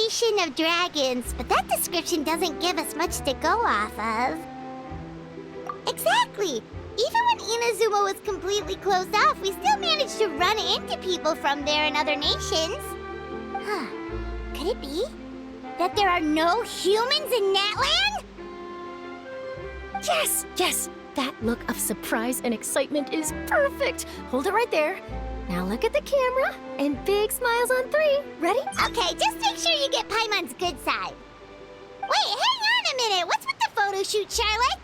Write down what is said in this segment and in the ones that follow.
nation of dragons, but that description doesn't give us much to go off of. Exactly! Even when Inazuma was completely closed off, we still managed to run into people from there and other nations. Huh. Could it be that there are no humans in Natlan? Yes, yes! That look of surprise and excitement is perfect! Hold it right there. Now look at the camera, and big smiles on 3. Ready? Okay, just make sure you get Paimon's good side. Wait, hang on a minute! What's with the photo shoot, Charlotte?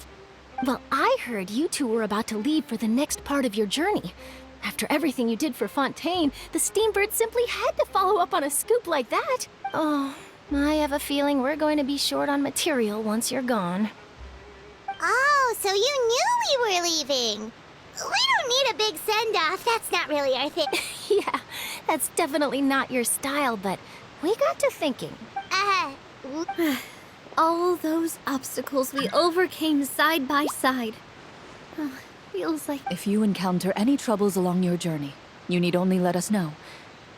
Well, I heard you two were about to leave for the next part of your journey. After everything you did for Fontaine, the Steambird simply had to follow up on a scoop like that. Oh, I have a feeling we're going to be short on material once you're gone. Oh, so you knew we were leaving. We don't need a big send-off. That's not really our thing. Yeah, that's definitely not your style, but we got to thinking. All those obstacles we overcame side by side. Oh, feels like... If you encounter any troubles along your journey, you need only let us know,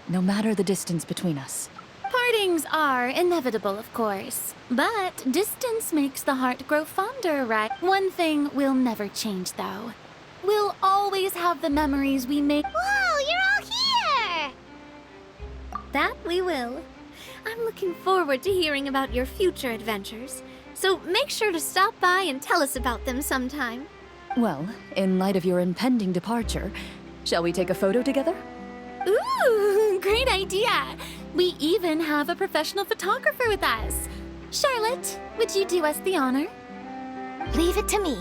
no matter the distance between us. Partings are inevitable, of course. But distance makes the heart grow fonder, right? One thing will never change, though. We'll always have the memories we make. Whoa, you're all here! That we will. I'm looking forward to hearing about your future adventures. So make sure to stop by and tell us about them sometime. Well, in light of your impending departure, shall we take a photo together? Ooh, great idea! We even have a professional photographer with us. Charlotte, would you do us the honor? Leave it to me.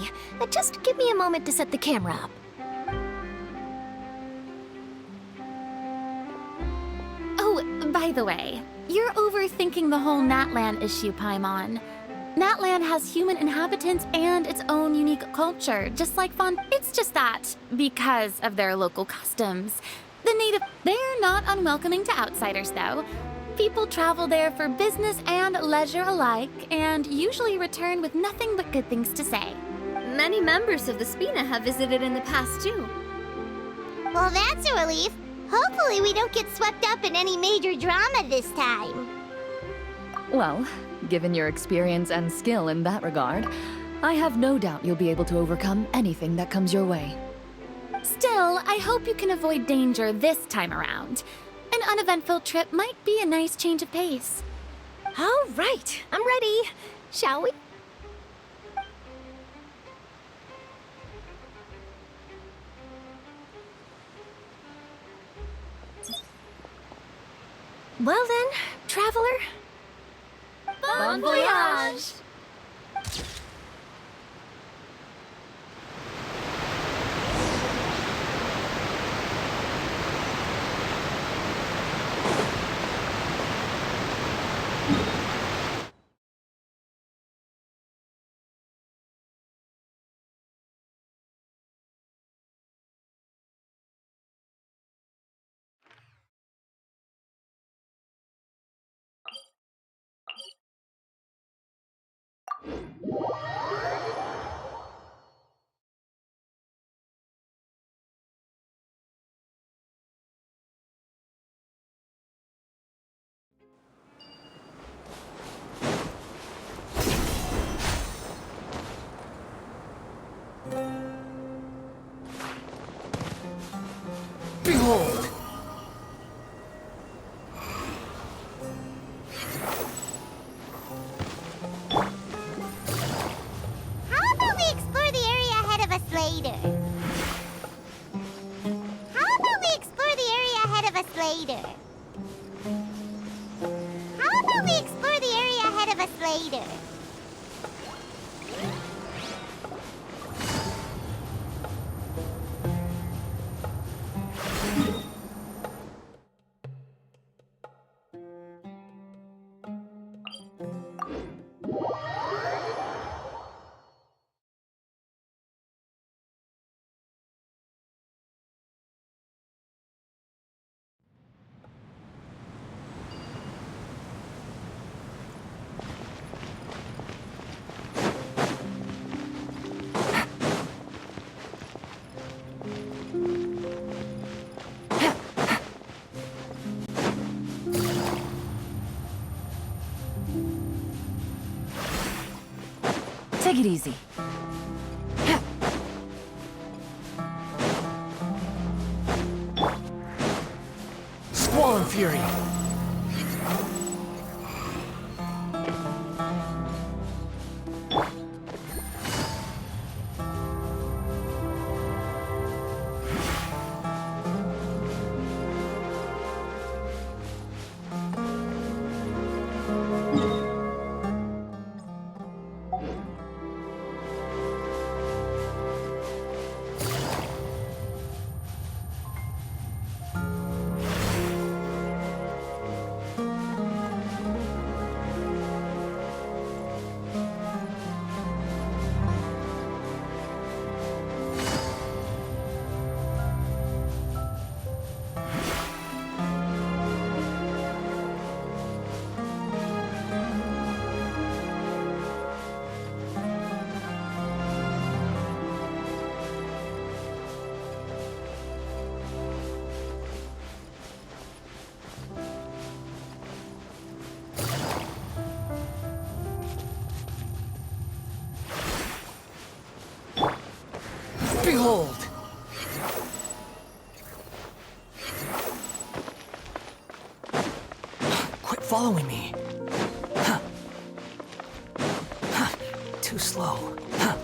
Just give me a moment to set the camera up. Oh, by the way, you're overthinking the whole Natlan issue, Paimon. Natlan has human inhabitants and its own unique culture, just like It's just that, because of their local customs, they're not unwelcoming to outsiders, though. People travel there for business and leisure alike, and usually return with nothing but good things to say. Many members of the Spina have visited in the past, too. Well, that's a relief. Hopefully we don't get swept up in any major drama this time. Well, given your experience and skill in that regard, I have no doubt you'll be able to overcome anything that comes your way. Still, I hope you can avoid danger this time around. An uneventful trip might be a nice change of pace. All right, I'm ready. Shall we? Well then, traveler. Bon voyage! Behold! How about we explore the area ahead of us later? How about we explore the area ahead of us later? How about we explore the area ahead of us later? Take it easy. Squall and Fury. Behold! Quit following me. Huh. Huh. Too slow. Huh.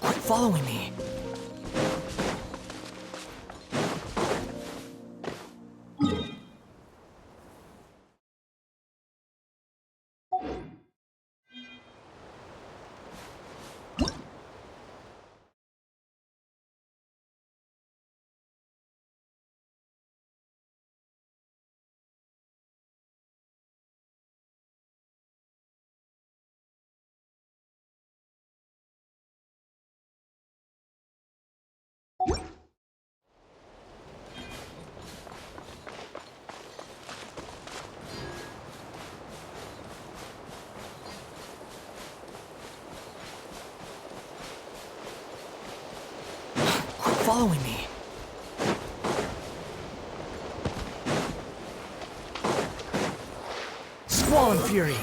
Quit following me. Quit following me. Squall and Fury.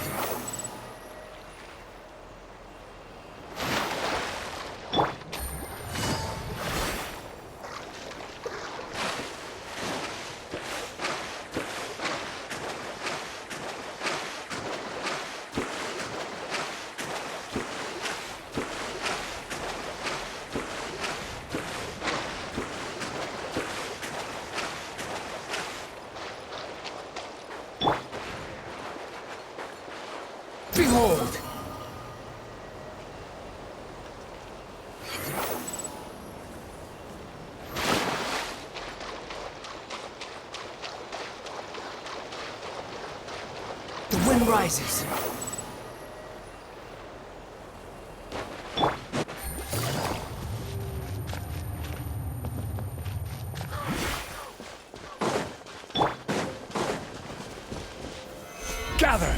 Behold! The wind rises. Gather!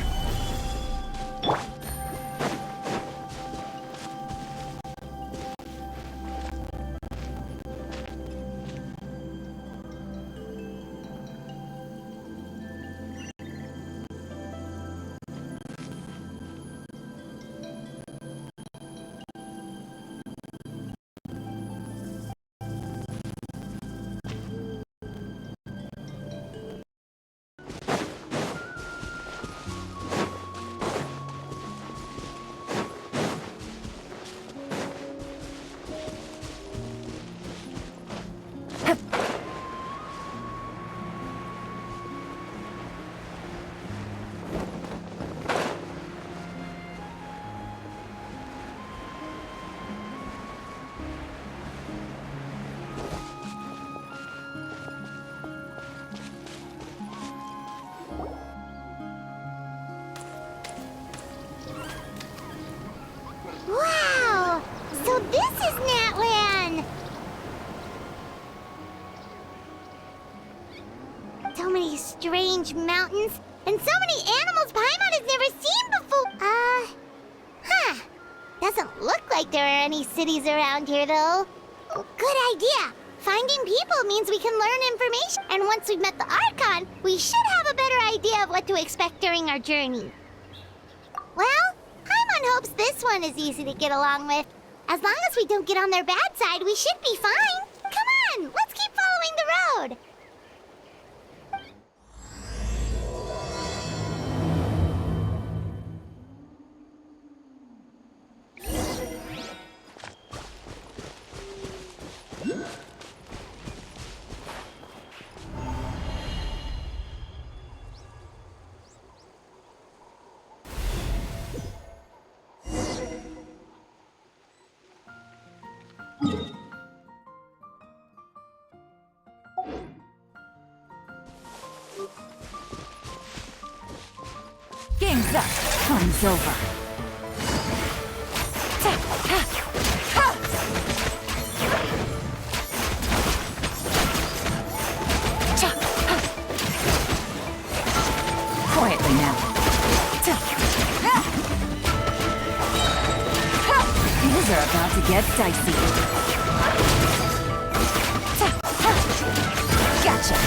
Wow! So this is Natlan! So many strange mountains, and so many animals Paimon has never seen before! Doesn't look like there are any cities around here, though. Oh, good idea! Finding people means we can learn information, and once we've met the Archon, we should have a better idea of what to expect during our journey. Well, Paimon hopes this one is easy to get along with. As long as we don't get on their bad side, we should be fine. Come on, let's keep following the road. Game's up. Time's over. Quietly now. Things are about to get dicey. Gotcha.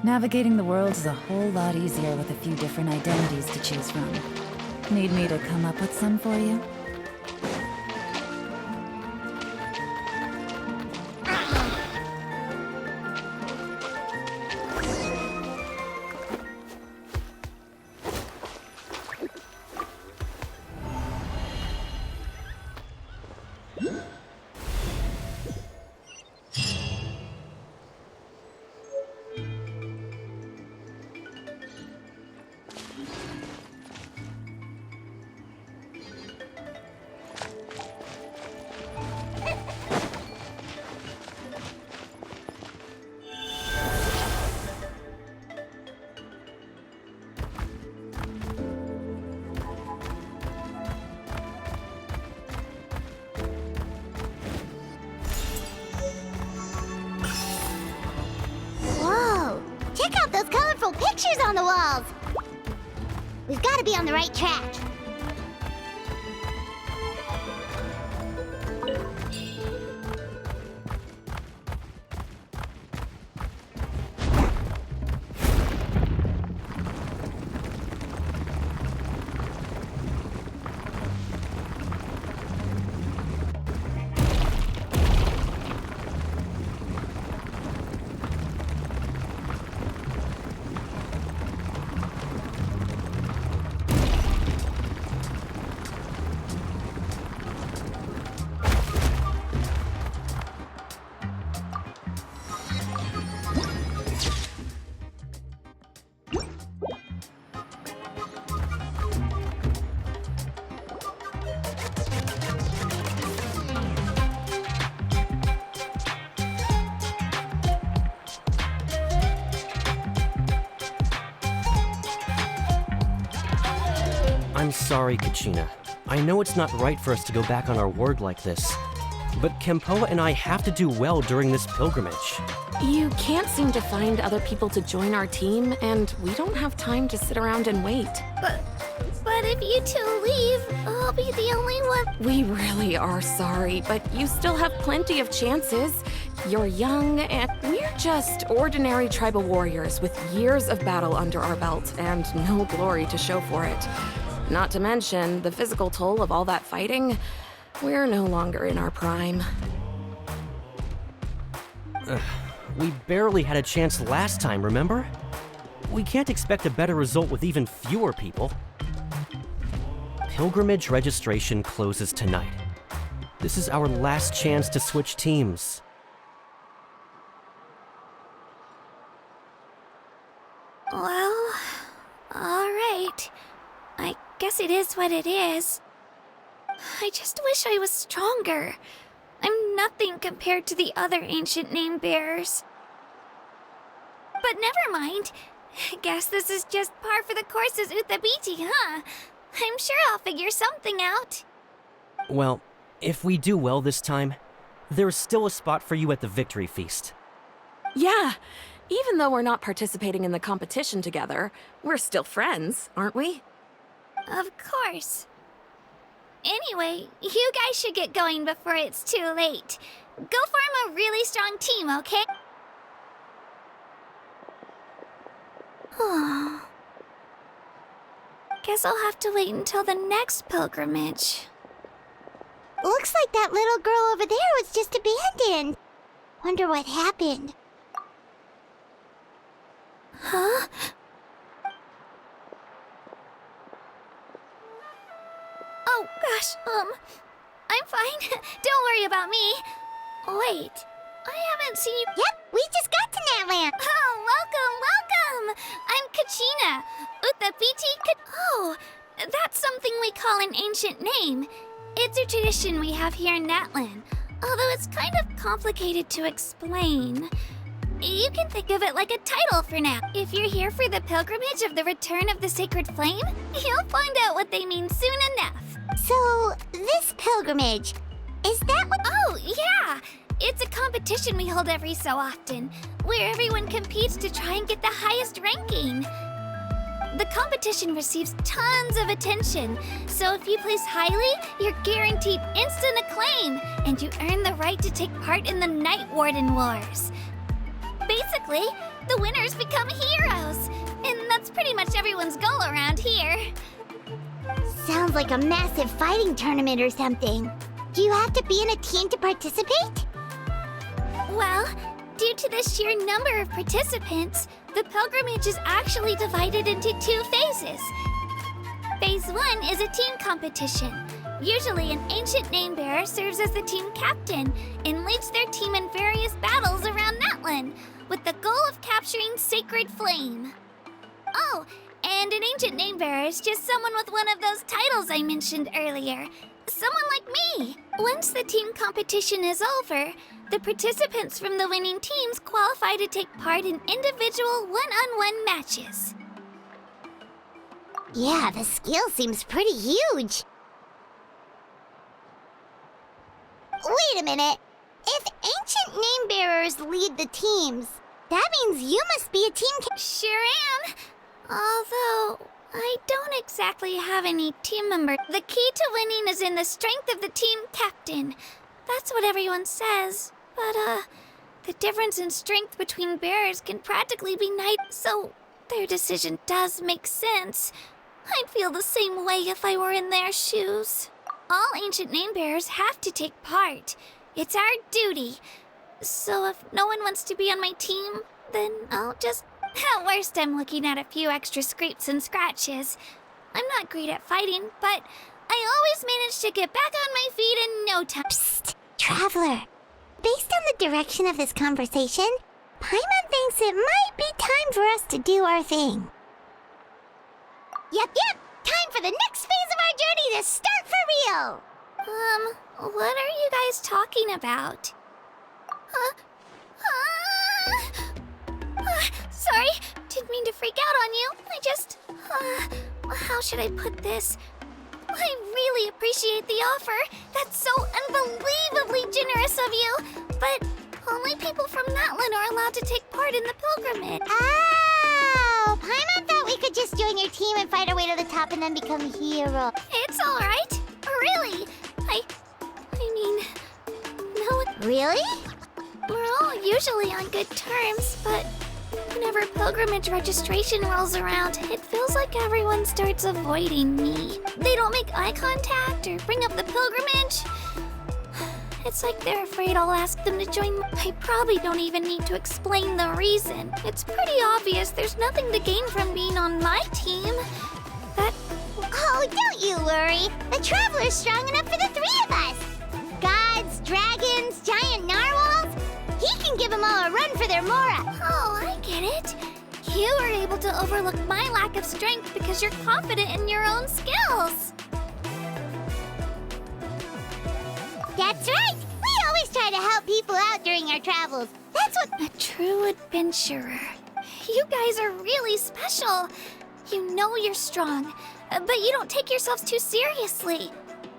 Navigating the world is a whole lot easier with a few different identities to choose from. Need me to come up with some for you? Whoa! Check out those colorful pictures on the walls! We've got to be on the right track. I'm sorry, Kachina. I know it's not right for us to go back on our word like this, but Kempoa and I have to do well during this pilgrimage. You can't seem to find other people to join our team, and we don't have time to sit around and wait. But if you two leave, I'll be the only one. We really are sorry, but you still have plenty of chances. You're young, and we're just ordinary tribal warriors with years of battle under our belt and no glory to show for it. Not to mention the physical toll of all that fighting. We're no longer in our prime. We barely had a chance last time, remember? We can't expect a better result with even fewer people. Pilgrimage registration closes tonight. This is our last chance to switch teams. Well, alright. I guess it is what it is. I just wish I was stronger. I'm nothing compared to the other ancient name bearers. But never mind. Guess this is just par for the course as Uthabiti, huh? I'm sure I'll figure something out. Well, if we do well this time, there's still a spot for you at the Victory Feast. Yeah, even though we're not participating in the competition together, we're still friends, aren't we? Of course. Anyway, you guys should get going before it's too late. Go form a really strong team, okay? Guess I'll have to wait until the next pilgrimage. Looks like that little girl over there was just abandoned. Wonder what happened. Huh? Oh, gosh, I'm fine. Don't worry about me. Wait, I haven't seen you. Yep, we just got to Natlan. Oh, welcome. I'm Kachina. Uthabiti. Oh, that's something we call an ancient name. It's a tradition we have here in Natlan, although it's kind of complicated to explain. You can think of it like a title for now. If you're here for the pilgrimage of the return of the sacred flame, you'll find out what they mean soon enough. So, this pilgrimage, is that what— Oh, yeah! It's a competition we hold every so often, where everyone competes to try and get the highest ranking. The competition receives tons of attention, so if you place highly, you're guaranteed instant acclaim, and you earn the right to take part in the Night Warden Wars. Basically, the winners become heroes, and that's pretty much everyone's goal around here. Sounds like a massive fighting tournament or something. Do you have to be in a team to participate? Well, due to the sheer number of participants, the pilgrimage is actually divided into 2 phases. Phase 1 is a team competition. Usually, an ancient name bearer serves as the team captain and leads their team in various battles around Natlan, with the goal of capturing Sacred Flame. Oh, and an ancient name bearer is just someone with one of those titles I mentioned earlier. Someone like me. Once the team competition is over, the participants from the winning teams qualify to take part in individual one-on-one matches. Yeah, the scale seems pretty huge. Wait a minute. If ancient name bearers lead the teams, that means you must be a team Sure am. Although, I don't exactly have any team members. The key to winning is in the strength of the team captain. That's what everyone says. But, the difference in strength between bearers can practically be night, so their decision does make sense. I'd feel the same way if I were in their shoes. All ancient name bearers have to take part. It's our duty. So if no one wants to be on my team, then I'll just... At worst, I'm looking at a few extra scrapes and scratches. I'm not great at fighting, but I always manage to get back on my feet in no time. Psst, Traveler. Based on the direction of this conversation, Paimon thinks it might be time for us to do our thing. Yep. Time for the next phase of our journey to start for real! What are you guys talking about? Sorry, didn't mean to freak out on you. I just... how should I put this? I really appreciate the offer. That's so unbelievably generous of you. But only people from Natlan are allowed to take part in the pilgrimage. Oh, Paimon thought we could just join your team and fight our way to the top and then become heroes. It's all right. Really. I mean, no. Really? We're all usually on good terms, but Whenever pilgrimage registration rolls around, it feels like everyone starts avoiding me. They don't make eye contact or bring up the pilgrimage. It's like they're afraid I'll ask them to join. I probably don't even need to explain the reason. It's pretty obvious there's nothing to gain from being on my team. Oh, don't you worry. The Traveler's strong enough for the three of us. Gods, dragons, giant narwhals. He can give them all a run for their Mora. Oh, I get it. You were able to overlook my lack of strength because you're confident in your own skills. That's right. We always try to help people out during our travels. That's what... A true adventurer. You guys are really special. You know you're strong, but you don't take yourselves too seriously.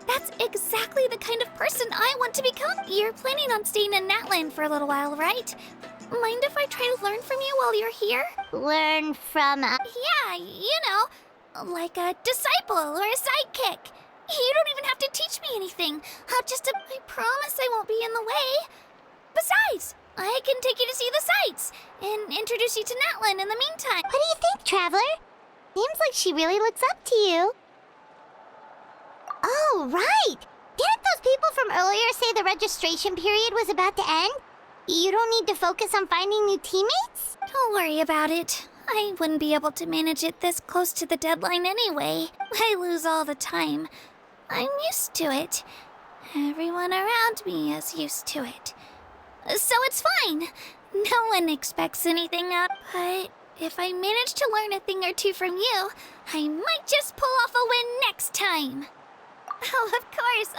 That's exactly the kind of person I want to become. You're planning on staying in Natlan for a little while, right? Mind if I try to learn from you while you're here? Learn from... Yeah, you know, like a disciple or a sidekick. You don't even have to teach me anything. I promise I won't be in the way. Besides, I can take you to see the sights and introduce you to Natlan in the meantime. What do you think, Traveler? Seems like she really looks up to you. Oh, right! Didn't those people from earlier say the registration period was about to end? You don't need to focus on finding new teammates? Don't worry about it. I wouldn't be able to manage it this close to the deadline anyway. I lose all the time. I'm used to it. Everyone around me is used to it. So it's fine. No one expects anything out. But if I manage to learn a thing or two from you, I might just pull off a win next time. Oh, of course.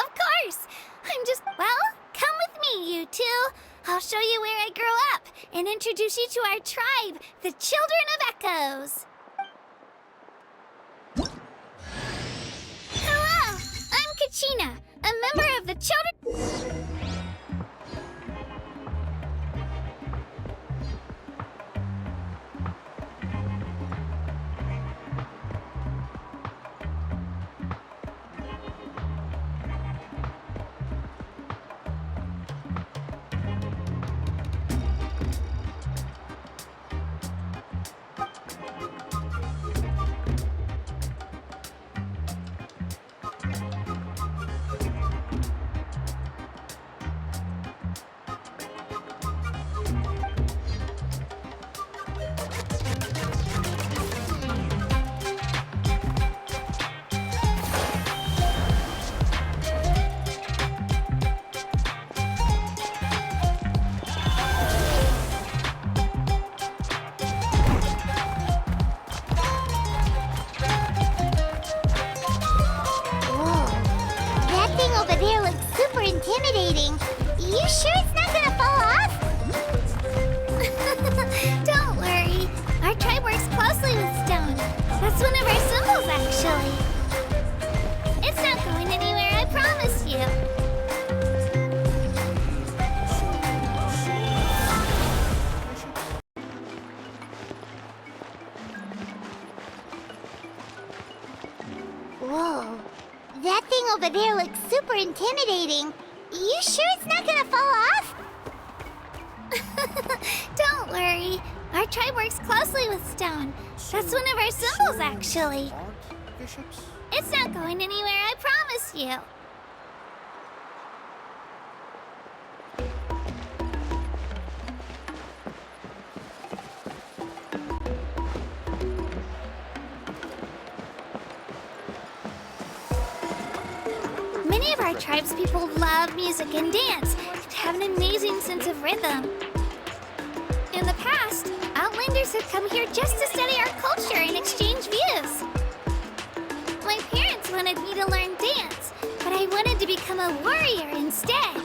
Well, come with me, you two. I'll show you where I grew up and introduce you to our tribe, the Children of Echoes. Hello, I'm Kachina, a member of the Children... Intimidating. You sure it's not gonna fall off? Don't worry. Our tribe works closely with stone. That's one of our symbols, actually. It's not going anywhere, I promise you. Whoa. That thing over there looks super intimidating. You sure it's not gonna fall off? Don't worry. Our tribe works closely with stone. That's one of our symbols, actually. It's not going anywhere, I promise you. Many of our tribespeople love music and dance and have an amazing sense of rhythm. In the past, Outlanders have come here just to study our culture and exchange views. My parents wanted me to learn dance, but I wanted to become a warrior instead.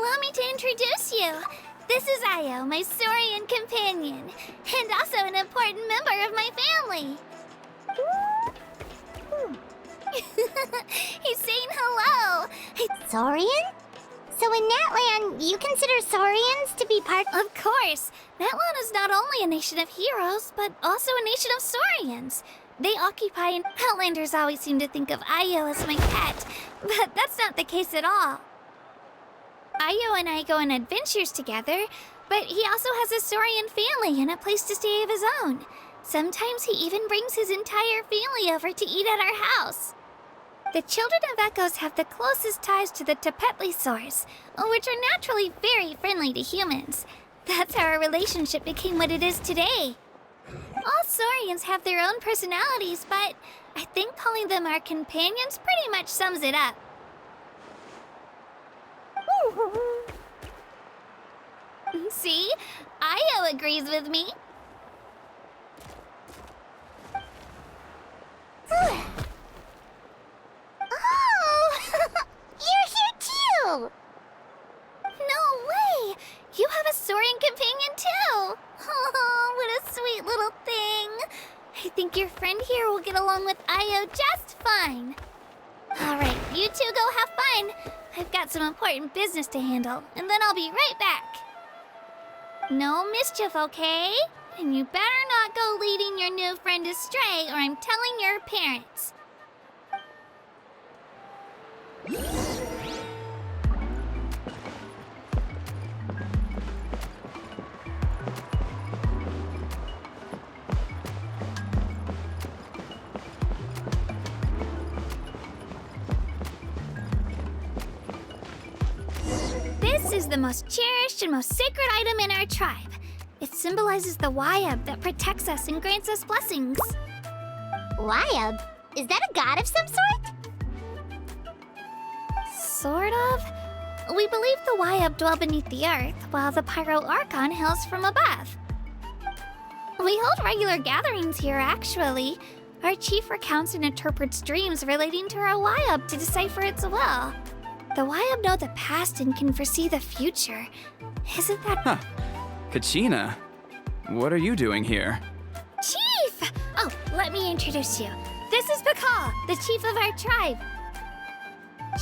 Allow me to introduce you. This is Io, my Saurian companion, and also an important member of my family. He's saying hello. Saurian? So in Natlan, you consider Saurians to be part— Of course. Natlan is not only a nation of heroes, but also a nation of Saurians. They occupy— and Outlanders always seem to think of Io as my pet, but that's not the case at all. Io and I go on adventures together, but he also has a Saurian family and a place to stay of his own. Sometimes he even brings his entire family over to eat at our house. The children of Echoes have the closest ties to the Tepetlisaurs, which are naturally very friendly to humans. That's how our relationship became what it is today. All Saurians have their own personalities, but I think calling them our companions pretty much sums it up. See? Io agrees with me. Oh! You're here too! No way! You have a Saurian companion too! Oh, what a sweet little thing! I think your friend here will get along with Io just fine. Alright, you two go have fun. I've got some important business to handle, and then I'll be right back. No mischief, okay? And you better not go leading your new friend astray, or I'm telling your parents. This is the most cherished and most sacred item in our tribe. It symbolizes the Wayab that protects us and grants us blessings. Wayab? Is that a god of some sort? Sort of. We believe the Wayab dwell beneath the earth, while the Pyro Archon hails from above. We hold regular gatherings here, actually. Our chief recounts and interprets dreams relating to our Wayab to decipher its will. The Wayab know the past and can foresee the future. Isn't that— Huh. Kachina, what are you doing here? Chief! Oh, let me introduce you. This is Pakal, the chief of our tribe.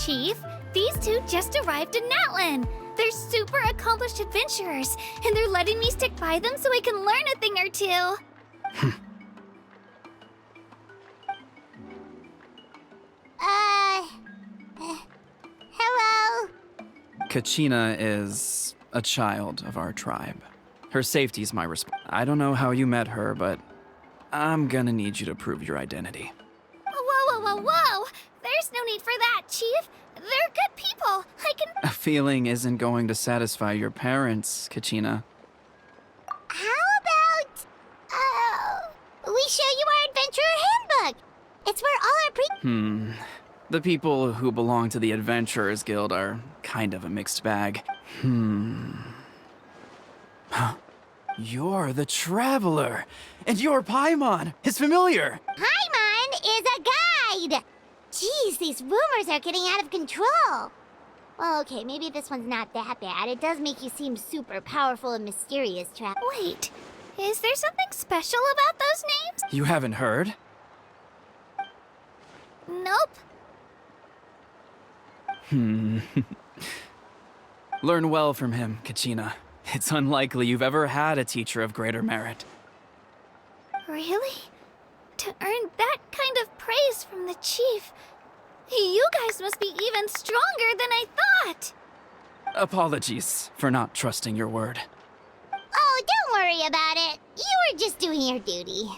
Chief, these two just arrived in Natlan. They're super accomplished adventurers, and they're letting me stick by them so I can learn a thing or two. Hello? Kachina is a child of our tribe. Her safety's my I don't know how you met her, but I'm gonna need you to prove your identity. Whoa. There's no need for that, Chief. They're good people. I can— A feeling isn't going to satisfy your parents, Kachina. How about, we show you our adventurer handbook? It's where all our The people who belong to the Adventurers Guild are kind of a mixed bag. Huh. You're the Traveler, and your Paimon is familiar. Paimon is a guide! Jeez, these rumors are getting out of control. Well, okay, maybe this one's not that bad. It does make you seem super powerful and mysterious, Wait, is there something special about those names? You haven't heard? Nope. Learn well from him, Kachina. It's unlikely you've ever had a teacher of greater merit. Really? To earn that kind of praise from the chief, you guys must be even stronger than I thought. Apologies for not trusting your word. Oh, don't worry about it. You were just doing your duty.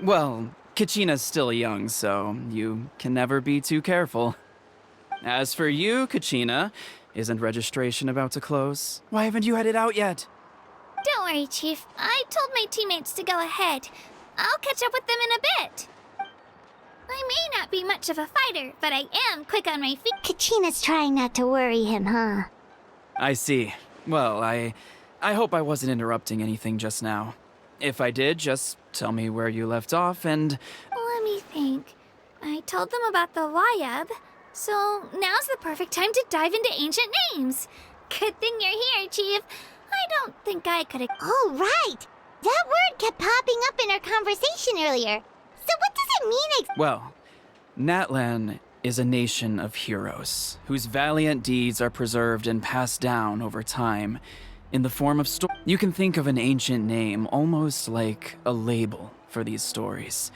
Well, Kachina's still young, so you can never be too careful. As for you, Kachina, isn't registration about to close? Why haven't you headed out yet? Don't worry, Chief. I told my teammates to go ahead. I'll catch up with them in a bit. I may not be much of a fighter, but I am quick on my feet. Kachina's trying not to worry him, huh? I see. Well, I hope I wasn't interrupting anything just now. If I did, just tell me where you left off and... Let me think. I told them about the Wayab, So now's the perfect time to dive into ancient names. Good thing you're here, Chief. I don't think I could. Oh, right. That word kept popping up in our conversation earlier. So what does it mean Well, Natlan is a nation of heroes whose valiant deeds are preserved and passed down over time in the form of stories. You can think of an ancient name almost like a label for these stories.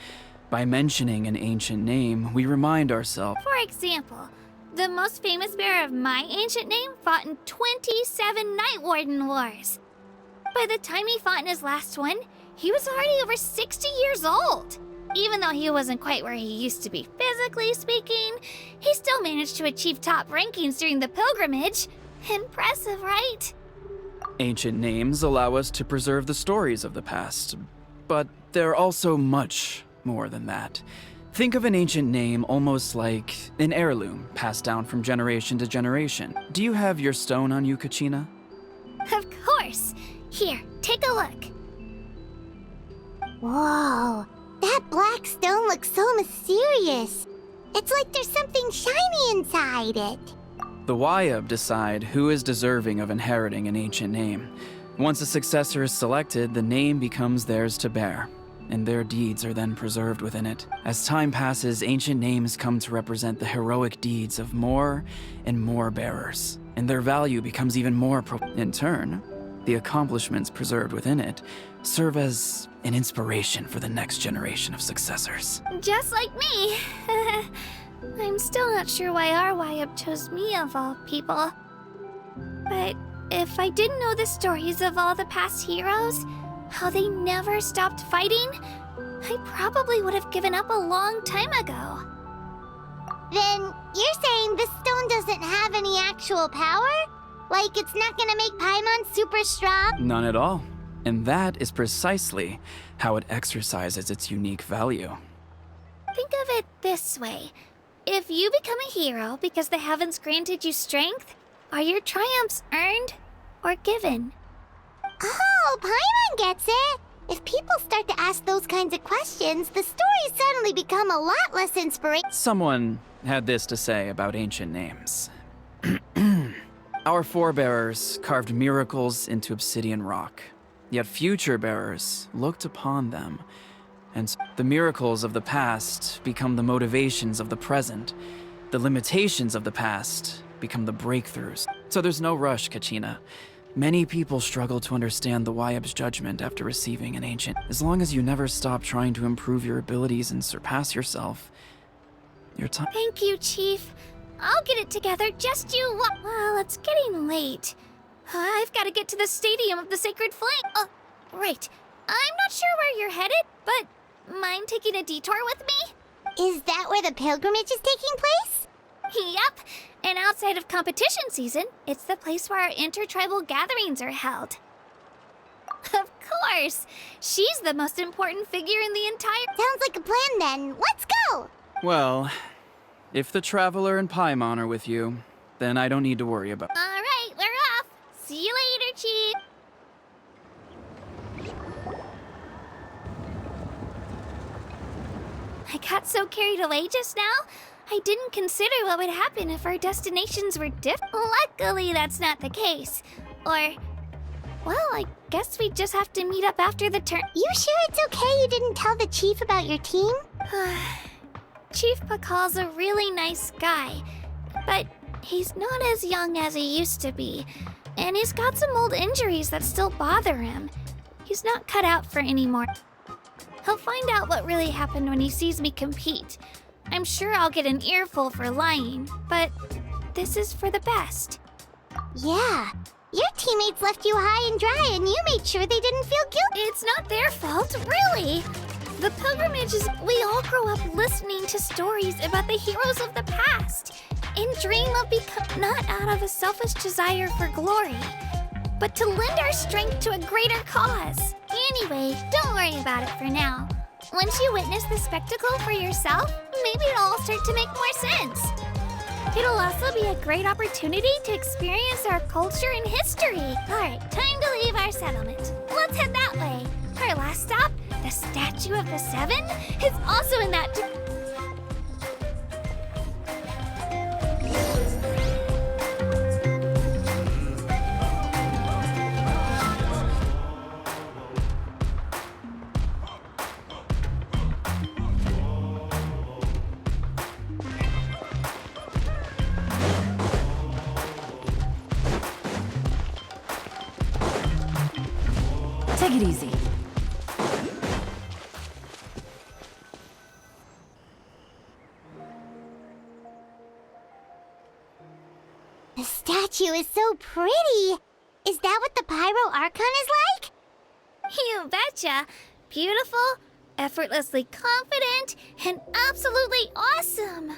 By mentioning an ancient name, we remind ourselves. For example, the most famous bearer of my ancient name fought in 27 Night Warden Wars. By the time he fought in his last one, he was already over 60 years old. Even though he wasn't quite where he used to be physically speaking, he still managed to achieve top rankings during the pilgrimage. Impressive, right? Ancient names allow us to preserve the stories of the past, but they're also much more than that. Think of an ancient name almost like an heirloom passed down from generation to generation. Do you have your stone on you, Kachina? Of course. Here, take a look. Whoa, that black stone looks so mysterious. It's like there's something shiny inside it. The Wayab decide who is deserving of inheriting an ancient name. Once a successor is selected, the name becomes theirs to bear, and their deeds are then preserved within it. As time passes, ancient names come to represent the heroic deeds of more and more bearers, and their value becomes even more in turn, the accomplishments preserved within it serve as an inspiration for the next generation of successors. Just like me. I'm still not sure why our Wayab chose me of all people. But if I didn't know the stories of all the past heroes, how they never stopped fighting, I probably would have given up a long time ago. Then you're saying this stone doesn't have any actual power? Like it's not gonna make Paimon super strong? None at all. And that is precisely how it exercises its unique value. Think of it this way. If you become a hero because the heavens granted you strength, are your triumphs earned or given? Oh, Paimon gets it! If people start to ask those kinds of questions, the stories suddenly become a lot less inspirational. Someone had this to say about ancient names. Our forebears carved miracles into obsidian rock, yet future bearers looked upon them, and the miracles of the past become the motivations of the present. The limitations of the past become the breakthroughs. So there's no rush, Kachina. Many people struggle to understand the Wayab's judgment after receiving an ancient. As long as you never stop trying to improve your abilities and surpass yourself, your time. Thank you, Chief. I'll get it together, just you Well, it's getting late. I've got to get to the Stadium of the Sacred Flame. Oh, right. I'm not sure where you're headed, but mind taking a detour with me? Is that where the pilgrimage is taking place? Yep. And outside of competition season, it's the place where our intertribal gatherings are held. Of course. She's the most important figure in the entire... Sounds like a plan then. Let's go! Well, if the Traveler and Paimon are with you, then I don't need to worry about. All right, we're off. See you later, Chief. I got so carried away just now, I didn't consider what would happen if our destinations were different. Luckily, that's not the case. Or, well, I guess we just have to meet up after the turn. You sure it's okay you didn't tell the Chief about your team? Chief Pakal's a really nice guy, but he's not as young as he used to be, and he's got some old injuries that still bother him. He's not cut out for any more. He'll find out what really happened when he sees me compete. I'm sure I'll get an earful for lying, but this is for the best. Yeah, your teammates left you high and dry and you made sure they didn't feel guilty. It's not their fault, really. The pilgrimage is we all grow up listening to stories about the heroes of the past and dream of becoming not out of a selfish desire for glory, but to lend our strength to a greater cause. Anyway, don't worry about it for now. Once you witness the spectacle for yourself, maybe it'll all start to make more sense. It'll also be a great opportunity to experience our culture and history. All right, time to leave our settlement. Let's head that way. Our last stop, the Statue of the Seven, is also in that... Take it easy. The statue is so pretty. Is that what the Pyro Archon is like? You betcha. Beautiful, effortlessly confident, and absolutely awesome.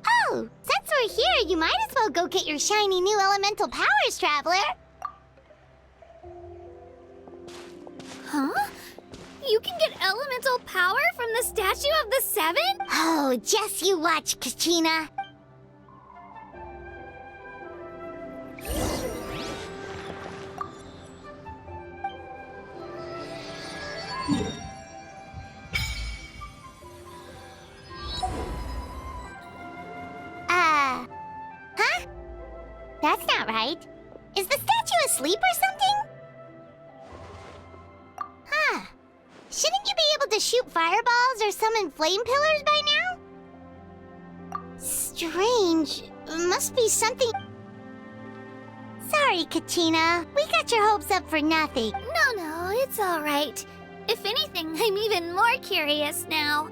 Oh, since we're here, you might as well go get your shiny new elemental powers, Traveler. Huh? You can get elemental power from the Statue of the Seven? Oh, just you watch, Kachina. Huh? That's not right. Is the statue asleep or something? Huh. Shouldn't you be able to shoot fireballs or summon flame pillars by now? Strange. Must be something... Sorry, Kachina. We got your hopes up for nothing. No, it's all right. If anything, I'm even more curious now.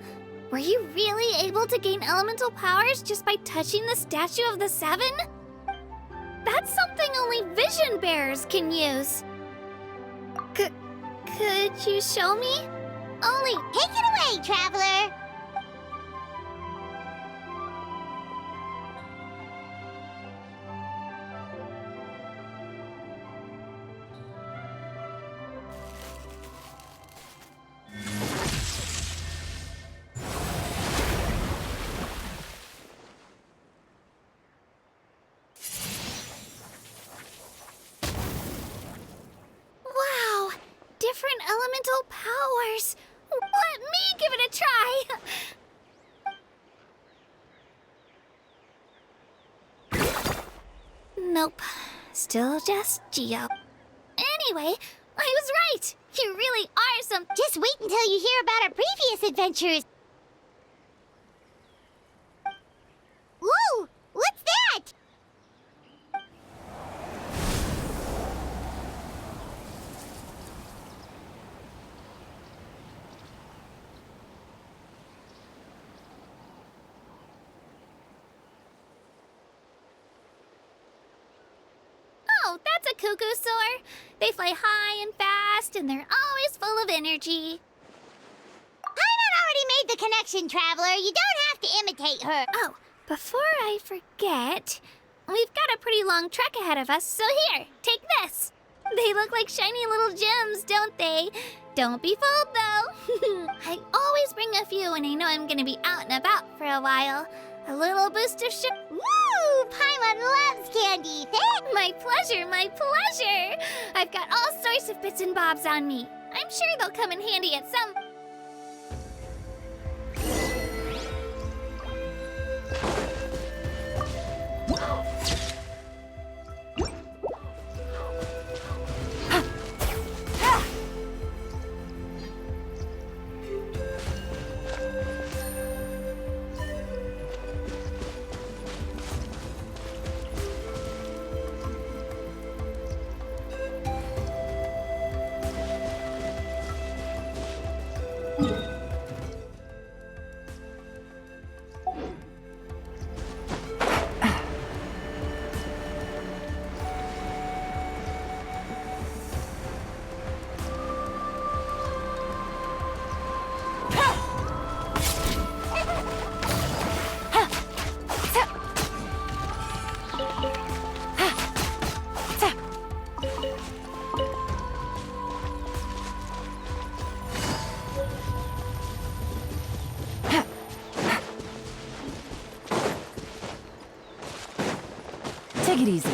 Were you really able to gain elemental powers just by touching the Statue of the Seven? That's something only vision bearers can use. Could you show me? Only... Take it away, Traveler! Wow! Different elemental powers! Let me give it a try! Nope. Still just Geo. Anyway, I was right! You really are some... Just wait until you hear about our previous adventures. Whoa! What's that? Oh, that's a cuckoo soar. They fly high and fast, and they're always full of energy. Paimon already made the connection, Traveler. You don't have to imitate her. Oh, before I forget, we've got a pretty long trek ahead of us, so here, take this. They look like shiny little gems, don't they? Don't be fooled, though. I always bring a few when I know I'm gonna be out and about for a while. A little boost of sugar. Woo! Paimon loves candy. Thanks. My pleasure, my pleasure. I've got all sorts of bits and bobs on me. I'm sure they'll come in handy at some... Take it easy.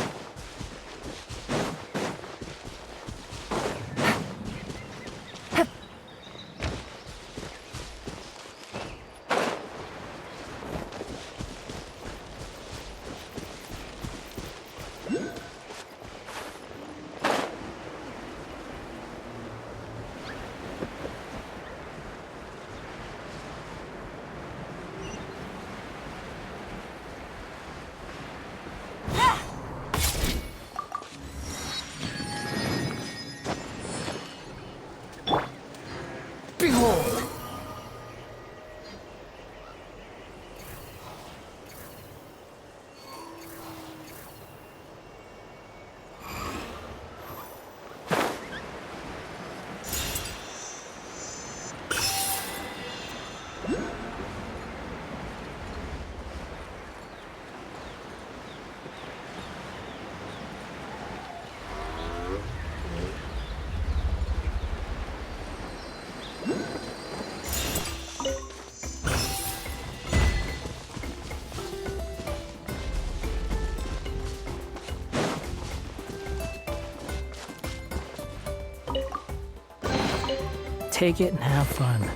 Take it and have fun.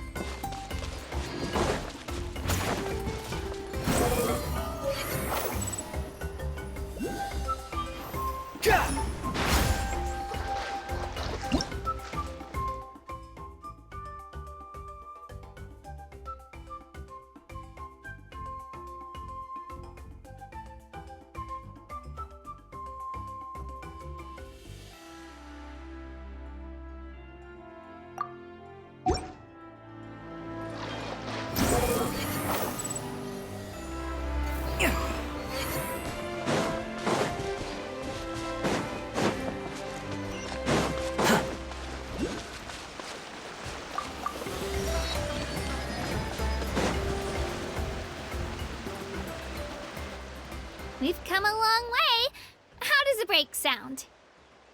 We've come a long way. How does a break sound?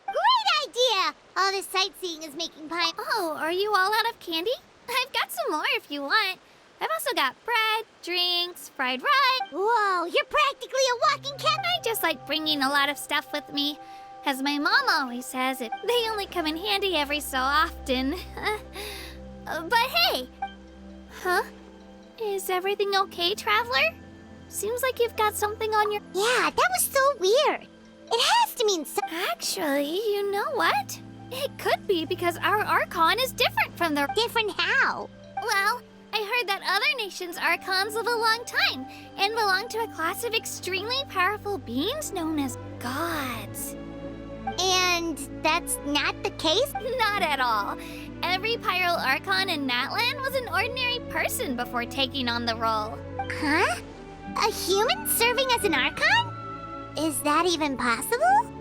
Great idea! All this sightseeing is making Paimon. Oh, are you all out of candy? I've got some more if you want. I've also got bread, drinks, fried rice. Whoa, you're practically a walking cat. I just like bringing a lot of stuff with me. As my mom always says, they only come in handy every so often. But hey! Huh? Is everything okay, Traveler? Seems like you've got something on your... Yeah, that was so weird. It has to mean something. Actually, you know what? It could be because our Archon is different from the... Different how? Well, I heard that other nations' Archons live a long time and belong to a class of extremely powerful beings known as gods. And that's not the case? Not at all. Every Pyro Archon in Natlan was an ordinary person before taking on the role. Huh? A human serving as an Archon? Is that even possible?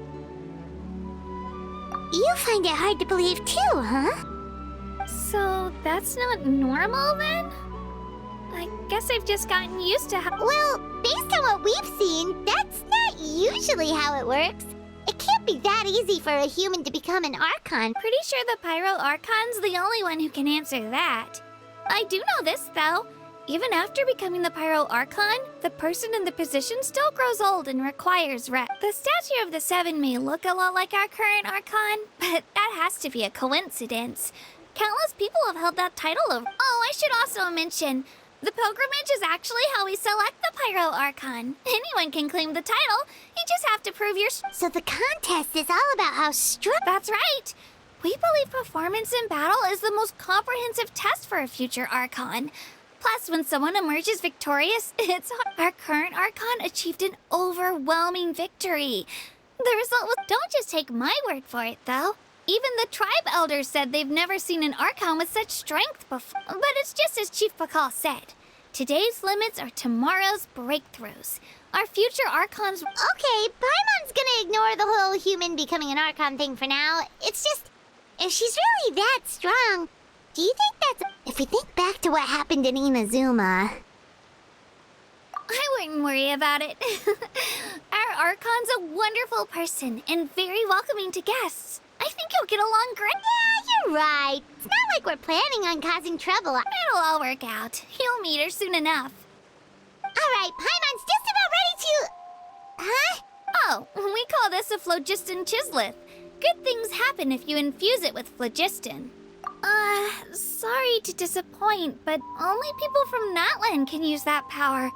You find it hard to believe too, huh? So that's not normal then? I guess I've just gotten used to how... Well, based on what we've seen, that's not usually how it works. It can't be that easy for a human to become an Archon. Pretty sure the Pyro Archon's the only one who can answer that. I do know this, though. Even after becoming the Pyro Archon, the person in the position still grows old and requires rest. The statue of the Seven may look a lot like our current Archon, but that has to be a coincidence. Countless people have held that title over. Oh, I should also mention, the pilgrimage is actually how we select the Pyro Archon. Anyone can claim the title, you just have to prove your... So the contest is all about how strong... That's right! We believe performance in battle is the most comprehensive test for a future Archon. Plus, when someone emerges victorious, it's our current Archon achieved an overwhelming victory. The result was... Don't just take my word for it, though. Even the tribe elders said they've never seen an Archon with such strength before. But it's just as Chief Pakal said. Today's limits are tomorrow's breakthroughs. Our future Archons... Okay, Paimon's gonna ignore the whole human becoming an Archon thing for now. It's just, if she's really that strong, do you think that's... If we think back to what happened in Inazuma... I wouldn't worry about it. Our Archon's a wonderful person and very welcoming to guests. I think you'll get along great. Yeah, you're right. It's not like we're planning on causing trouble. It'll all work out. You'll meet her soon enough. Alright, Paimon's just about ready to... Huh? Oh, we call this a phlogiston chisleth. Good things happen if you infuse it with phlogiston. Sorry to disappoint, but only people from Natlan can use that power.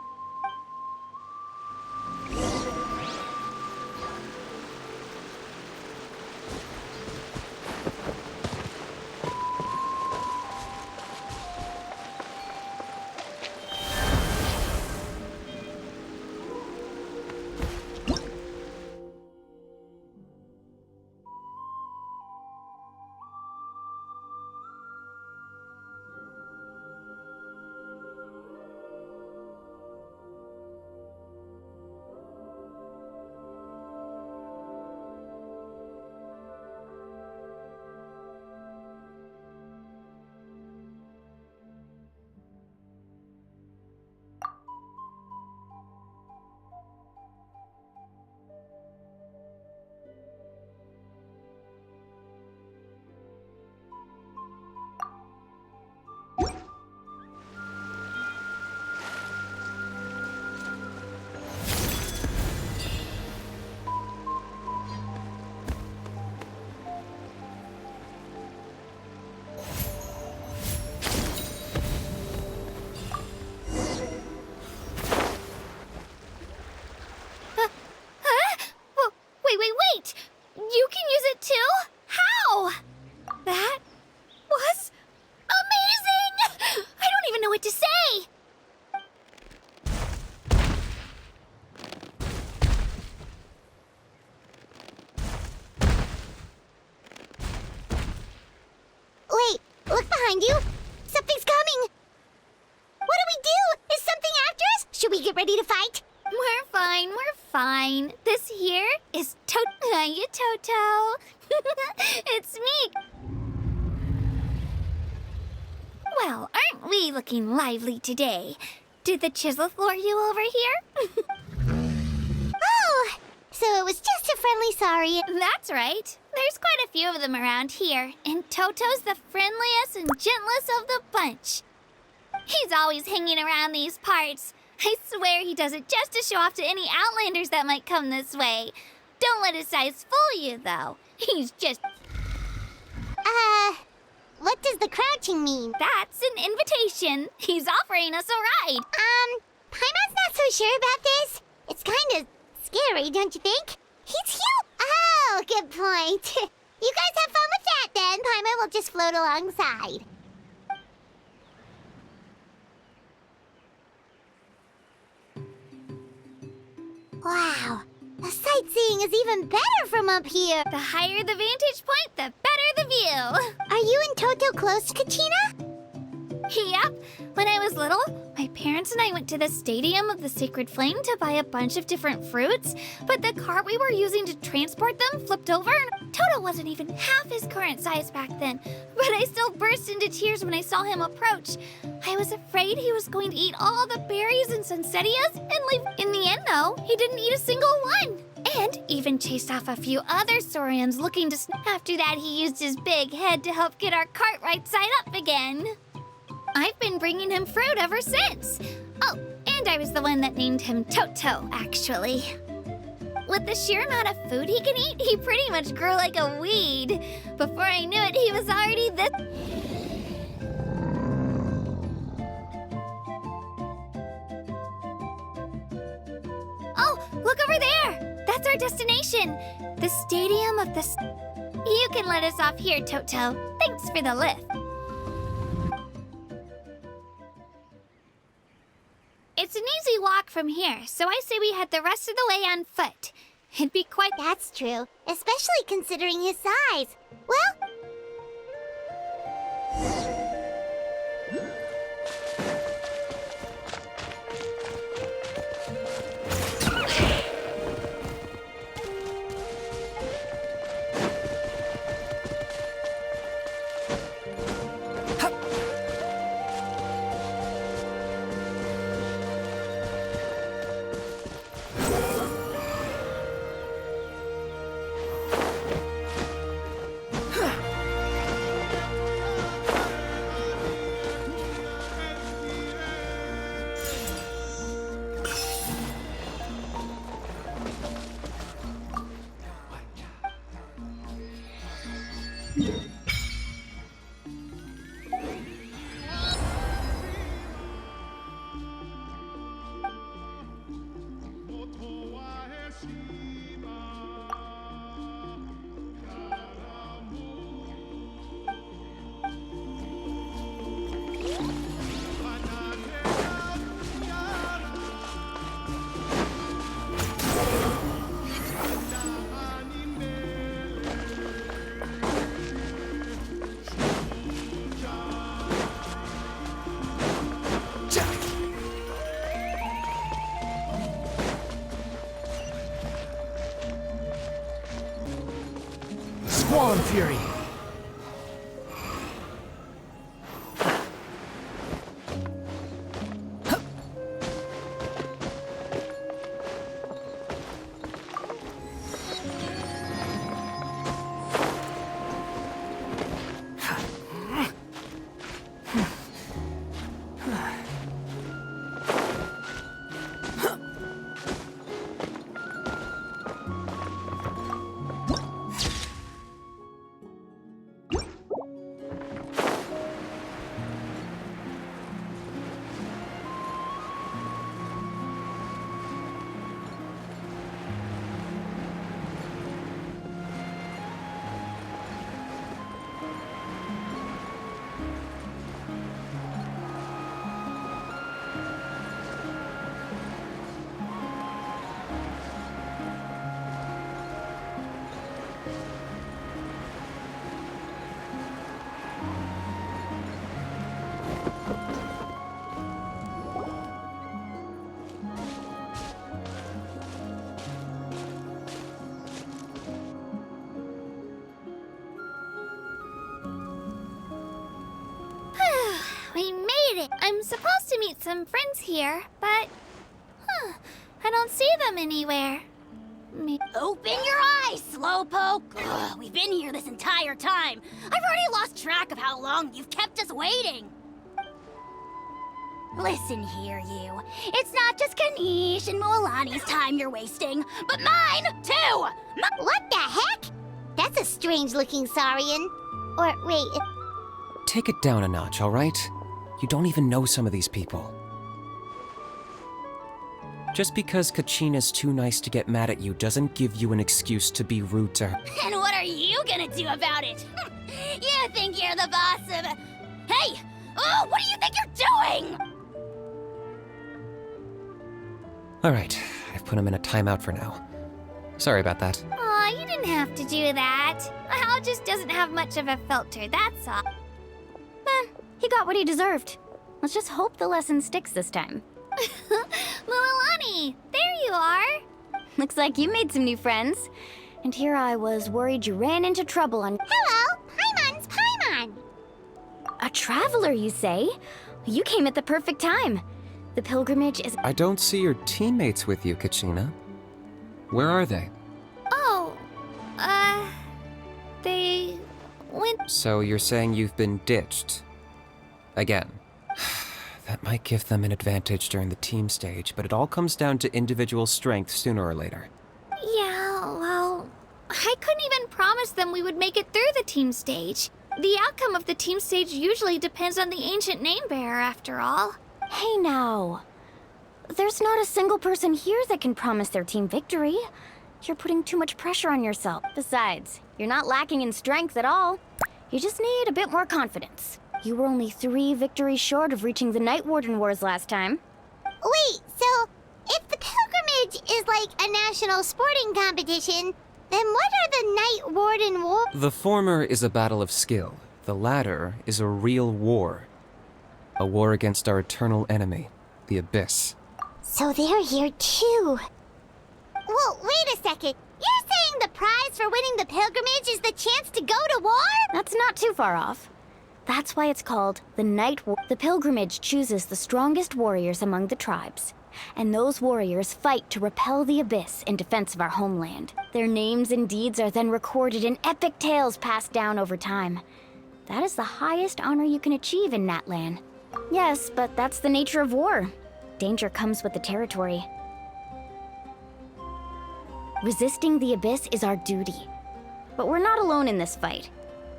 behind you. Something's coming. What do we do? Is something after us? Should we get ready to fight? We're fine, we're fine. This here is Toto. It's me. Well, aren't we looking lively today? Did the chisel lure you over here? Oh, so it was just a friendly sorry. That's right. There's quite a few of them around here, and Toto's the friendliest and gentlest of the bunch. He's always hanging around these parts. I swear he does it just to show off to any Outlanders that might come this way. Don't let his size fool you, though. He's just... What does the crouching mean? That's an invitation. He's offering us a ride. Paimon's not so sure about this. It's kind of scary, don't you think? He's cute. Oh, good point. You guys have fun with that then. Paimon will just float alongside. Wow, the sightseeing is even better from up here. The higher the vantage point, the better the view. Are you and Toto close, Kachina? Yep. When I was little, my parents and I went to the Stadium of the Sacred Flame to buy a bunch of different fruits, but the cart we were using to transport them flipped over and Toto wasn't even half his current size back then. But I still burst into tears when I saw him approach. I was afraid he was going to eat all the berries and sunsettias and leave. In the end, though, he didn't eat a single one. And even chased off a few other saurians looking to After that, he used his big head to help get our cart right side up again. I've been bringing him fruit ever since. Oh, and I was the one that named him Toto, actually. With the sheer amount of food he can eat, he pretty much grew like a weed. Before I knew it, he was already this... Oh, look over there! That's our destination! The Stadium of the... You can let us off here, Toto. Thanks for the lift. It's an easy walk from here, so I say we head the rest of the way on foot. It'd be quite... That's true, especially considering his size. Well... Squall Fury! I'm supposed to meet some friends here, but... I don't see them anywhere. Open your eyes, Slowpoke! Ugh, we've been here this entire time. I've already lost track of how long you've kept us waiting. Listen here, you. It's not just Kanish and Moalani's time you're wasting, but mine, too! What the heck? That's a strange-looking Saurian. Or, wait... Take it down a notch, all right? You don't even know some of these people. Just because Kachina's too nice to get mad at you doesn't give you an excuse to be rude to her. And what are you gonna do about it? You think you're the boss of... Hey! Oh, what do you think you're doing? All right, I've put him in a timeout for now. Sorry about that. Aw, you didn't have to do that. Hal just doesn't have much of a filter, that's all. He got what he deserved. Let's just hope the lesson sticks this time. Moalani, there you are. Looks like you made some new friends. And here I was worried you ran into trouble on... Hello, Paimon's Paimon. A traveler, you say? You came at the perfect time. The pilgrimage is... I don't see your teammates with you, Kachina. Where are they? Oh, they went... So you're saying you've been ditched? Again. That might give them an advantage during the team stage, but it all comes down to individual strength sooner or later. Yeah, well, I couldn't even promise them we would make it through the team stage. The outcome of the team stage usually depends on the ancient name bearer, after all. Hey now. There's not a single person here that can promise their team victory. You're putting too much pressure on yourself. Besides, you're not lacking in strength at all. You just need a bit more confidence. You were only 3 victories short of reaching the Night Warden Wars last time. Wait, so if the pilgrimage is like a national sporting competition, then what are the Night Warden Wars? The former is a battle of skill. The latter is a real war. A war against our eternal enemy, the Abyss. So they're here too. Well, wait a second. You're saying the prize for winning the pilgrimage is the chance to go to war? That's not too far off. That's why it's called the Night War. The pilgrimage chooses the strongest warriors among the tribes. And those warriors fight to repel the Abyss in defense of our homeland. Their names and deeds are then recorded in epic tales passed down over time. That is the highest honor you can achieve in Natlan. Yes, but that's the nature of war. Danger comes with the territory. Resisting the Abyss is our duty. But we're not alone in this fight.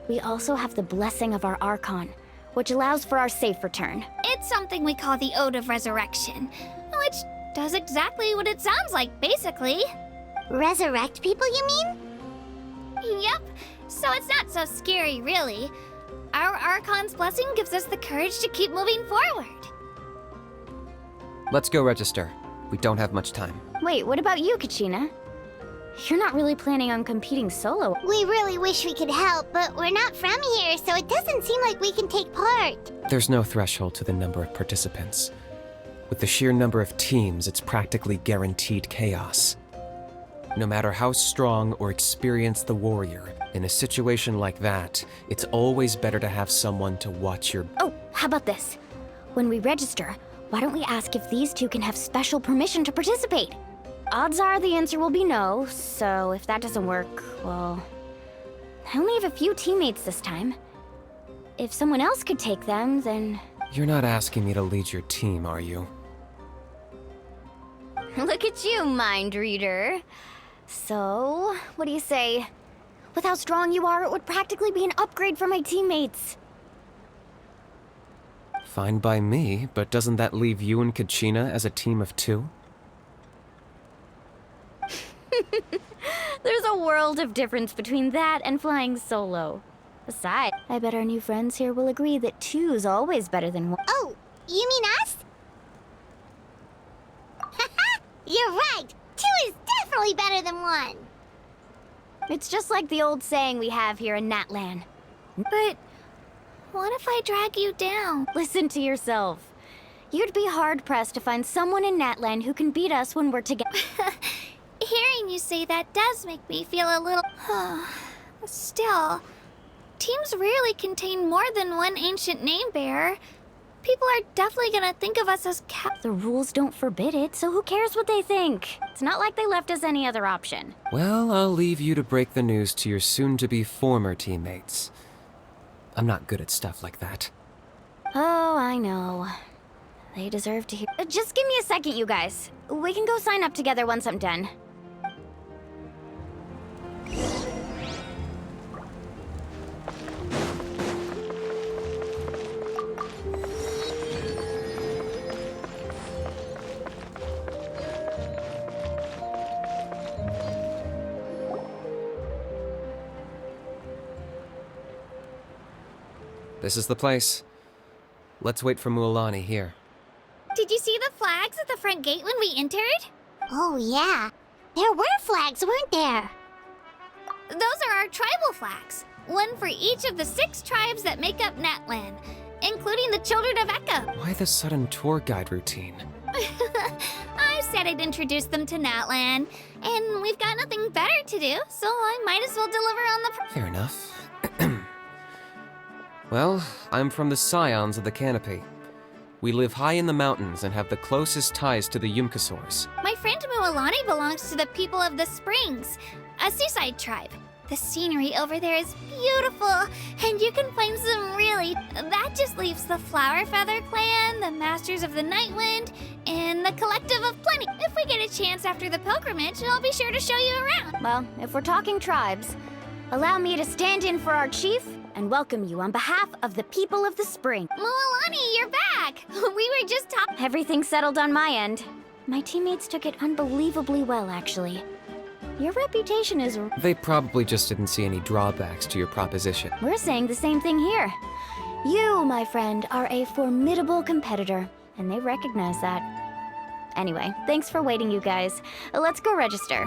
We also have the blessing of our Archon, which allows for our safe return. It's something we call the Ode of Resurrection, which does exactly what it sounds like, basically. Resurrect people, you mean? Yep, so it's not so scary, really. Our Archon's blessing gives us the courage to keep moving forward. Let's go register. We don't have much time. Wait, what about you, Kachina? You're not really planning on competing solo. We really wish we could help, but we're not from here, so it doesn't seem like we can take part. There's no threshold to the number of participants. With the sheer number of teams, it's practically guaranteed chaos. No matter how strong or experienced the warrior, in a situation like that, it's always better to have someone to watch your... Oh, how about this? When we register, why don't we ask if these two can have special permission to participate? Odds are the answer will be no, so if that doesn't work, well... I only have a few teammates this time. If someone else could take them, then... You're not asking me to lead your team, are you? Look at you, mind reader. So, what do you say? With how strong you are, it would practically be an upgrade for my teammates. Fine by me, but doesn't that leave you and Kachina as a team of 2? There's a world of difference between that and flying solo. Besides, I bet our new friends here will agree that 2's always better than 1. Oh, you mean us? You're right! 2 is definitely better than 1! It's just like the old saying we have here in Natlan. But what if I drag you down? Listen to yourself. You'd be hard-pressed to find someone in Natlan who can beat us when we're together. Hearing you say that does make me feel a little... Still, teams rarely contain more than one ancient name bearer. People are definitely gonna think of us as The rules don't forbid it, so who cares what they think? It's not like they left us any other option. Well, I'll leave you to break the news to your soon-to-be former teammates. I'm not good at stuff like that. Oh, I know. They deserve to hear. Just give me a second, you guys. We can go sign up together once I'm done. This is the place. Let's wait for Mualani here. Did you see the flags at the front gate when we entered? Oh, yeah. There were flags, weren't there? Those are our tribal flags. One for each of the 6 tribes that make up Natlan, including the Children of Echo. Why the sudden tour guide routine? I said I'd introduce them to Natlan, and we've got nothing better to do, so I might as well deliver on the... Fair enough. Well, I'm from the Scions of the Canopy. We live high in the mountains and have the closest ties to the Yumkasaurs. My friend Mualani belongs to the people of the Springs, a seaside tribe. The scenery over there is beautiful, and you can find some really... That just leaves the Flower Feather Clan, the Masters of the Nightwind, and the Collective of Plenty. If we get a chance after the pilgrimage, I'll be sure to show you around. Well, if we're talking tribes, allow me to stand in for our chief and welcome you on behalf of the people of the spring. Mualani, you're back! We were just talking... Everything's settled on my end. My teammates took it unbelievably well, actually. Your reputation is... They probably just didn't see any drawbacks to your proposition. We're saying the same thing here. You, my friend, are a formidable competitor, and they recognize that. Anyway, thanks for waiting, you guys. Let's go register.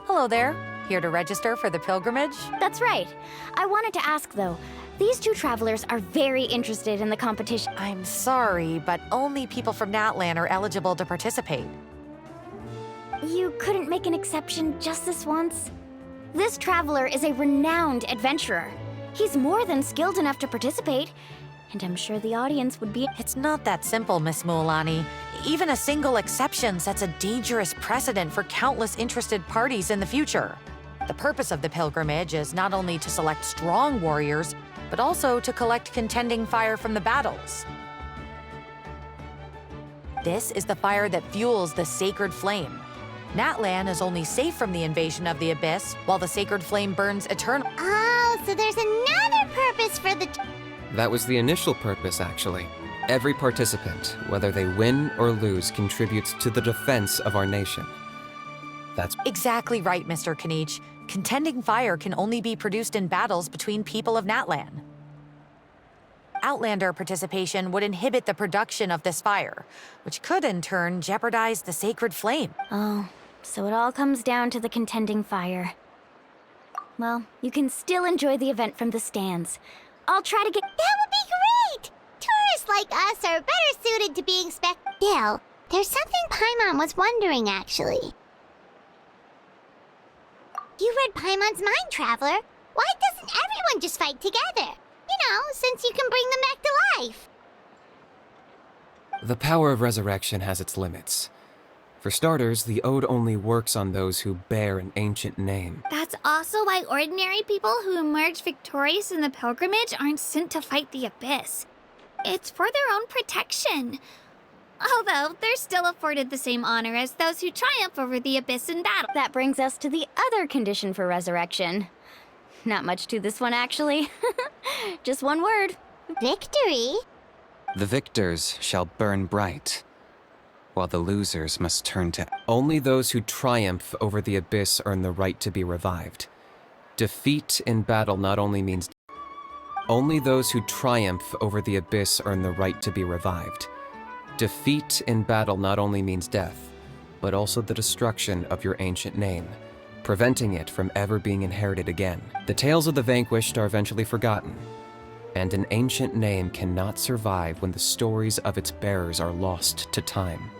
Hello there. Here to register for the pilgrimage? That's right. I wanted to ask, though. These 2 travelers are very interested in the competition. I'm sorry, but only people from Natlan are eligible to participate. You couldn't make an exception just this once? This traveler is a renowned adventurer. He's more than skilled enough to participate, and I'm sure the audience would be... It's not that simple, Miss Mualani. Even a single exception sets a dangerous precedent for countless interested parties in the future. The purpose of the pilgrimage is not only to select strong warriors, but also to collect contending fire from the battles. This is the fire that fuels the sacred flame. Natlan is only safe from the invasion of the Abyss, while the sacred flame burns eternal. Oh, so there's another purpose for the... That was the initial purpose, actually. Every participant, whether they win or lose, contributes to the defense of our nation. That's Exactly right, Mr. Kanich. Contending fire can only be produced in battles between people of Natlan. Outlander participation would inhibit the production of this fire, which could in turn jeopardize the sacred flame. Oh, so it all comes down to the contending fire. Well, you can still enjoy the event from the stands. I'll try to get... That would be great! Tourists like us are better suited to being Still, there's something Paimon was wondering, actually. You read Paimon's mind, Traveler. Why doesn't everyone just fight together? You know, since you can bring them back to life. The power of resurrection has its limits. For starters, the ode only works on those who bear an ancient name. That's also why ordinary people who emerge victorious in the pilgrimage aren't sent to fight the Abyss. It's for their own protection. Although, they're still afforded the same honor as those who triumph over the Abyss in battle. That brings us to the other condition for resurrection. Not much to this one, actually. Just one word. Victory. The victors shall burn bright, while the losers must turn to... Only those who triumph over the Abyss earn the right to be revived. Defeat in battle not only means... Only those who triumph over the Abyss earn the right to be revived. Defeat in battle not only means death, but also the destruction of your ancient name, preventing it from ever being inherited again. The tales of the vanquished are eventually forgotten, and an ancient name cannot survive when the stories of its bearers are lost to time.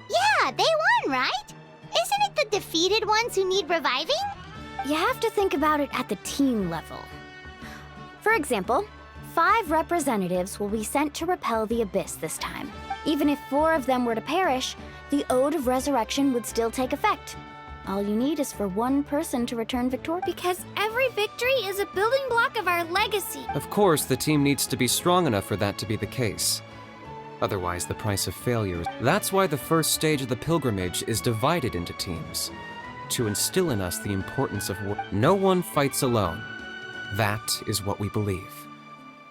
Yeah, they won, right? Isn't it the defeated ones who need reviving? You have to think about it at the team level. For example, 5 representatives will be sent to repel the abyss this time. Even if 4 of them were to perish, the Ode of Resurrection would still take effect. All you need is for 1 person to return victorious. Because every victory is a building block of our legacy. Of course, the team needs to be strong enough for that to be the case. Otherwise, the price of failure. That's why the first stage of the pilgrimage is divided into teams, to instill in us the importance of war. No one fights alone. That is what we believe.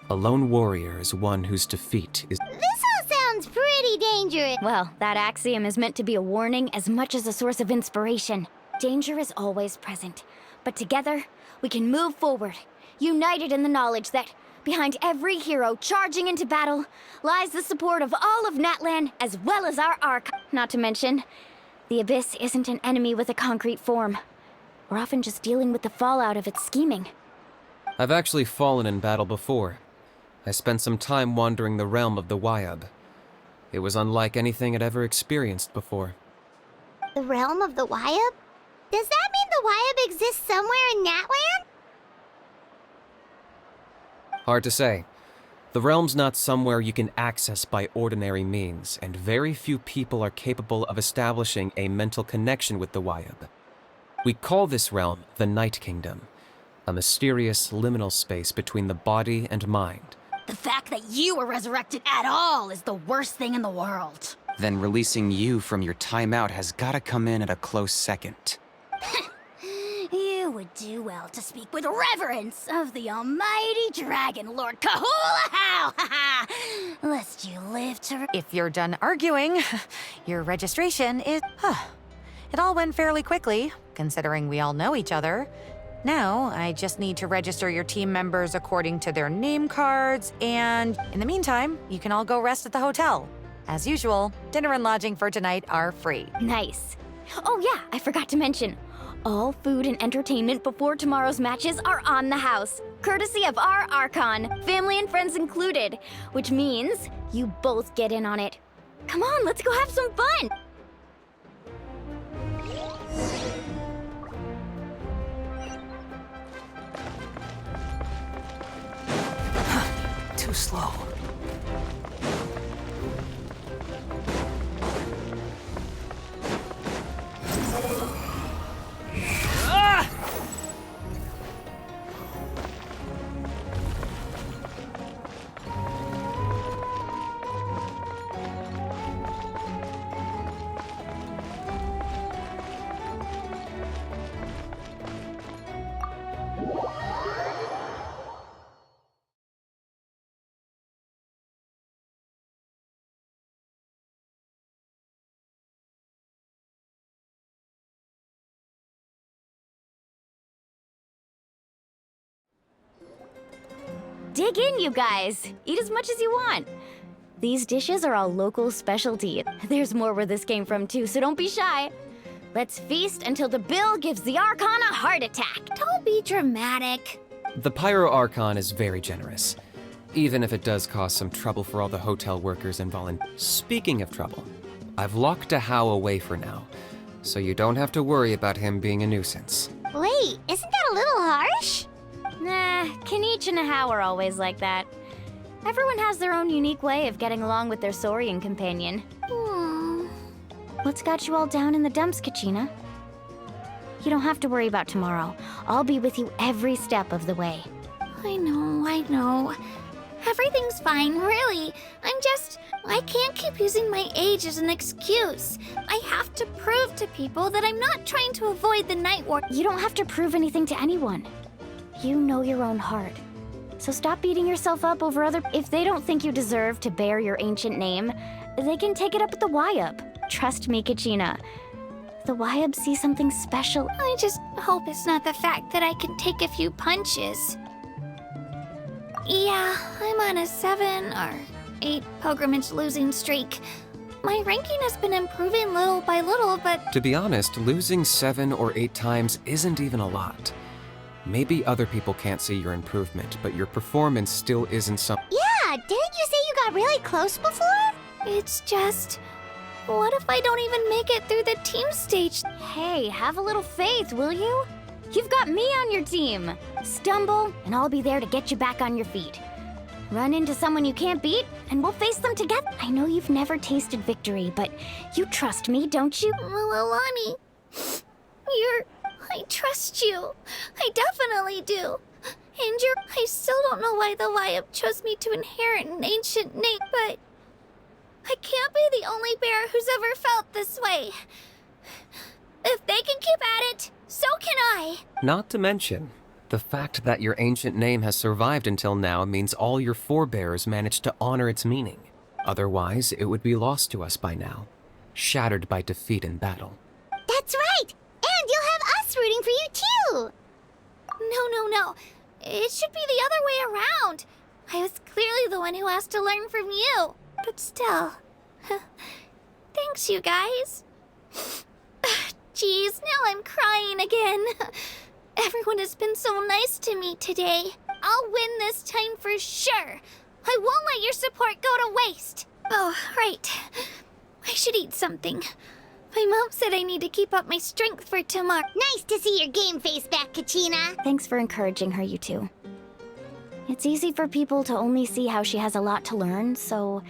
A lone warrior is one whose defeat is... This all sounds pretty dangerous. Well, that axiom is meant to be a warning as much as a source of inspiration. Danger is always present, but together, we can move forward, united in the knowledge that behind every hero charging into battle lies the support of all of Natlan as well as our Ark. Not to mention, the Abyss isn't an enemy with a concrete form. We're often just dealing with the fallout of its scheming. I've actually fallen in battle before. I spent some time wandering the realm of the Wyab. It was unlike anything I'd ever experienced before. The realm of the Wyab? Does that mean the Wyab exists somewhere in Natlan? Hard to say. The realm's not somewhere you can access by ordinary means, and very few people are capable of establishing a mental connection with the Wyab. We call this realm the Night Kingdom, a mysterious liminal space between the body and mind. The fact that you were resurrected at all is the worst thing in the world. Then releasing you from your timeout has gotta come in at a close second. You would do well to speak with reverence of the almighty Dragon Lord Kahula-How! Lest you live to... If you're done arguing, your registration is... It all went fairly quickly, considering we all know each other. Now, I just need to register your team members according to their name cards, and in the meantime, you can all go rest at the hotel. As usual, dinner and lodging for tonight are free. Nice. Oh yeah, I forgot to mention. All food and entertainment before tomorrow's matches are on the house, courtesy of our Archon, family and friends included, which means you both get in on it. Come on, let's go have some fun! Too slow. Dig in, you guys! Eat as much as you want. These dishes are all local specialty. There's more where this came from too, so don't be shy. Let's feast until the bill gives the Archon a heart attack. Don't be dramatic. The Pyro Archon is very generous, even if it does cause some trouble for all the hotel workers and Speaking of trouble, I've locked a How away for now, so you don't have to worry about him being a nuisance. Wait, isn't that a little harsh? Nah, Kanich and How are always like that. Everyone has their own unique way of getting along with their Saurian companion. What's got you all down in the dumps, Kachina? You don't have to worry about tomorrow. I'll be with you every step of the way. I know. Everything's fine, really. I can't keep using my age as an excuse. I have to prove to people that I'm not trying to avoid the Night War. You don't have to prove anything to anyone. You know your own heart. So stop beating yourself up over other... If they don't think you deserve to bear your ancient name, they can take it up with the Wyab. Trust me, Kachina. The Wyab see something special. I just hope it's not the fact that I can take a few punches. Yeah, I'm on a 7 or 8 pilgrimage losing streak. My ranking has been improving little by little, but... To be honest, losing 7 or 8 times isn't even a lot. Maybe other people can't see your improvement, but your performance still isn't Yeah, didn't you say you got really close before? It's just... What if I don't even make it through the team stage? Hey, have a little faith, will you? You've got me on your team. Stumble, and I'll be there to get you back on your feet. Run into someone you can't beat, and we'll face them together. I know you've never tasted victory, but you trust me, don't you? Milani, I trust you. I definitely do. And I still don't know why the Wyup chose me to inherit an ancient name, but I can't be the only bear who's ever felt this way. If they can keep at it, so can I. Not to mention, the fact that your ancient name has survived until now means all your forebears managed to honor its meaning. Otherwise, it would be lost to us by now, shattered by defeat in battle. That's right! And you'll have us rooting for you too! No. It should be the other way around. I was clearly the one who asked to learn from you. But still. Thanks, you guys. Geez, now I'm crying again. Everyone has been so nice to me today. I'll win this time for sure. I won't let your support go to waste. Oh, right. I should eat something. My mom said I need to keep up my strength for tomorrow. Nice to see your game face back, Kachina. Thanks for encouraging her, you two. It's easy for people to only see how she has a lot to learn, so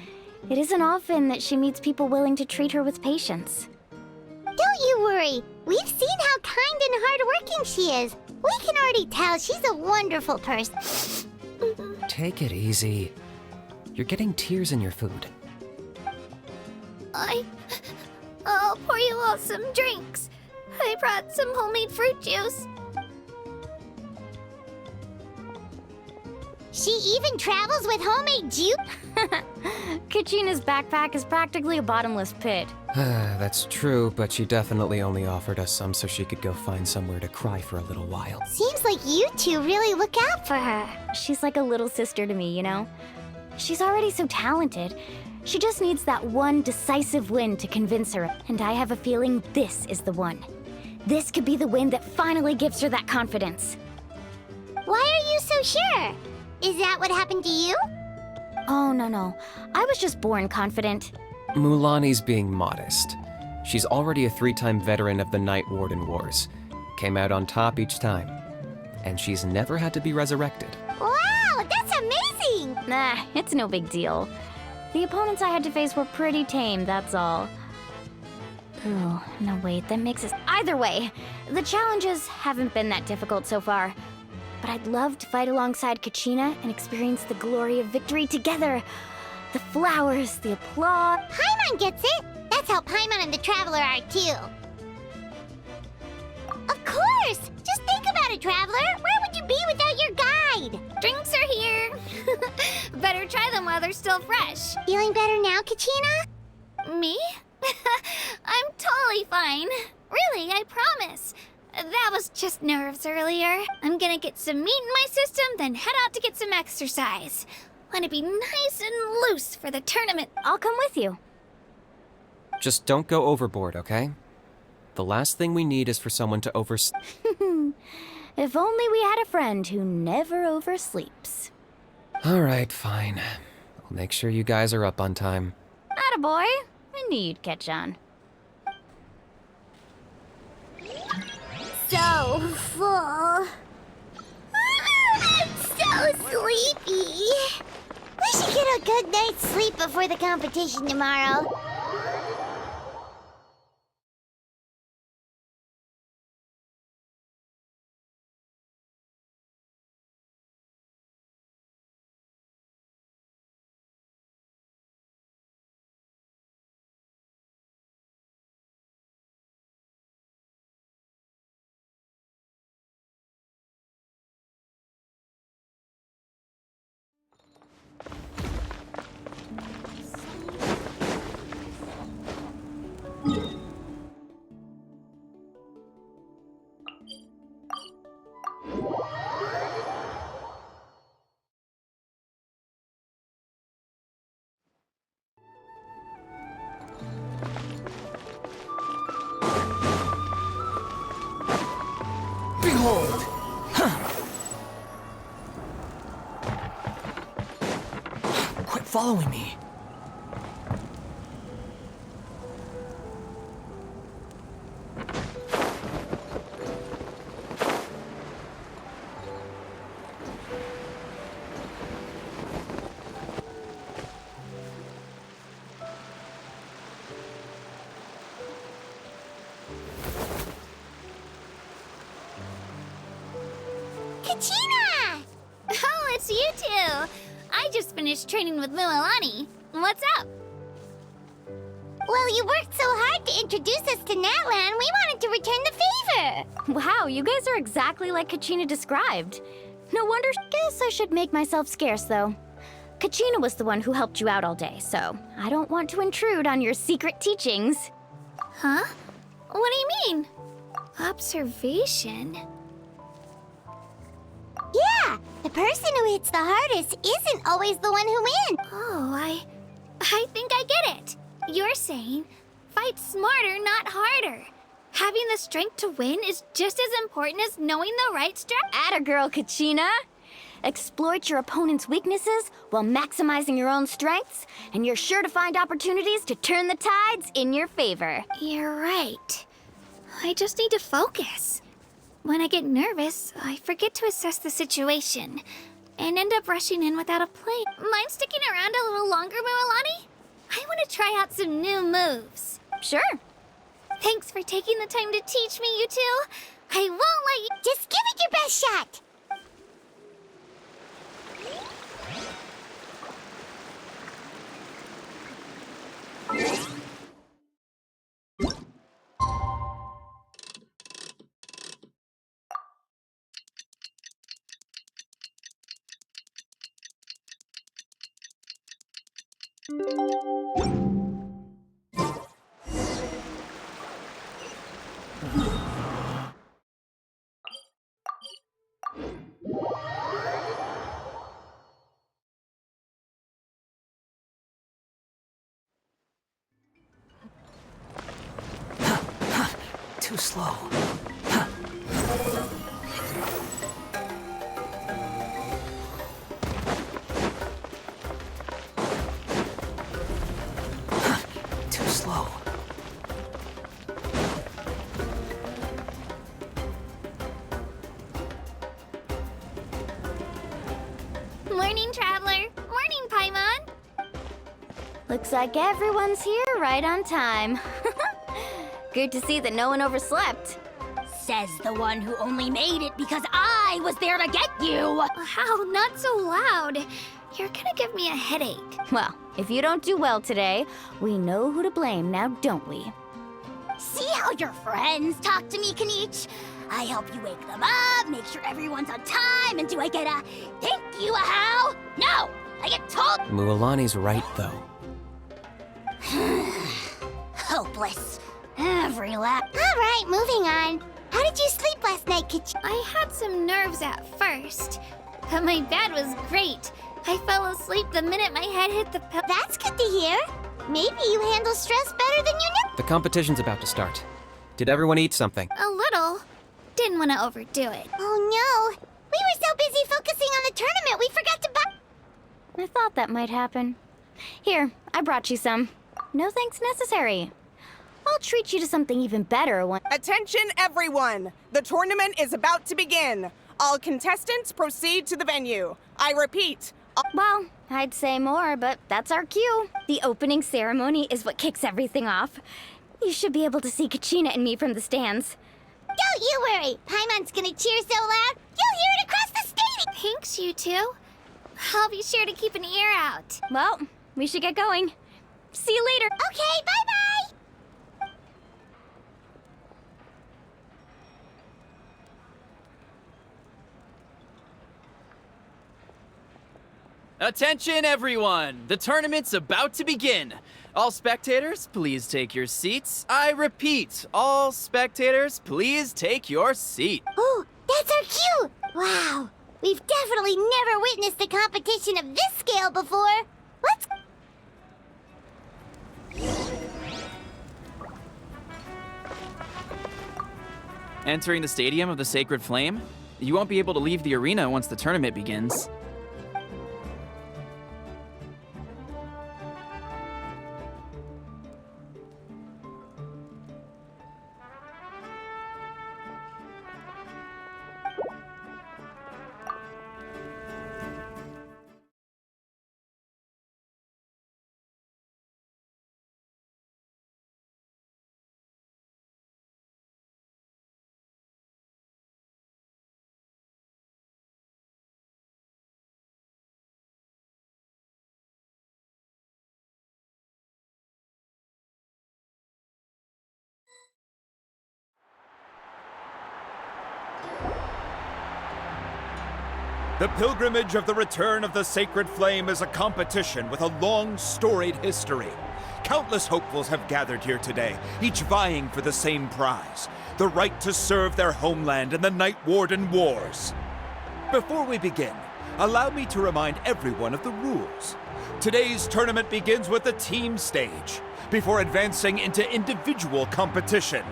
it isn't often that she meets people willing to treat her with patience. Don't you worry. We've seen how kind and hardworking she is. We can already tell she's a wonderful person. Take it easy. You're getting tears in your food. I'll pour you all some drinks. I brought some homemade fruit juice. She even travels with homemade juice? Kachina's backpack is practically a bottomless pit. That's true, but she definitely only offered us some so she could go find somewhere to cry for a little while. Seems like you two really look out for her. She's like a little sister to me, you know? She's already so talented. She just needs that one decisive win to convince her, and I have a feeling this is the one. This could be the win that finally gives her that confidence. Why are you so sure? Is that what happened to you? Oh, no. I was just born confident. Mulani's being modest. She's already a 3-time veteran of the Night Warden Wars. Came out on top each time. And she's never had to be resurrected. Wow, that's amazing! Nah, it's no big deal. The opponents I had to face were pretty tame, that's all. Ooh, no wait, that makes us... Either way, the challenges haven't been that difficult so far. But I'd love to fight alongside Kachina and experience the glory of victory together. The flowers, the applause... Paimon gets it! That's how Paimon and the Traveler are too. Of course! Just think about it, Traveler! Where would you be without your guide? Drinks are here. Better try them while they're still fresh. Feeling better now, Kachina? Me? I'm totally fine. Really, I promise. That was just nerves earlier. I'm gonna get some meat in my system, then head out to get some exercise. Want to be nice and loose for the tournament. I'll come with you. Just don't go overboard, okay? The last thing we need is for someone to If only we had a friend who never oversleeps. Alright, fine. I'll make sure you guys are up on time. Attaboy. I knew you'd catch on. So full. I'm so sleepy. We should get a good night's sleep before the competition tomorrow. Behold! Quit following me. I just finished training with Mililani. What's up? Well, you worked so hard to introduce us to Natlan, we wanted to return the favor. Wow, you guys are exactly like Kachina described. No wonder. Guess I should make myself scarce, though. Kachina was the one who helped you out all day, so I don't want to intrude on your secret teachings. Huh? What do you mean? Observation? Yeah, the person who hits the hardest isn't always the one who wins. Oh, I think I get it. You're saying, fight smarter, not harder. Having the strength to win is just as important as knowing the right Atta girl, Kachina! Exploit your opponent's weaknesses while maximizing your own strengths, and you're sure to find opportunities to turn the tides in your favor. You're right. I just need to focus. When I get nervous, I forget to assess the situation and end up rushing in without a plan. Mind sticking around a little longer, Mililani? I want to try out some new moves. Sure. Thanks for taking the time to teach me, you two. I won't let you... Just give it your best shot. Too slow. Too slow. Morning, Traveler. Morning, Paimon. Looks like everyone's here right on time. Good to see that no one overslept. Says the one who only made it because I was there to get you. How? Not so loud. You're gonna give me a headache. Well, if you don't do well today, we know who to blame now, don't we? See how your friends talk to me, Kanich? I help you wake them up, make sure everyone's on time, and do I get a thank you, a how? No! I get told... Mualani's right, though. Hopeless. Every lap. All right, moving on. How did you sleep last night, Kach? I had some nerves at first, but my bed was great. I fell asleep the minute my head hit the pillow. That's good to hear. Maybe you handle stress better than you know. The competition's about to start. Did everyone eat something? A little. Didn't want to overdo it. Oh no. We were so busy focusing on the tournament, we forgot to buy... I thought that might happen. Here, I brought you some. No thanks necessary. I'll treat you to something even better when— Attention, everyone! The tournament is about to begin. All contestants proceed to the venue. I repeat, Well, I'd say more, but that's our cue. The opening ceremony is what kicks everything off. You should be able to see Kachina and me from the stands. Don't you worry. Paimon's gonna cheer so loud, you'll hear it across the stadium. Thanks, you two. I'll be sure to keep an ear out. Well, we should get going. See you later. Okay, bye-bye. Attention, everyone! The tournament's about to begin. All spectators, please take your seats. I repeat, all spectators, please take your seat. Oh, that's our cue. Wow. We've definitely never witnessed a competition of this scale before. Let's... Entering the Stadium of the Sacred Flame, you won't be able to leave the arena once the tournament begins. The pilgrimage of the return of the sacred flame is a competition with a long, storied history. Countless hopefuls have gathered here today, each vying for the same prize, the right to serve their homeland in the Night Warden Wars. Before we begin, allow me to remind everyone of the rules. Today's tournament begins with the team stage, before advancing into individual competition.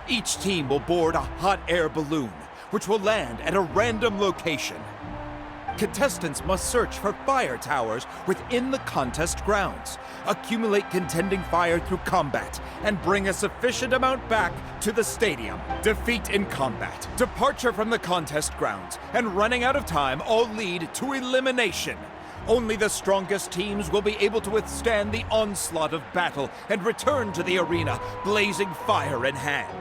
Each team will board a hot air balloon, which will land at a random location. Contestants must search for fire towers within the contest grounds, accumulate contending fire through combat, and bring a sufficient amount back to the stadium. Defeat in combat, departure from the contest grounds, and running out of time all lead to elimination. Only the strongest teams will be able to withstand the onslaught of battle and return to the arena, blazing fire in hand.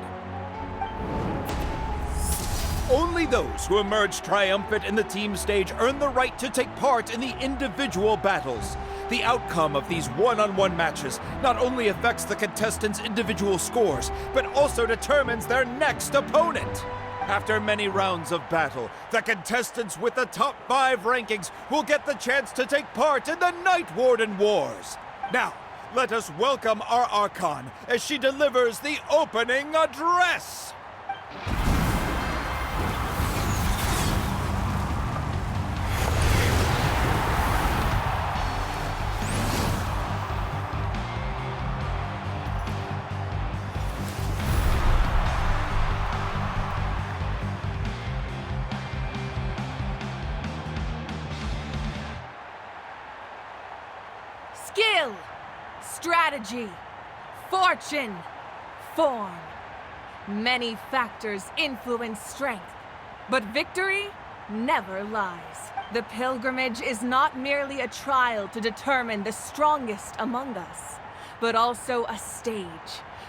Only those who emerge triumphant in the team stage earn the right to take part in the individual battles. The outcome of these one-on-one matches not only affects the contestants' individual scores, but also determines their next opponent. After many rounds of battle, the contestants with the top 5 rankings will get the chance to take part in the Night Warden Wars. Now, let us welcome our Archon as she delivers the opening address. Skill, strategy, fortune, form. Many factors influence strength, but victory never lies. The pilgrimage is not merely a trial to determine the strongest among us, but also a stage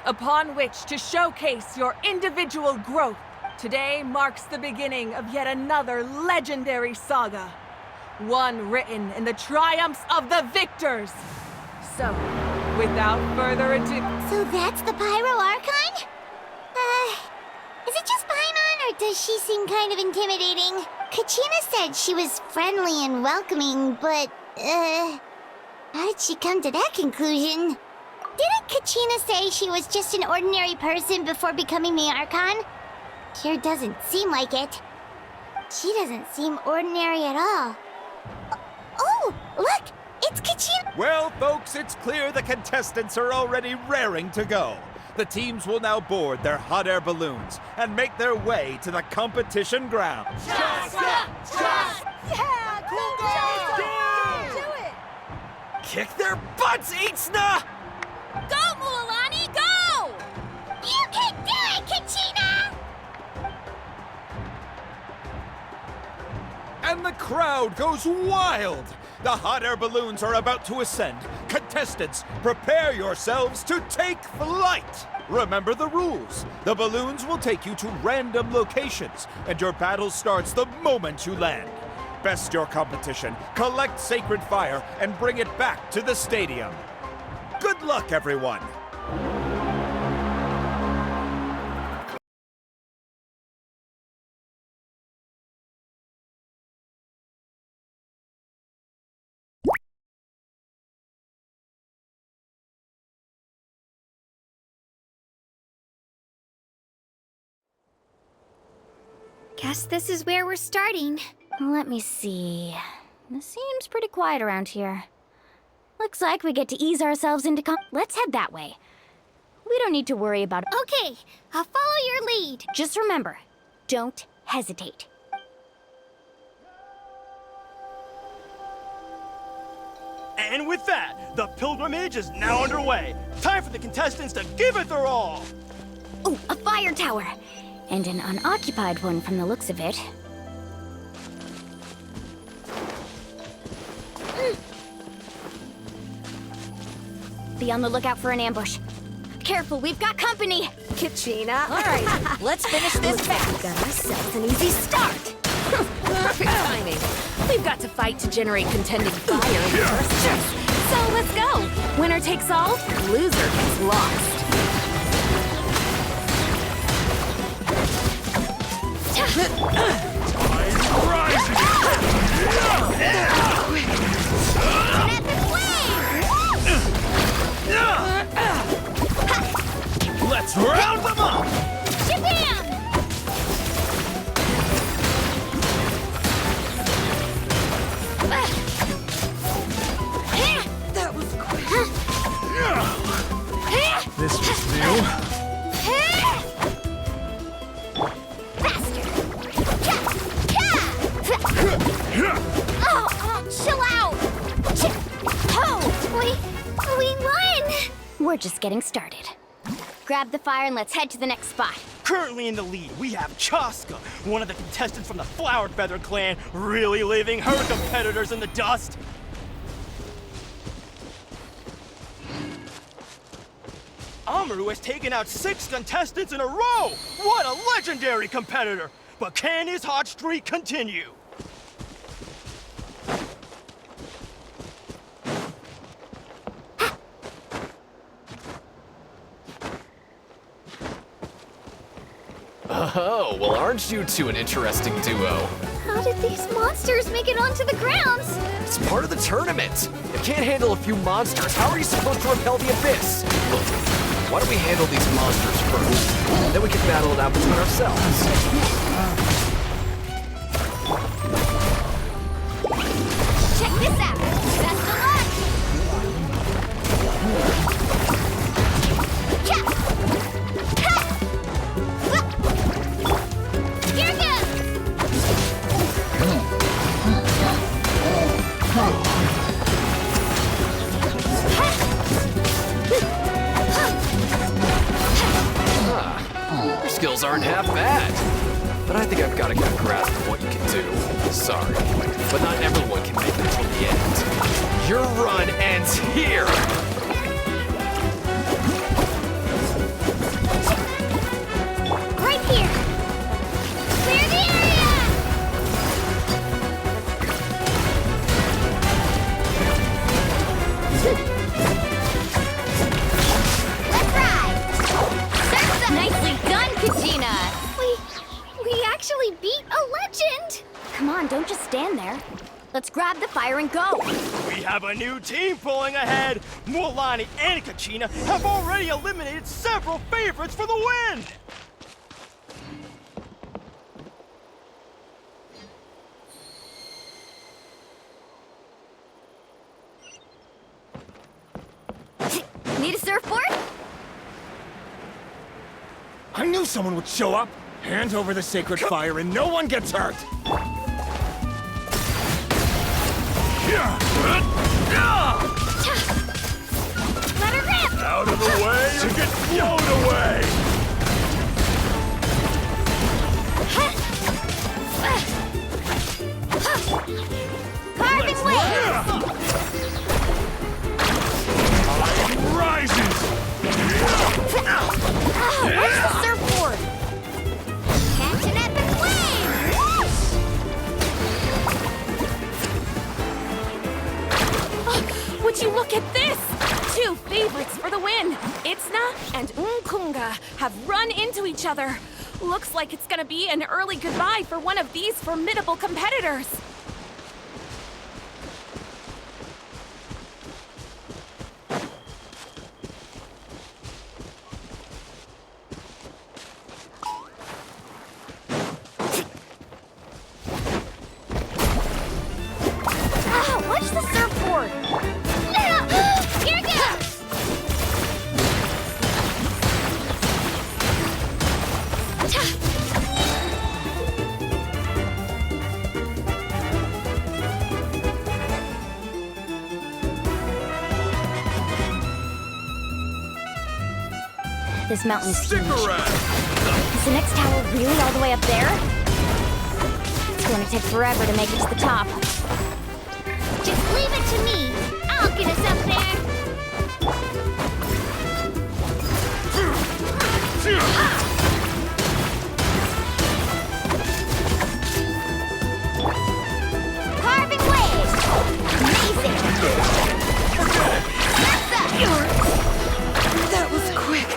upon which to showcase your individual growth. Today marks the beginning of yet another legendary saga. One written in the triumphs of the victors. So, without further ado... So that's the Pyro Archon? Is it just Paimon, or does she seem kind of intimidating? Kachina said she was friendly and welcoming, but, how did she come to that conclusion? Didn't Kachina say she was just an ordinary person before becoming the Archon? Sure doesn't seem like it. She doesn't seem ordinary at all. Oh, look! It's Kachina! Well, folks, it's clear the contestants are already raring to go. The teams will now board their hot air balloons and make their way to the competition ground. Yeah, cool girl! Do it! Kick their butts, Itzna! Go, Mualani, go! You can do it, Kachina! And the crowd goes wild! The hot air balloons are about to ascend. Contestants, prepare yourselves to take flight! Remember the rules. The balloons will take you to random locations, and your battle starts the moment you land. Best your competition, collect sacred fire, and bring it back to the stadium. Good luck, everyone! Guess this is where we're starting. Let me see. This seems pretty quiet around here. Looks like we get to ease ourselves into Let's head that way. We don't need to worry about... Okay, I'll follow your lead. Just remember, don't hesitate. And with that, the pilgrimage is now underway. Time for the contestants to give it their all. Oh, a fire tower! And an unoccupied one from the looks of it. Be on the lookout for an ambush. Careful, we've got company! Kachina. All right, let's finish this fast. Got ourselves an easy start. Perfect timing. We've got to fight to generate contending fire in the first place. So let's go. Winner takes all, loser gets lost. Let's round them up! Shabam! That was quick. This was new. Oh, chill out! Oh, we won! We're just getting started. Grab the fire and let's head to the next spot. Currently in the lead, we have Chaska, one of the contestants from the Flower Feather clan, really leaving her competitors in the dust. Amaru has taken out 6 contestants in a row! What a legendary competitor! But can his hot streak continue? Oh, well, aren't you two an interesting duo? How did these monsters make it onto the grounds? It's part of the tournament. You can't handle a few monsters. How are you supposed to repel the abyss? Look, why don't we handle these monsters first? Then we can battle it out between ourselves. Check this out! Best of luck! Here Your skills aren't half bad. But I think I've got a good grasp of what you can do. Sorry, but not everyone can make it till the end. Your run ends here! Right here! Clear the area! Let's ride! Surf's up! Nicely done, Kachina! We actually beat a legend! Come on, don't just stand there. Let's grab the fire and go! We have a new team pulling ahead! Mualani and Kachina have already eliminated several favorites for the win! Need a surfboard? I knew someone would show up! Hand over the sacred fire and no one gets hurt! Let her rip! Out of the way or get blown away! Carving waves! Time rises! Where's the surfboard? Catch an epic wave! Would you look at this? 2 favorites for the win. Itzna and Unkunga have run into each other. Looks like it's gonna be an early goodbye for one of these formidable competitors. Watch the surfboard! Here it goes! This mountain is huge. Is the next tower really all the way up there? It's going to take forever to make it to the top. Just leave it to me. I'll get us up there. Carving waves. Amazing. That was quick.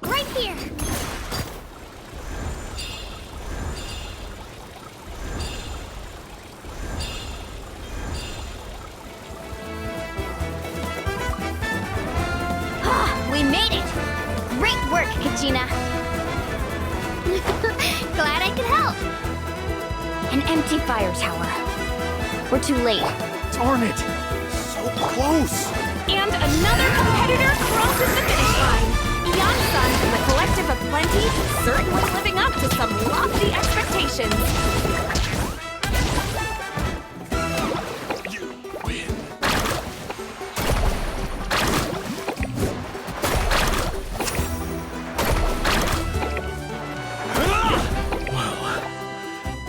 Right here. Kachina. Glad I could help. An empty fire tower. We're too late. Darn it! So close! And another competitor crosses the finish line. Sun and the Collective of Plenty certainly living up to some lofty expectations.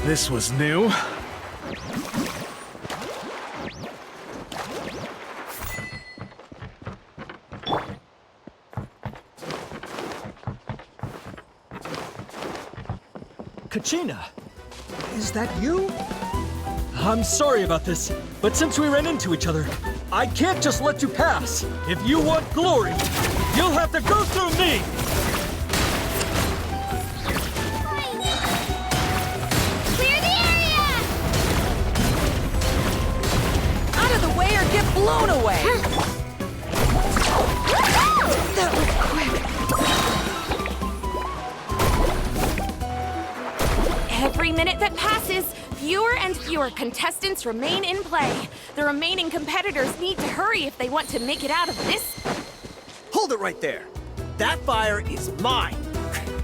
This was new. Kachina, is that you? I'm sorry about this, but since we ran into each other, I can't just let you pass. If you want glory, you'll have to go through me! Clear the area! Out of the way or get blown away! That was quick. Every minute that passes, fewer and fewer contestants remain in play. The remaining competitors need to hurry if they want to make it out of this. Hold it right there. That fire is mine.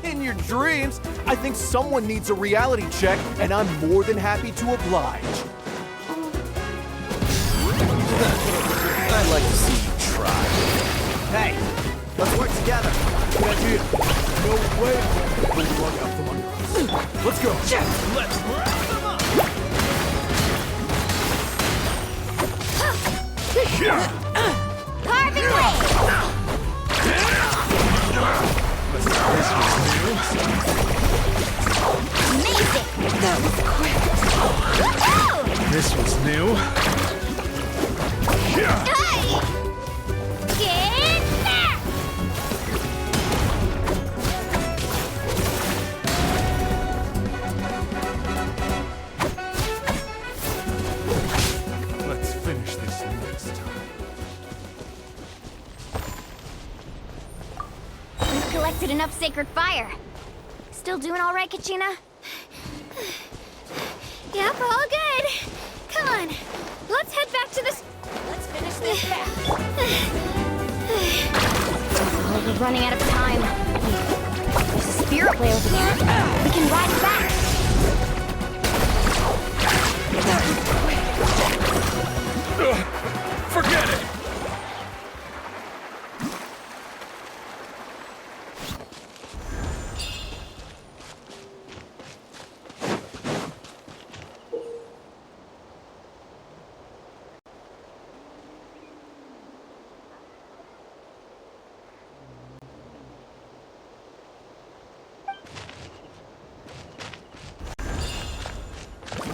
In your dreams, I think someone needs a reality check, and I'm more than happy to oblige. I'd like to see you try. Hey, let's work together. Good idea. No way. We'll run out from under us. Let's go. Let's wrap them up. Carving away! Amazing! That was quick. This was new. Get back! Let's finish this next time. We've collected enough sacred fire. Still doing all right, Kachina? Yep, all good. Come on, let's head back to this. Let's finish this back. Oh, we're running out of time. There's a spirit way over there. We can ride it back. Forget it.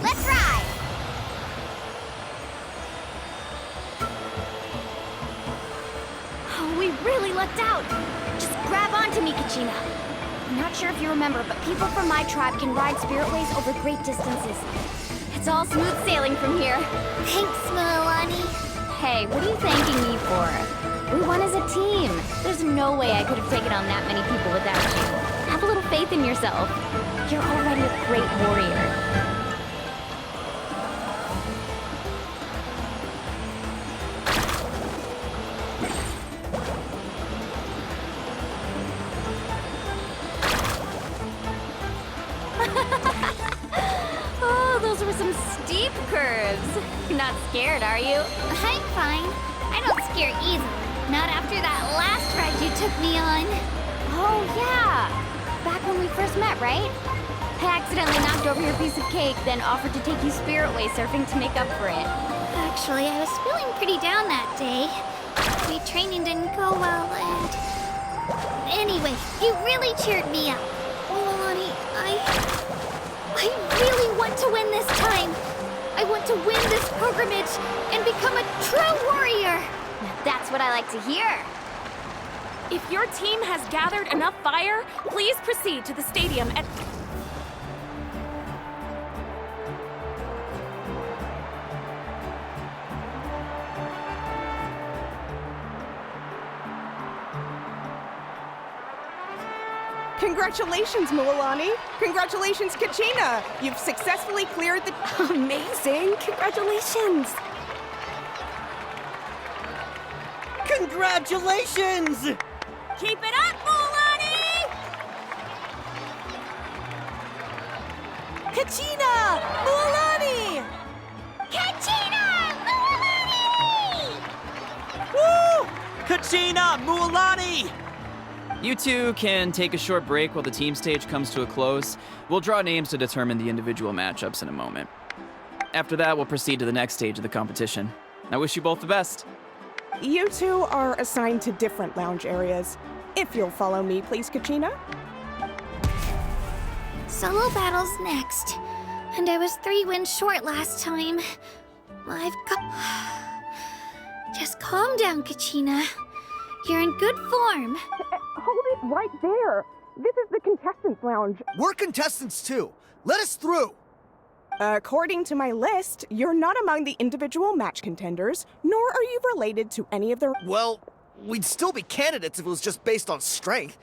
Let's ride! Oh, we really lucked out. Just grab onto me, Kachina. I'm not sure if you remember, but people from my tribe can ride spiritways over great distances. It's all smooth sailing from here. Thanks, Milani. Hey, what are you thanking me for? We won as a team. There's no way I could have taken on that many people without you. Have a little faith in yourself. You're already a great warrior. Oh, those were some steep curves. You're not scared, are you? I'm fine. I don't scare easily. Not after that last ride you took me on. Oh, yeah. Back when we first met, right? I accidentally knocked over your piece of cake, then offered to take you spiritway surfing to make up for it. Actually, I was feeling pretty down that day. My training didn't go well, and... Anyway, you really cheered me up. Milani, I really want to win this time. I want to win this pilgrimage and become a true warrior. That's what I like to hear. If your team has gathered enough fire, please proceed to the stadium at... Congratulations, Mualani. Congratulations, Kachina. You've successfully cleared the... Amazing! Congratulations! Congratulations! Keep it up, Mualani! Kachina! Mualani! Kachina! Mualani! Woo! Kachina! Mualani! You two can take a short break while the team stage comes to a close. We'll draw names to determine the individual matchups in a moment. After that, we'll proceed to the next stage of the competition. I wish you both the best. You two are assigned to different lounge areas. If you'll follow me, please, Kachina. Solo battle's next. And I was 3 wins short last time. I've got... Just calm down, Kachina. You're in good form. Hold it right there. This is the contestants' lounge. We're contestants too. Let us through. According to my list, you're not among the individual match contenders, nor are you related to any of their... Well, we'd still be candidates if it was just based on strength.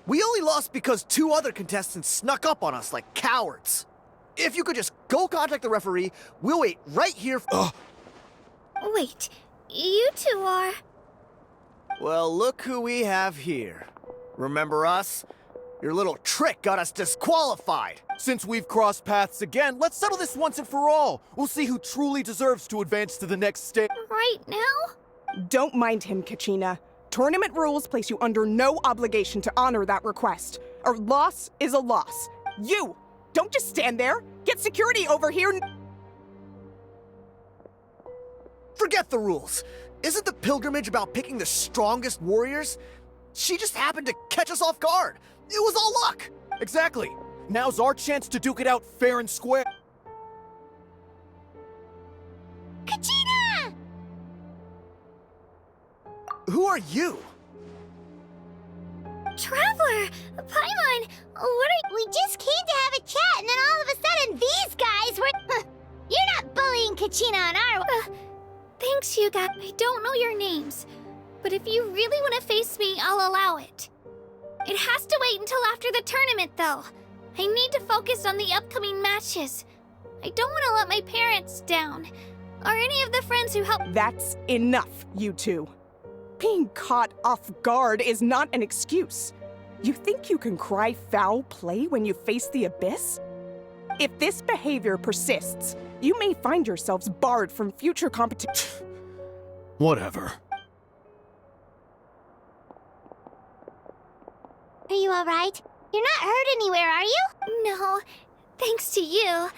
We only lost because 2 other contestants snuck up on us like cowards. If you could just go contact the referee, we'll wait right here. Wait, you two are... Well, look who we have here. Remember us? Your little trick got us disqualified. Since we've crossed paths again, let's settle this once and for all. We'll see who truly deserves to advance to the next stage. Right now? Don't mind him, Kachina. Tournament rules place you under no obligation to honor that request. A loss is a loss. You! Don't just stand there! Get security over here! Forget the rules. Isn't the pilgrimage about picking the strongest warriors? She just happened to catch us off guard. It was all luck. Exactly. Now's our chance to duke it out fair and square. Kachina! Who are you? Traveler! Paimon! What are... We just came to have a chat, and then all of a sudden these guys were... You're not bullying Kachina on our... Thanks, you guys. I don't know your names, but if you really want to face me, I'll allow it. It has to wait until after the tournament, though. I need to focus on the upcoming matches. I don't want to let my parents down, or any of the friends who helped. That's enough, you two. Being caught off guard is not an excuse. You think you can cry foul play when you face the abyss? If this behavior persists, you may find yourselves barred from future competition. Whatever. Are you alright? You're not hurt anywhere, are you? No, thanks to you.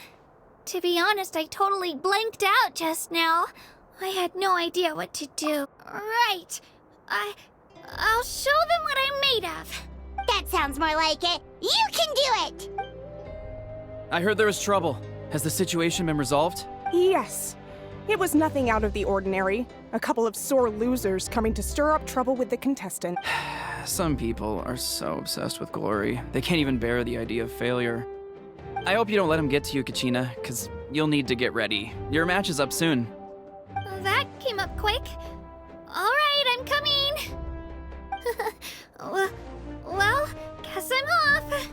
To be honest, I totally blanked out just now. I had no idea what to do. Right. I'll show them what I'm made of. That sounds more like it. You can do it! I heard there was trouble. Has the situation been resolved? Yes. It was nothing out of the ordinary. A couple of sore losers coming to stir up trouble with the contestant. Some people are so obsessed with glory, they can't even bear the idea of failure. I hope you don't let him get to you, Kachina, because you'll need to get ready. Your match is up soon. That came up quick. All right, I'm coming. Well, guess I'm off.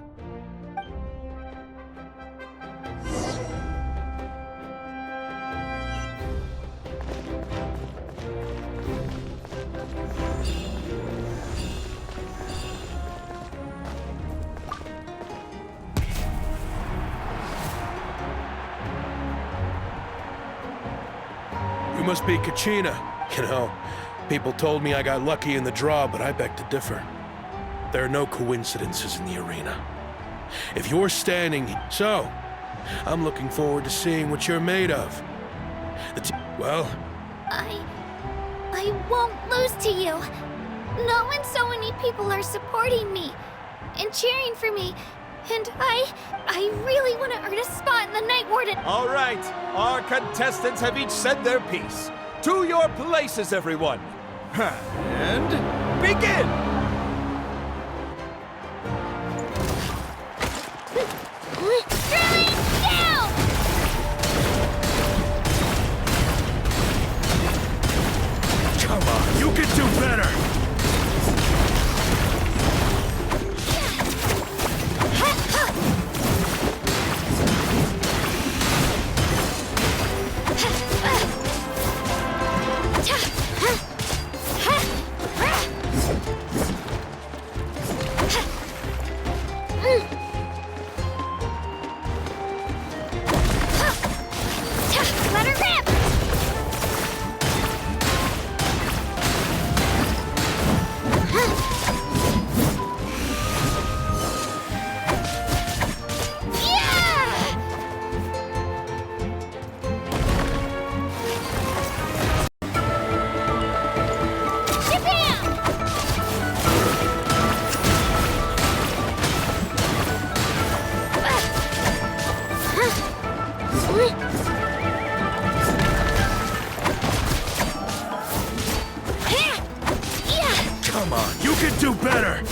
You must be Kachina. You know, people told me I got lucky in the draw, but I beg to differ. There are no coincidences in the arena. If you're standing... So, I'm looking forward to seeing what you're made of. Well... I won't lose to you. Not when so many people are supporting me and cheering for me. And I really want to earn a spot in the Night Warden. All right, our contestants have each said their piece. To your places, everyone. And begin! Come on, you can do better! Come on, you can do better!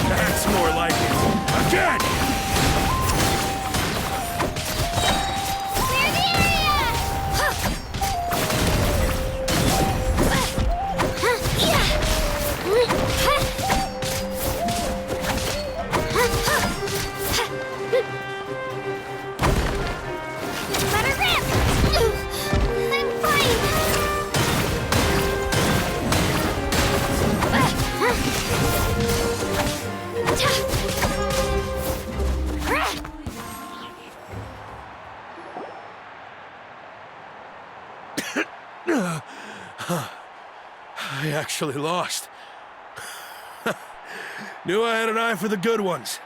That's more like it. Again! I actually lost. Knew I had an eye for the good ones.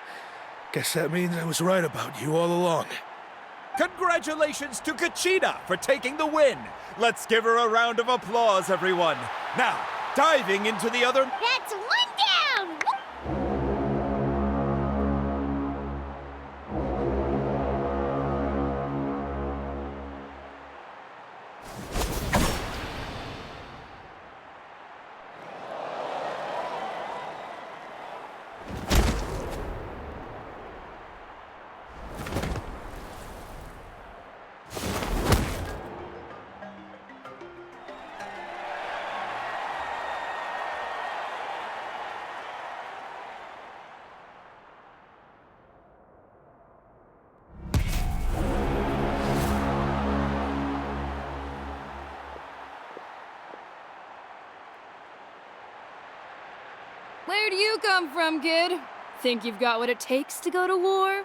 Guess that means I was right about you all along. Congratulations to Kachina for taking the win. Let's give her a round of applause, everyone. Now, diving into the other... That's one down! Where do you come from, kid? Think you've got what it takes to go to war?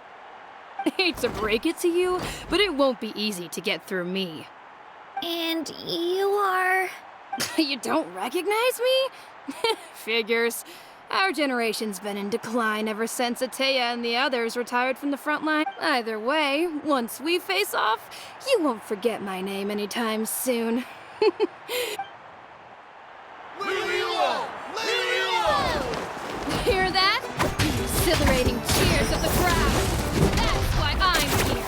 Hate to break it to you, but it won't be easy to get through me. And you are... You don't recognize me? Figures. Our generation's been in decline ever since Ateya and the others retired from the front line. Either way, once we face off, you won't forget my name anytime soon. Hear that? The exhilarating cheers of the crowd. That's why I'm here.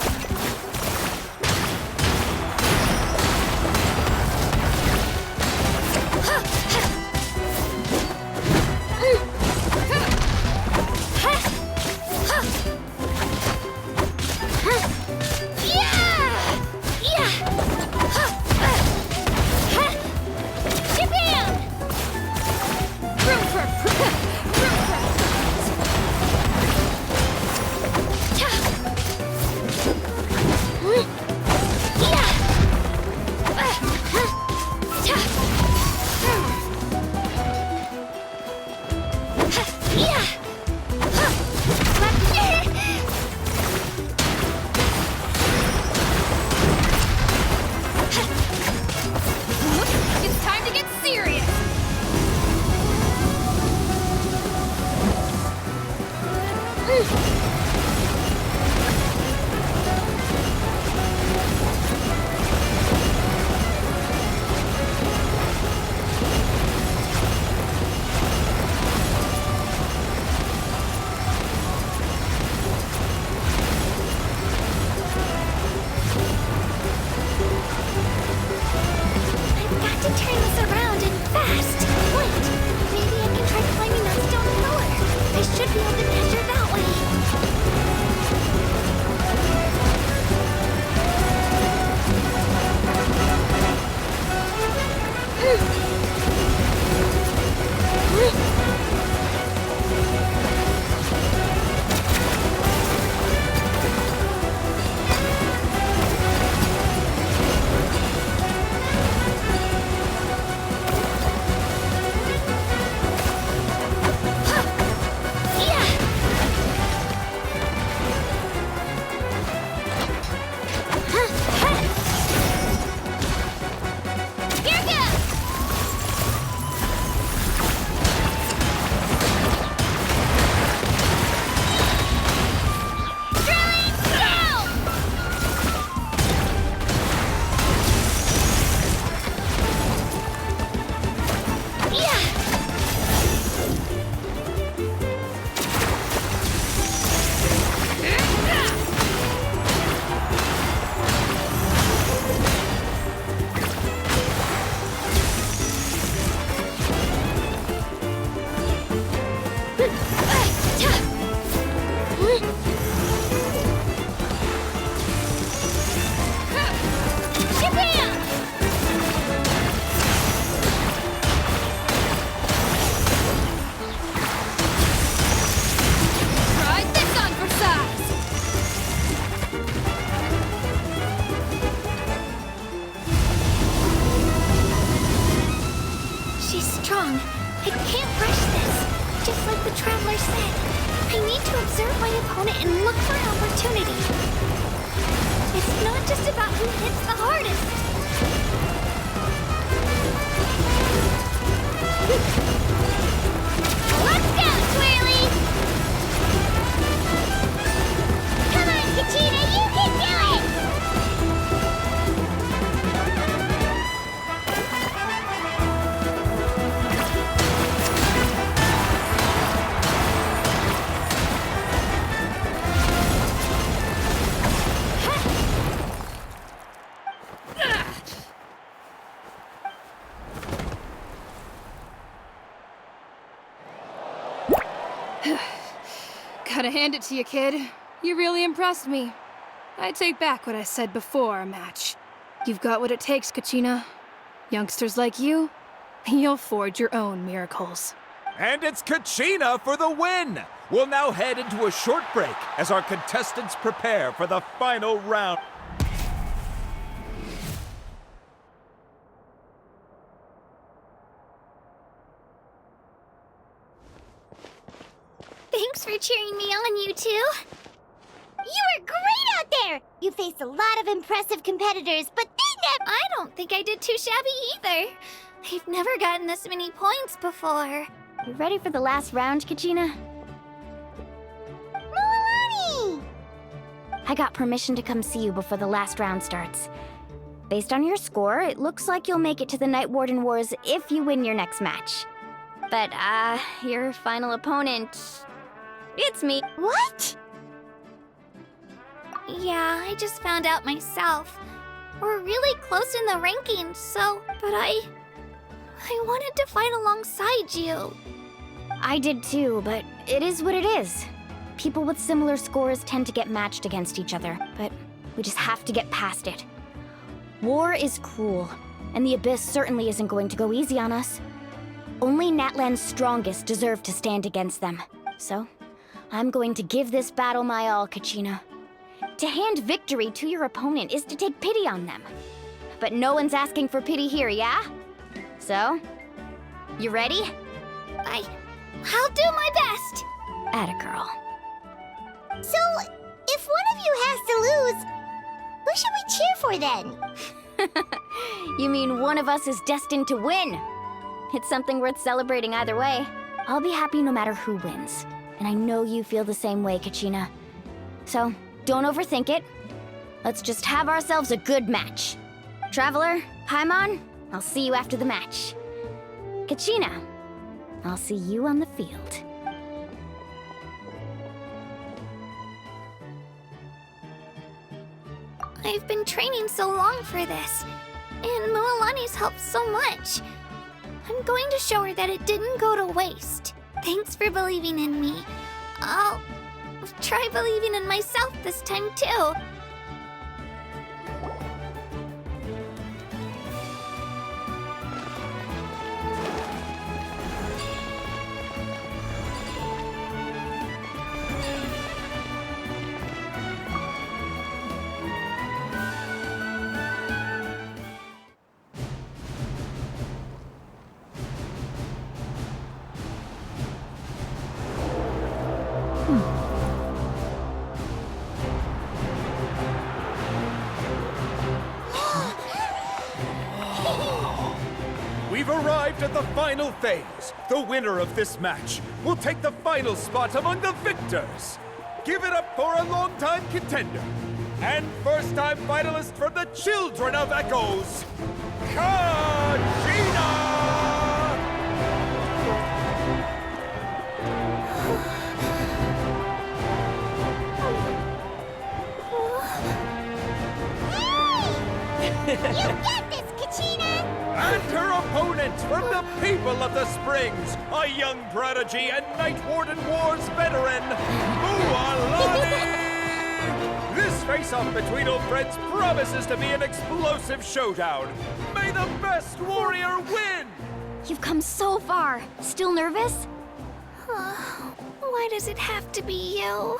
She's strong. I can't rush this. Just like the Traveler said, I need to observe my opponent and look for opportunity. It's not just about who hits the hardest. Let's go, Twirly! Come on, Kachina, you can do it! Gotta hand it to you, kid. You really impressed me. I take back what I said before our match. You've got what it takes, Kachina. Youngsters like you, you'll forge your own miracles. And it's Kachina for the win! We'll now head into a short break as our contestants prepare for the final round. Thanks for cheering me on, you two. You were great out there! You faced a lot of impressive competitors, but they never— I don't think I did too shabby either. I've never gotten this many points before. You ready for the last round, Kachina? Mualani! I got permission to come see you before the last round starts. Based on your score, it looks like you'll make it to the Night Warden Wars if you win your next match. But, your final opponent... It's me. What? Yeah, I just found out myself. We're really close in the rankings, so... But I wanted to fight alongside you. I did too, but it is what it is. People with similar scores tend to get matched against each other, but we just have to get past it. War is cruel, and the Abyss certainly isn't going to go easy on us. Only Natlan's strongest deserve to stand against them. So, I'm going to give this battle my all, Kachina. To hand victory to your opponent is to take pity on them. But no one's asking for pity here, yeah? So, you ready? I'll do my best! Atta girl. So, if one of you has to lose, who should we cheer for then? You mean one of us is destined to win? It's something worth celebrating either way. I'll be happy no matter who wins. And I know you feel the same way, Kachina. So, don't overthink it. Let's just have ourselves a good match. Traveler, Paimon, I'll see you after the match. Kachina, I'll see you on the field. I've been training so long for this, and Mualani's helped so much. I'm going to show her that it didn't go to waste. Thanks for believing in me. I'll try believing in myself this time too. We've arrived at the final phase. The winner of this match will take the final spot among the victors. Give it up for a longtime contender and first-time finalist from the Children of Echoes, Kachina! You got this, Kachina! And her opponent from the people of the Springs, a young prodigy and Night Warden Wars veteran, Mualani! This face-off between old friends promises to be an explosive showdown. May the best warrior win! You've come so far. Still nervous? Why does it have to be you?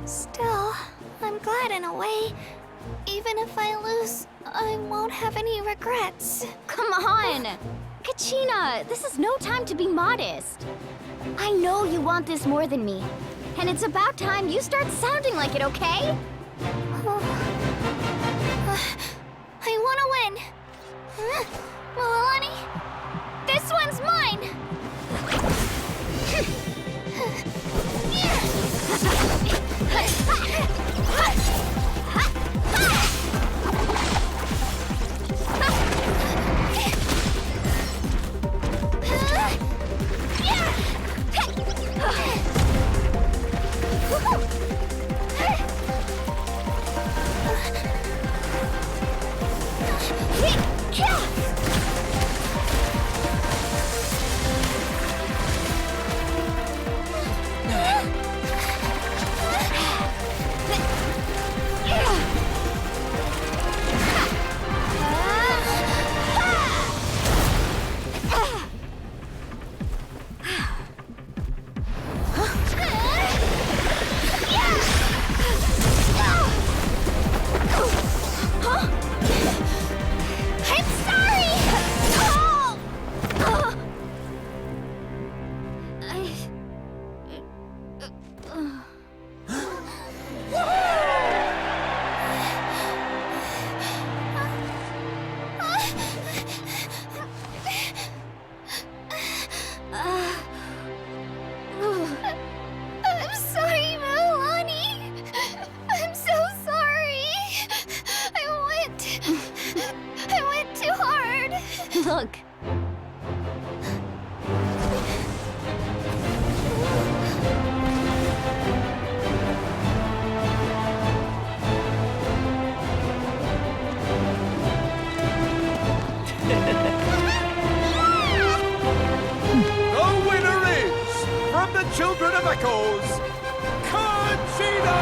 Still, I'm glad in a way. Even if I lose, I won't have any regrets. Come on! Kachina, this is no time to be modest. I know you want this more than me, and it's about time you start sounding like it, okay? I wanna win. Mualani, this one's mine. Look. The winner is, from the Children of Echoes, Kachina!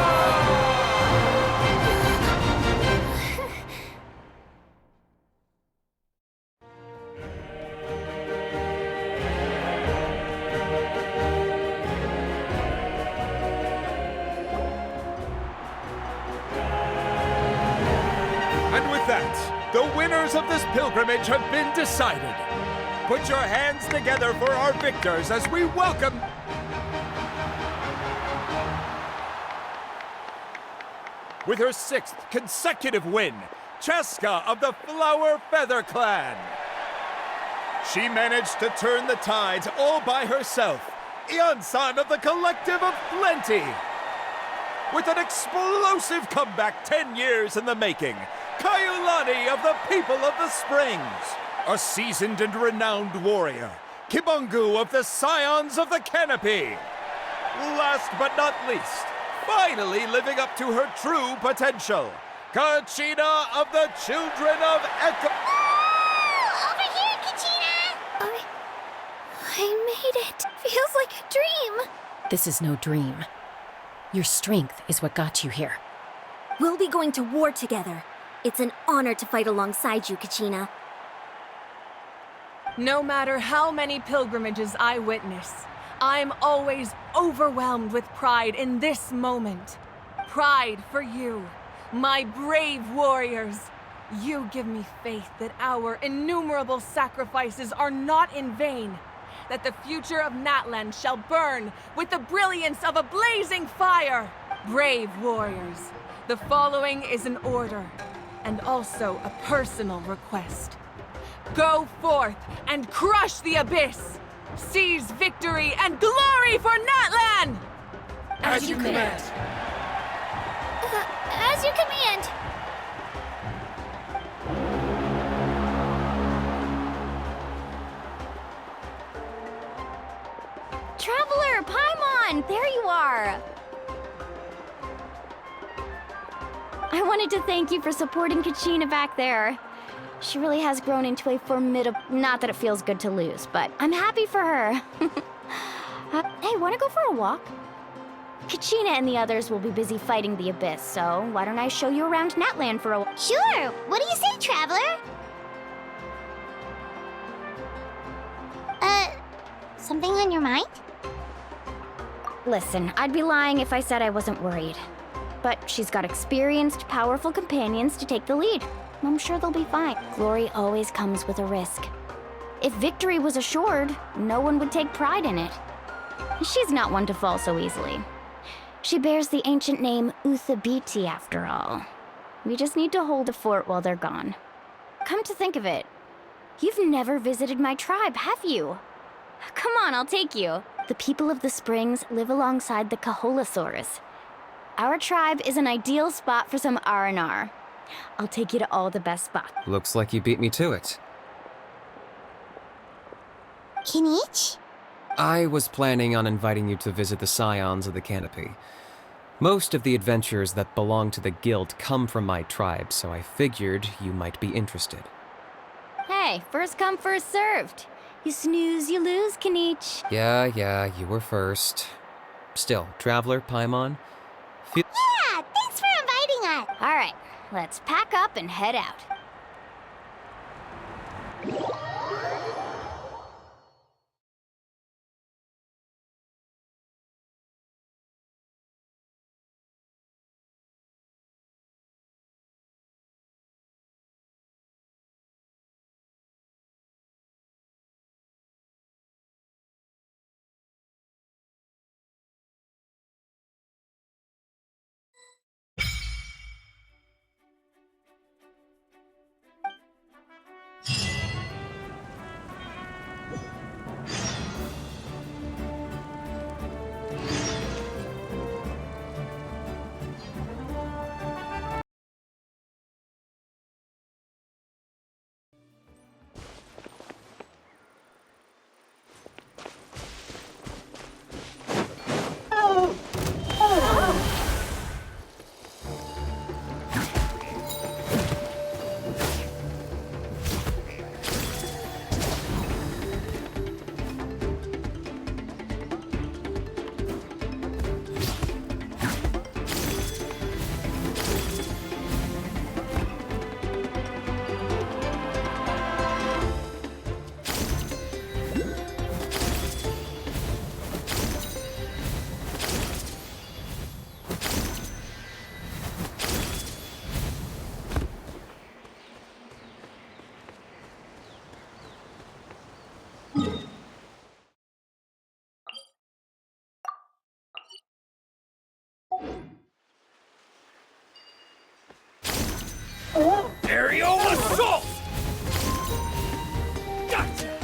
And with that, the winners of this pilgrimage have been decided. Put your hands together for our victors as we welcome... With her 6th consecutive win, Cheska of the Flower Feather Clan. She managed to turn the tides all by herself. Ian-san of the Collective of Plenty. With an explosive comeback 10 years in the making, Kaiulani of the People of the Springs. A seasoned and renowned warrior, Kibungu of the Scions of the Canopy. Last but not least, finally living up to her true potential, Kachina of the Children of Echo. Over here, Kachina! I made it. Feels like a dream. This is no dream. Your strength is what got you here. We'll be going to war together. It's an honor to fight alongside you, Kachina. No matter how many pilgrimages I witness, I'm always overwhelmed with pride in this moment. Pride for you, my brave warriors. You give me faith that our innumerable sacrifices are not in vain, that the future of Natlan shall burn with the brilliance of a blazing fire. Brave warriors, the following is an order, and also a personal request. Go forth and crush the abyss! Seize victory and glory for Natlan! As you command. As you command. Traveler, Paimon, there you are! I wanted to thank you for supporting Kachina back there. She really has grown into a formidable... Not that it feels good to lose, but I'm happy for her. Hey, wanna go for a walk? Kachina and the others will be busy fighting the Abyss, so why don't I show you around Natlan for a walk? Sure! What do you say, Traveler? Something on your mind? Listen, I'd be lying if I said I wasn't worried. But she's got experienced, powerful companions to take the lead. I'm sure they'll be fine. Glory always comes with a risk. If victory was assured, no one would take pride in it. She's not one to fall so easily. She bears the ancient name Uthabiti after all. We just need to hold the fort while they're gone. Come to think of it, you've never visited my tribe, have you? Come on, I'll take you. The people of the Springs live alongside the Kaholasaurus. Our tribe is an ideal spot for some R&R. I'll take you to all the best spots. Looks like you beat me to it. Kinich? I was planning on inviting you to visit the Scions of the Canopy. Most of the adventures that belong to the Guild come from my tribe, so I figured you might be interested. Hey, first come, first served. You snooze, you lose, Kinich. Yeah, you were first. Still, Traveler, Paimon, Yeah, thanks for inviting us. All right, let's pack up and head out. Aerial assault! Gotcha!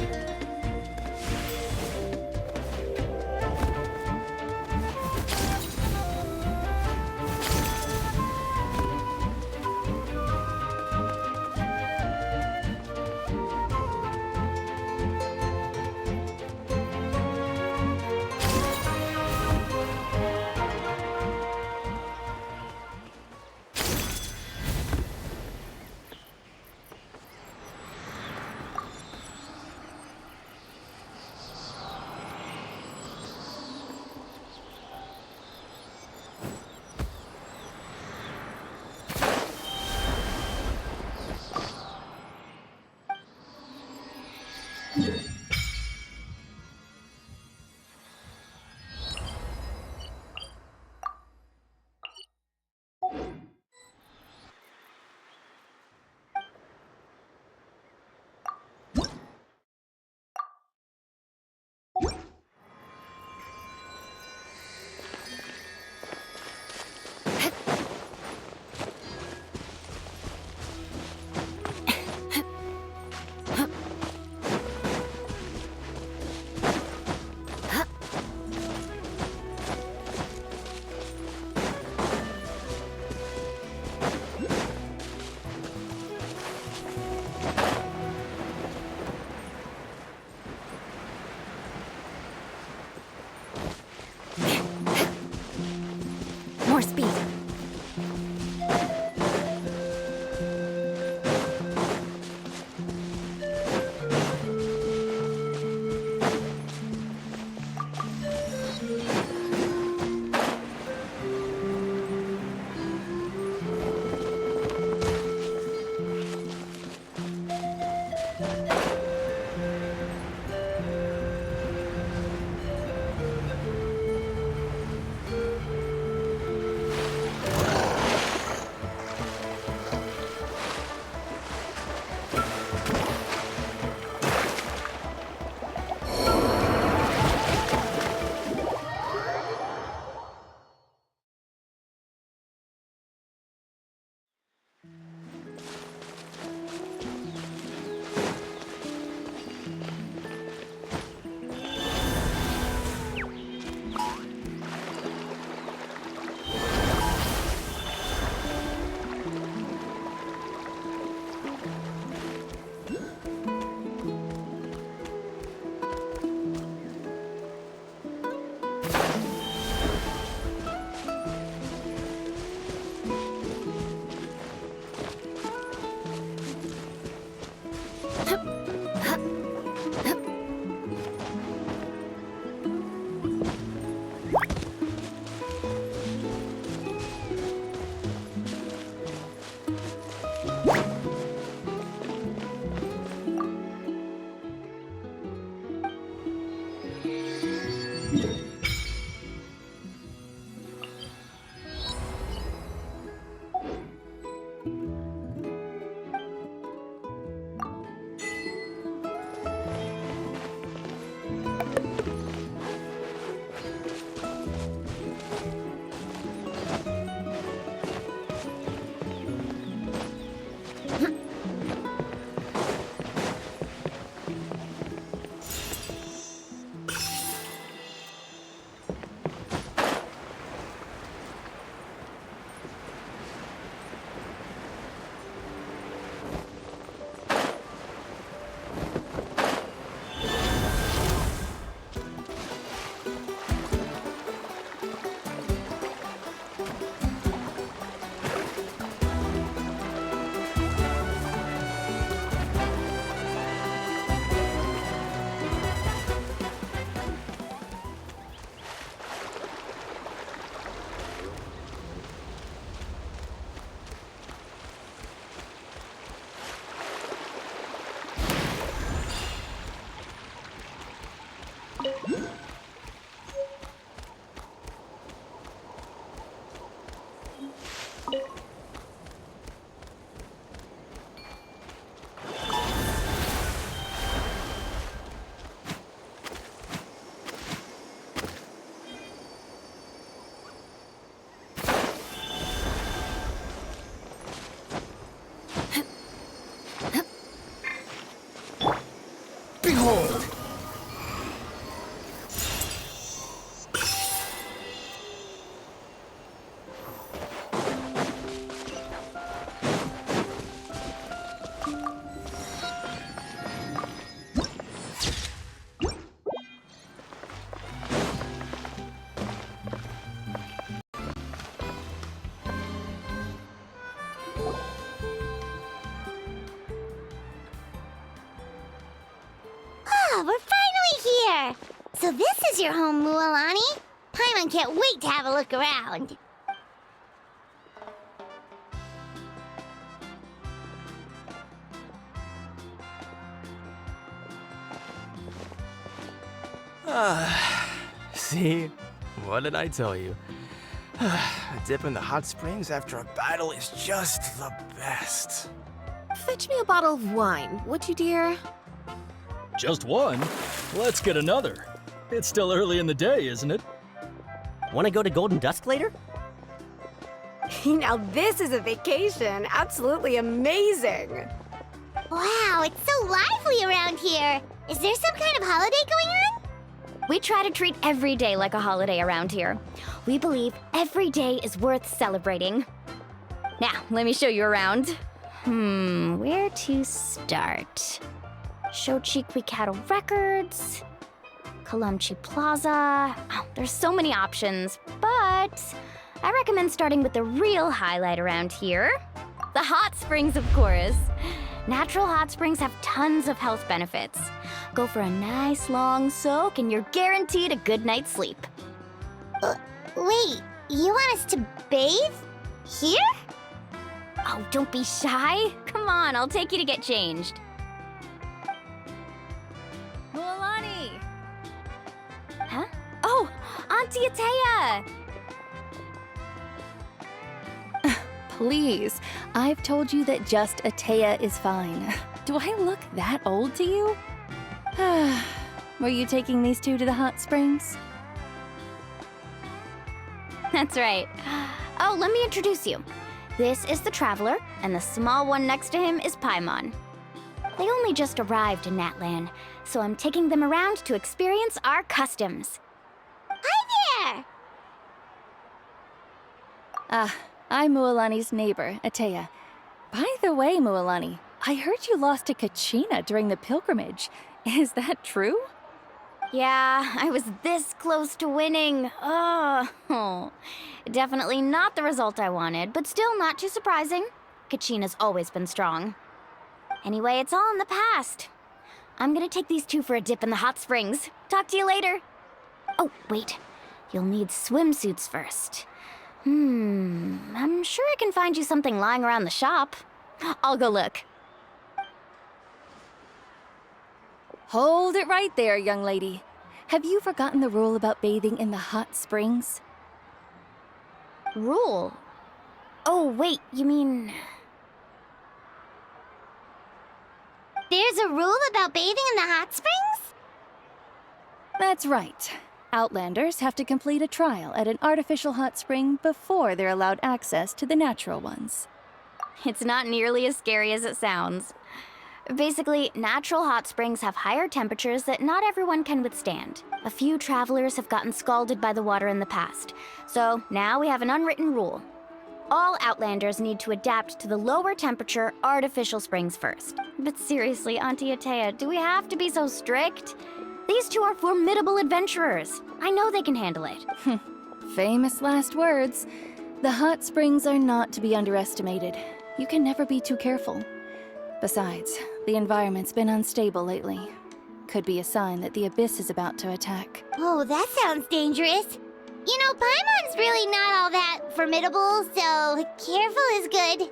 Behold! Ah, we're finally here! So this is your home, Mualani? Paimon can't wait to have a look around. See? What did I tell you? A dip in the hot springs after a battle is just the best. Fetch me a bottle of wine, would you, dear? Just one? Let's get another. It's still early in the day, isn't it? Want to go to Golden Dusk later? Now this is a vacation. Absolutely amazing. Wow, it's so lively around here. Is there some kind of holiday going on? We try to treat every day like a holiday around here. We believe every day is worth celebrating. Now, let me show you around. Where to start? Shochikwikado Records, Kalamchi Plaza. Oh, there's so many options, but I recommend starting with the real highlight around here. The hot springs, of course. Natural hot springs have tons of health benefits. Go for a nice long soak and you're guaranteed a good night's sleep. Wait, you want us to bathe? Here? Oh, don't be shy. Come on, I'll take you to get changed. Mualani! Huh? Oh, Auntie Atea! Please, I've told you that just Atea is fine. Do I look that old to you? Were you taking these two to the hot springs? That's right. Oh, let me introduce you. This is the Traveler, and the small one next to him is Paimon. They only just arrived in Natlan, so I'm taking them around to experience our customs. Hi there! I'm Mualani's neighbor, Atea. By the way, Mualani, I heard you lost to Kachina during the pilgrimage. Is that true? Yeah, I was this close to winning. Oh, definitely not the result I wanted, but still not too surprising. Kachina's always been strong. Anyway, it's all in the past. I'm gonna take these two for a dip in the hot springs. Talk to you later. Oh, wait. You'll need swimsuits first. I'm sure I can find you something lying around the shop. I'll go look. Hold it right there, young lady. Have you forgotten the rule about bathing in the hot springs? Rule? Oh, wait, you mean... There's a rule about bathing in the hot springs? That's right. Outlanders have to complete a trial at an artificial hot spring before they're allowed access to the natural ones. It's not nearly as scary as it sounds. Basically, natural hot springs have higher temperatures that not everyone can withstand. A few travelers have gotten scalded by the water in the past, so now we have an unwritten rule. All Outlanders need to adapt to the lower temperature artificial springs first. But seriously, Auntie Atea, do we have to be so strict? These two are formidable adventurers. I know they can handle it. Famous last words. The hot springs are not to be underestimated. You can never be too careful. Besides, the environment's been unstable lately. Could be a sign that the abyss is about to attack. Oh, that sounds dangerous. You know, Paimon's really not all that formidable, so careful is good.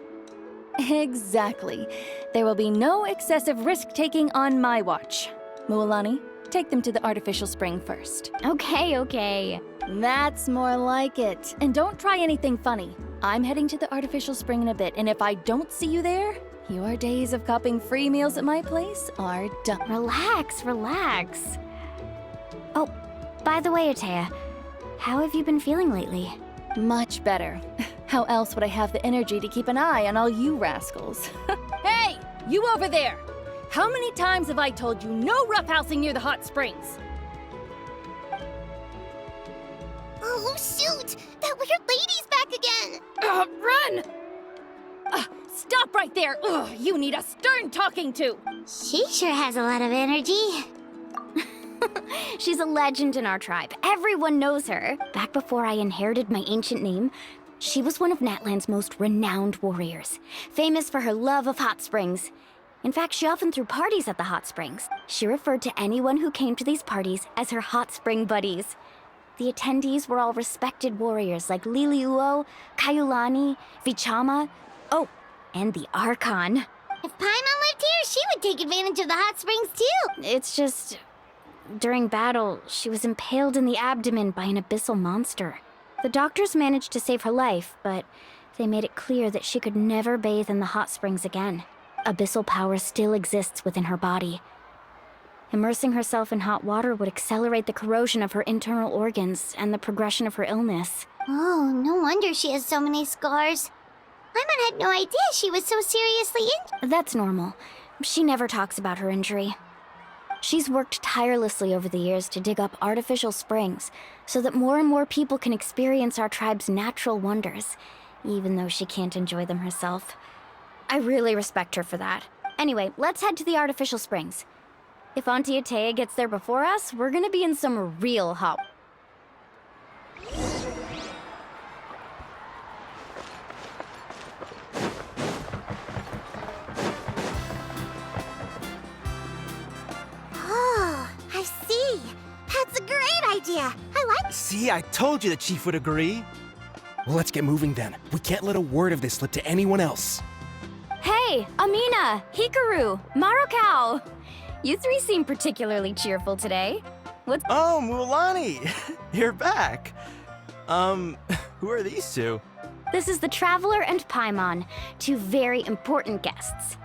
Exactly. There will be no excessive risk-taking on my watch. Mualani, take them to the artificial spring first. Okay. That's more like it. And don't try anything funny. I'm heading to the artificial spring in a bit, and if I don't see you there, your days of copping free meals at my place are done. Relax. Oh, by the way, Atea, how have you been feeling lately? Much better. How else would I have the energy to keep an eye on all you rascals? Hey, you over there! How many times have I told you no roughhousing near the hot springs? Oh, shoot! That weird lady's back again! Run! Stop right there! Ugh, you need a stern talking to! She sure has a lot of energy. She's a legend in our tribe. Everyone knows her. Back before I inherited my ancient name, she was one of Natlan's most renowned warriors, famous for her love of hot springs. In fact, she often threw parties at the hot springs. She referred to anyone who came to these parties as her hot spring buddies. The attendees were all respected warriors like Liliuo, Kaiulani, Vichama, and the Archon. If Paimon lived here, she would take advantage of the hot springs too. It's just, during battle, she was impaled in the abdomen by an abyssal monster. The doctors managed to save her life, but they made it clear that she could never bathe in the hot springs again. Abyssal power still exists within her body. Immersing herself in hot water would accelerate the corrosion of her internal organs and the progression of her illness. Oh, no wonder she has so many scars. Paimon had no idea she was so seriously injured. That's normal. She never talks about her injury. She's worked tirelessly over the years to dig up artificial springs so that more and more people can experience our tribe's natural wonders, even though she can't enjoy them herself. I really respect her for that. Anyway, let's head to the artificial springs. If Auntie Atea gets there before us, we're gonna be in some real hot. Oh, I see. That's a great idea. I like. See, I told you the chief would agree. Well, let's get moving then. We can't let a word of this slip to anyone else. Hey, Amina, Hikaru, Marukao! You three seem particularly cheerful today. What's— Oh, Mulani! You're back! Who are these two? This is the Traveler and Paimon, two very important guests.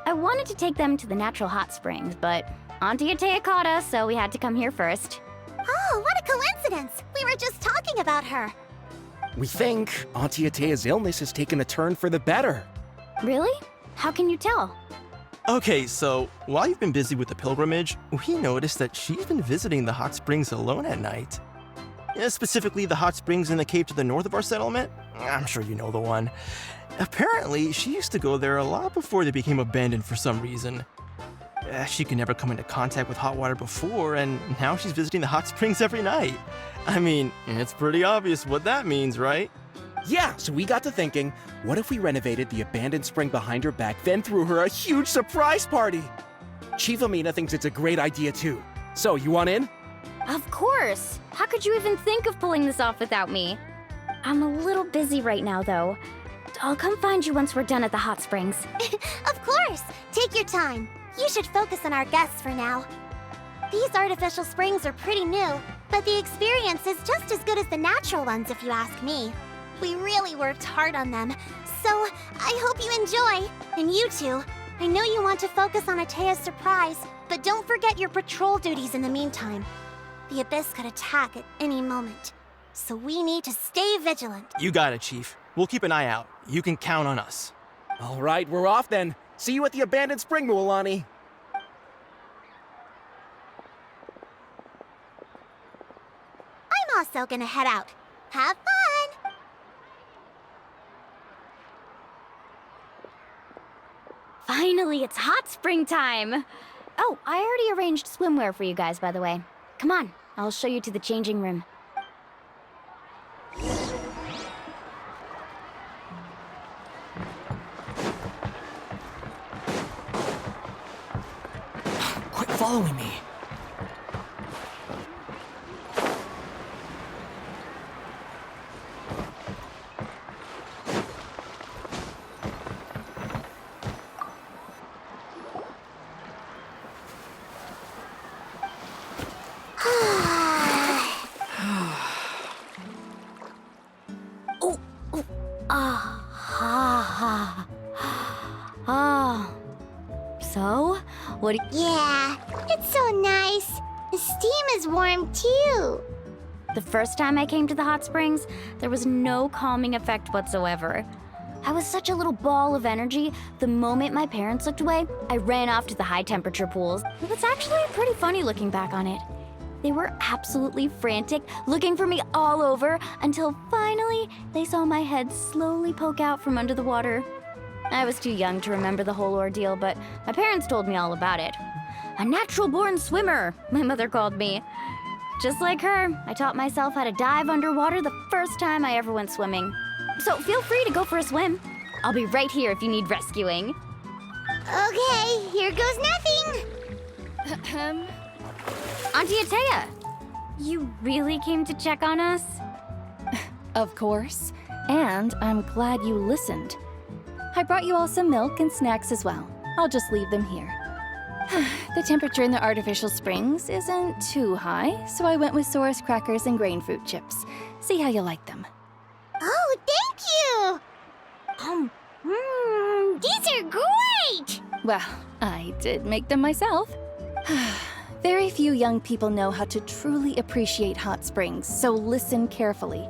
I wanted to take them to the natural hot springs, but Auntie Atea caught us, so we had to come here first. Oh, what a coincidence! We were just talking about her. We think Auntie Atea's illness has taken a turn for the better. Really? How can you tell? Okay, so while you've been busy with the pilgrimage, we noticed that she's been visiting the hot springs alone at night. Specifically, the hot springs in the cave to the north of our settlement. I'm sure you know the one. Apparently, she used to go there a lot before they became abandoned for some reason. She could never come into contact with hot water before, and now she's visiting the hot springs every night. I mean, it's pretty obvious what that means, right? Yeah, so we got to thinking, what if we renovated the abandoned spring behind her back, then threw her a huge surprise party? Chief Amina thinks it's a great idea too. So, you want in? Of course! How could you even think of pulling this off without me? I'm a little busy right now, though. I'll come find you once we're done at the hot springs. Of course! Take your time. You should focus on our guests for now. These artificial springs are pretty new, but the experience is just as good as the natural ones if you ask me. We really worked hard on them, so I hope you enjoy. And you two, I know you want to focus on Atea's surprise, but don't forget your patrol duties in the meantime. The Abyss could attack at any moment, so we need to stay vigilant. You got it, Chief. We'll keep an eye out. You can count on us. All right, we're off then. See you at the abandoned spring, Mualani. I'm also gonna head out. Have fun! Finally, it's hot spring time! Oh, I already arranged swimwear for you guys, by the way. Come on, I'll show you to the changing room. Quit following me. So, what do you... Yeah, it's so nice. The steam is warm too. The first time I came to the hot springs, there was no calming effect whatsoever. I was such a little ball of energy, the moment my parents looked away, I ran off to the high temperature pools. It was actually pretty funny looking back on it. They were absolutely frantic, looking for me all over, until finally they saw my head slowly poke out from under the water. I was too young to remember the whole ordeal, but my parents told me all about it. A natural-born swimmer, my mother called me. Just like her, I taught myself how to dive underwater the first time I ever went swimming. So feel free to go for a swim. I'll be right here if you need rescuing. Okay, here goes nothing. Auntie Atea, you really came to check on us? Of course. And I'm glad you listened. I brought you all some milk and snacks as well. I'll just leave them here. The temperature in the artificial springs isn't too high, so I went with Saurus crackers and grain fruit chips. See how you like them. Oh, thank you! These are great! Well, I did make them myself. Very few young people know how to truly appreciate hot springs, so listen carefully.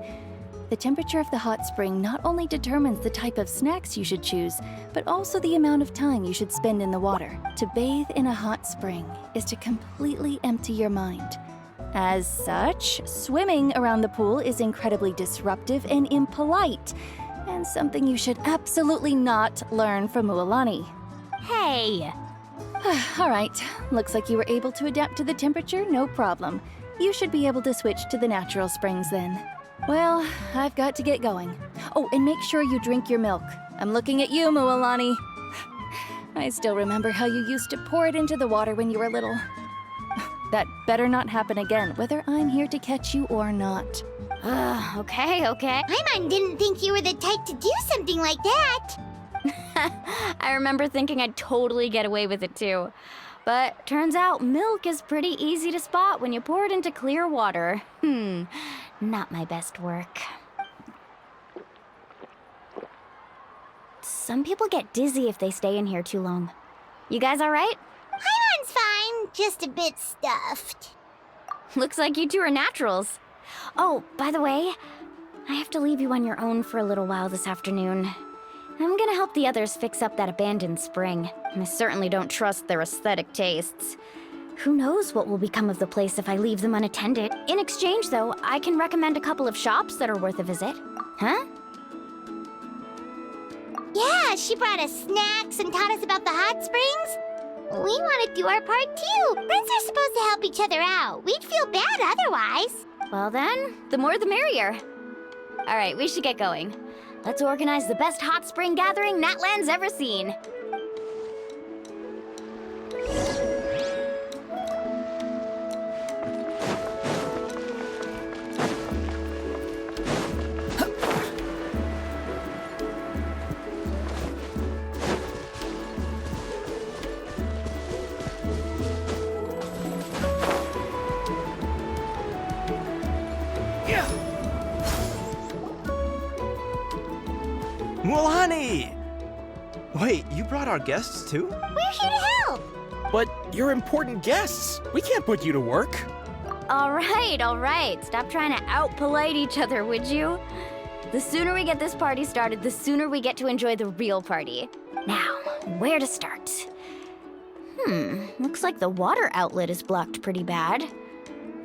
The temperature of the hot spring not only determines the type of snacks you should choose, but also the amount of time you should spend in the water. To bathe in a hot spring is to completely empty your mind. As such, swimming around the pool is incredibly disruptive and impolite, and something you should absolutely not learn from Mualani. Hey! All right, looks like you were able to adapt to the temperature, no problem. You should be able to switch to the natural springs then. Well, I've got to get going. Oh, and make sure you drink your milk. I'm looking at you, Mualani. I still remember how you used to pour it into the water when you were little. That better not happen again, whether I'm here to catch you or not. Okay. Paimon didn't think you were the type to do something like that. I remember thinking I'd totally get away with it too. But turns out milk is pretty easy to spot when you pour it into clear water. Not my best work. Some people get dizzy if they stay in here too long. You guys all right? Paimon's fine, just a bit stuffed. Looks like you two are naturals. Oh, by the way, I have to leave you on your own for a little while this afternoon. I'm gonna help the others fix up that abandoned spring. I certainly don't trust their aesthetic tastes. Who knows what will become of the place if I leave them unattended? In exchange, though, I can recommend a couple of shops that are worth a visit. Huh? Yeah, she brought us snacks and taught us about the hot springs. We want to do our part too. Friends are supposed to help each other out. We'd feel bad otherwise. Well then, the more the merrier. All right, we should get going. Let's organize the best hot spring gathering Natlan's ever seen. Mualani! Wait, you brought our guests too? We're here to help. But you're important guests. We can't put you to work. All right. Stop trying to out-polite each other, would you? The sooner we get this party started, the sooner we get to enjoy the real party. Now, where to start? Looks like the water outlet is blocked pretty bad.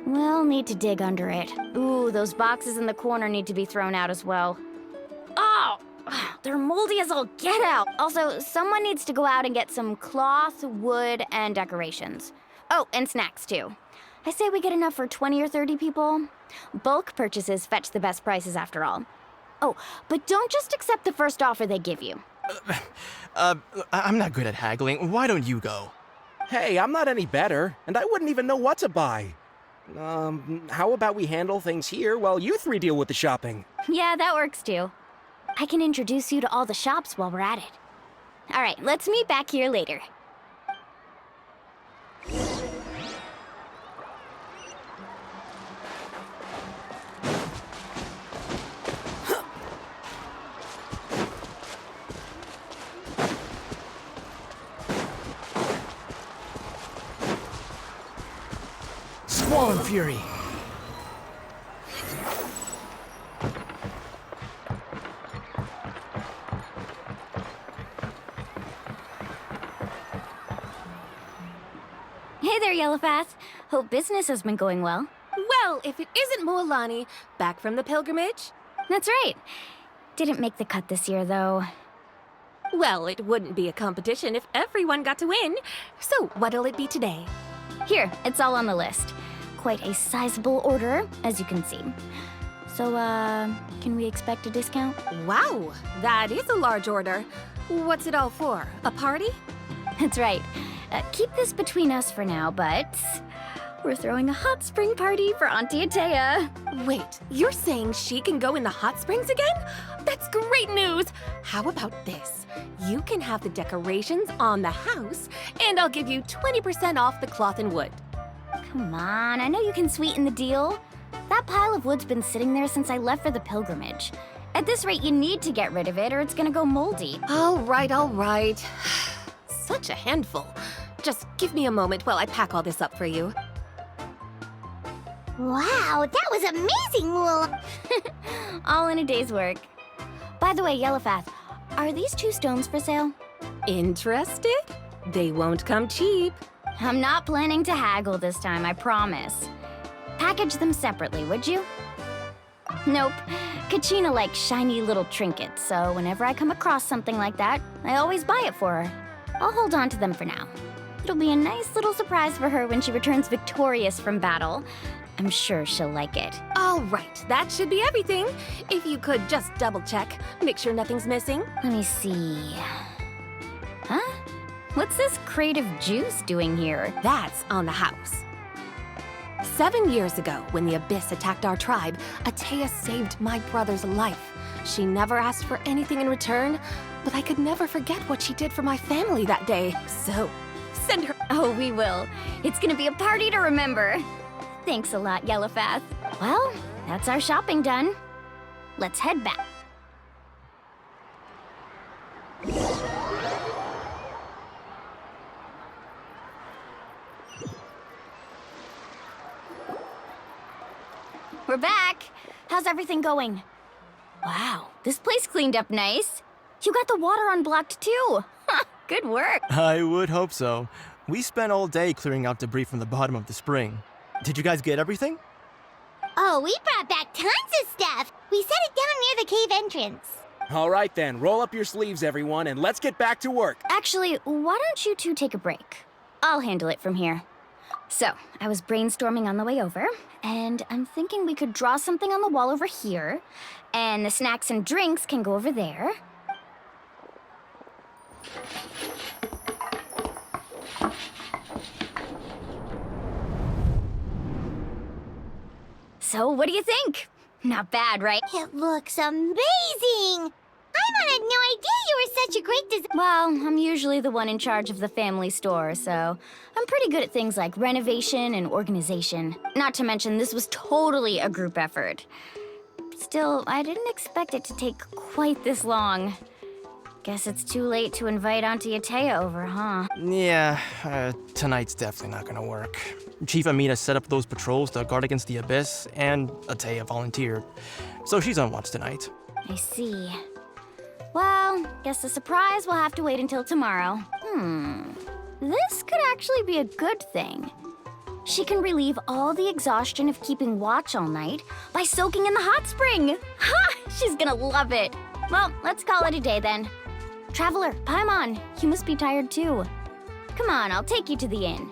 We'll need to dig under it. Ooh, those boxes in the corner need to be thrown out as well. Oh! They're moldy as all get out. Also, someone needs to go out and get some cloth, wood, and decorations. Oh, and snacks too. I say we get enough for 20 or 30 people. Bulk purchases fetch the best prices after all. Oh, but don't just accept the first offer they give you. I'm not good at haggling. Why don't you go? Hey, I'm not any better, and I wouldn't even know what to buy. How about we handle things here while you three deal with the shopping? Yeah, that works too. I can introduce you to all the shops while we're at it. All right, let's meet back here later. Swollen Fury. Hey there, Yellowfast. Hope business has been going well. Well, if it isn't Moalani, back from the pilgrimage? That's right. Didn't make the cut this year, though. Well, it wouldn't be a competition if everyone got to win. So, what'll it be today? Here, it's all on the list. Quite a sizable order, as you can see. So, can we expect a discount? Wow, that is a large order. What's it all for? A party? That's right. Keep this between us for now, but we're throwing a hot spring party for Auntie Atea. Wait, you're saying she can go in the hot springs again? That's great news! How about this? You can have the decorations on the house, and I'll give you 20% off the cloth and wood. Come on, I know you can sweeten the deal. That pile of wood's been sitting there since I left for the pilgrimage. At this rate, you need to get rid of it or it's gonna go moldy. All right. Such a handful. Just give me a moment while I pack all this up for you. Wow, that was amazing, Wool. All in a day's work. By the way, Yellowfast, are these 2 stones for sale? Interested? They won't come cheap. I'm not planning to haggle this time, I promise. Package them separately, would you? Nope. Kachina likes shiny little trinkets, so whenever I come across something like that, I always buy it for her. I'll hold on to them for now. It'll be a nice little surprise for her when she returns victorious from battle. I'm sure she'll like it. All right, that should be everything. If you could just double check, make sure nothing's missing. Let me see. Huh? What's this crate of juice doing here? That's on the house. 7 years ago, when the Abyss attacked our tribe, Atea saved my brother's life. She never asked for anything in return, but I could never forget what she did for my family that day. So, send her. Oh, we will. It's gonna be a party to remember. Thanks a lot, Yellowfast. Well, that's our shopping done. Let's head back. We're back. How's everything going? Wow, this place cleaned up nice. You got the water unblocked too. Good work. I would hope so. We spent all day clearing out debris from the bottom of the spring. Did you guys get everything? Oh, we brought back tons of stuff. We set it down near the cave entrance. All right then, roll up your sleeves, everyone, and let's get back to work. Actually, why don't you two take a break? I'll handle it from here. So, I was brainstorming on the way over, and I'm thinking we could draw something on the wall over here, and the snacks and drinks can go over there. So, what do you think? Not bad, right? It looks amazing! I had no idea you were such a great designer. Well, I'm usually the one in charge of the family store, so I'm pretty good at things like renovation and organization. Not to mention, this was totally a group effort. Still, I didn't expect it to take quite this long. Guess it's too late to invite Auntie Atea over, huh? Yeah, tonight's definitely not gonna work. Chief Amina set up those patrols to guard against the Abyss, and Atea volunteered. So she's on watch tonight. I see. Well, guess the surprise will have to wait until tomorrow. This could actually be a good thing. She can relieve all the exhaustion of keeping watch all night by soaking in the hot spring. Ha! She's gonna love it. Well, let's call it a day then. Traveler, Paimon, you must be tired too. Come on, I'll take you to the inn.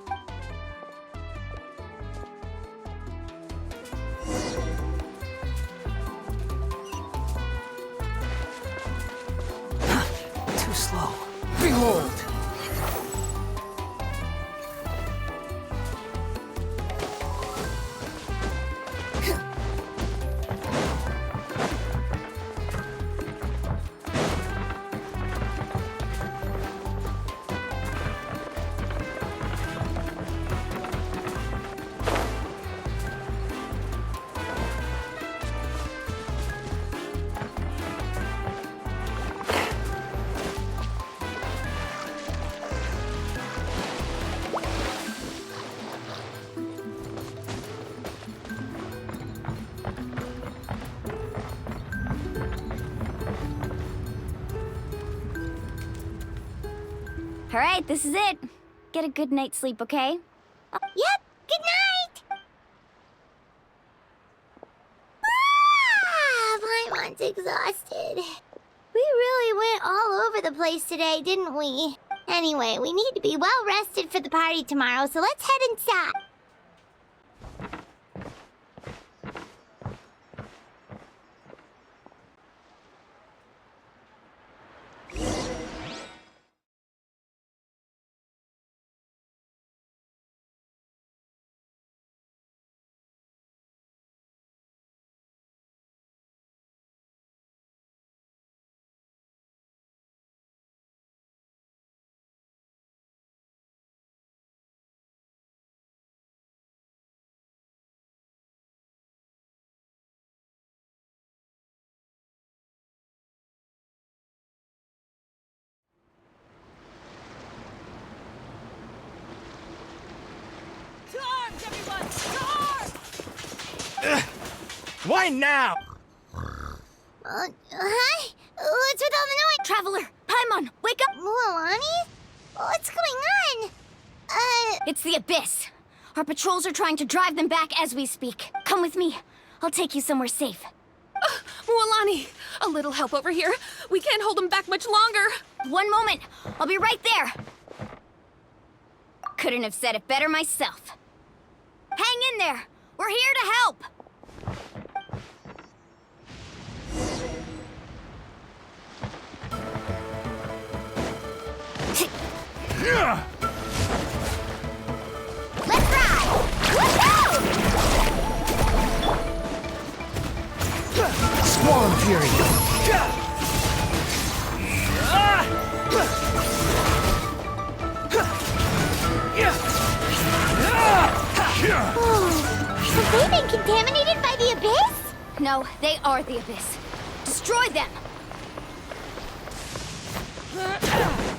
Too slow. Behold! All right, this is it. Get a good night's sleep, okay? Yep, good night! Paimon's exhausted. We really went all over the place today, didn't we? Anyway, we need to be well rested for the party tomorrow, so let's head inside. Charge, everyone! Charge! Why now? Hi? What's with all the noise? Traveler, Paimon, wake up! Mualani? What's going on? It's the Abyss. Our patrols are trying to drive them back as we speak. Come with me. I'll take you somewhere safe. Mualani, a little help over here. We can't hold them back much longer. One moment. I'll be right there. Couldn't have said it better myself. Hang in there. We're here to help. Let's ride! Woohoo! Squall Fury! Have they been contaminated by the Abyss? No, they are the Abyss. Destroy them! Woohoo!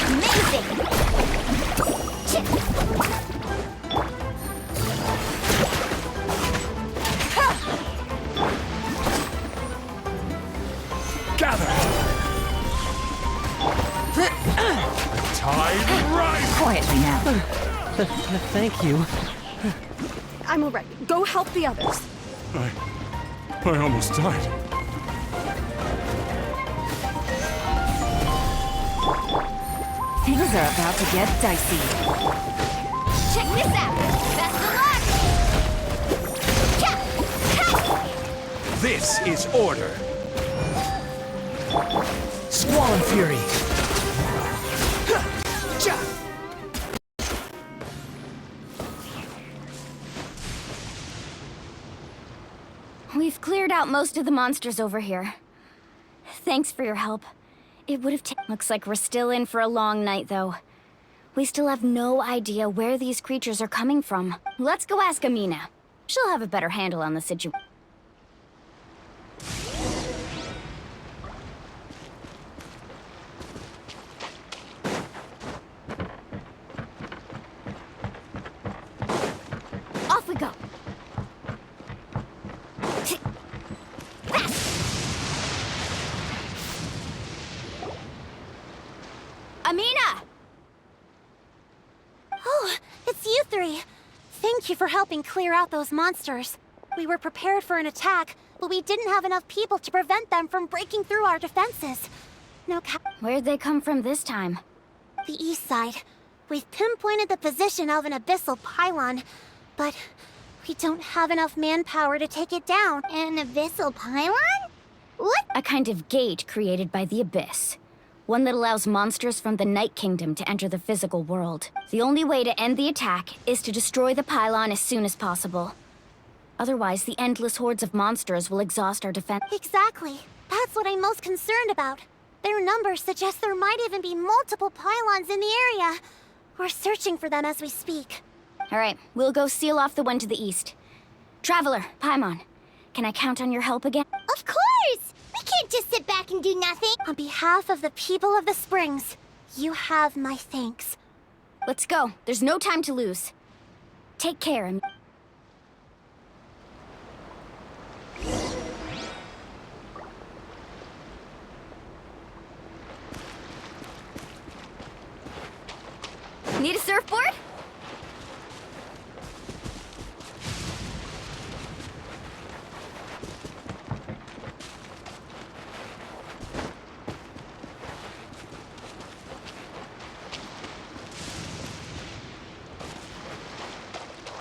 Amazing! Gather! Tide rise! Quietly now. Thank you. I'm alright. Go help the others. I almost died. Things are about to get dicey. Check this out! Best of luck! This is order. Squall and Fury! We've cleared out most of the monsters over here. Thanks for your help. It would have Looks like we're still in for a long night, though. We still have no idea where these creatures are coming from. Let's go ask Amina. She'll have a better handle on the situation. Off we go. Amina! Oh, it's you three. Thank you for helping clear out those monsters. We were prepared for an attack, but we didn't have enough people to prevent them from breaking through our defenses. No Where'd they come from this time? The east side. We've pinpointed the position of an abyssal pylon, but we don't have enough manpower to take it down. An abyssal pylon? What? A kind of gate created by the Abyss. One that allows monsters from the Night Kingdom to enter the physical world. The only way to end the attack is to destroy the pylon as soon as possible. Otherwise, the endless hordes of monsters will exhaust our defense. Exactly. That's what I'm most concerned about. Their numbers suggest there might even be multiple pylons in the area. We're searching for them as we speak. All right, we'll go seal off the one to the east. Traveler, Paimon, can I count on your help again? Of course! We can't just sit back and do nothing. On behalf of the people of the Springs, you have my thanks. Let's go. There's no time to lose. Take care and... Need a surfboard?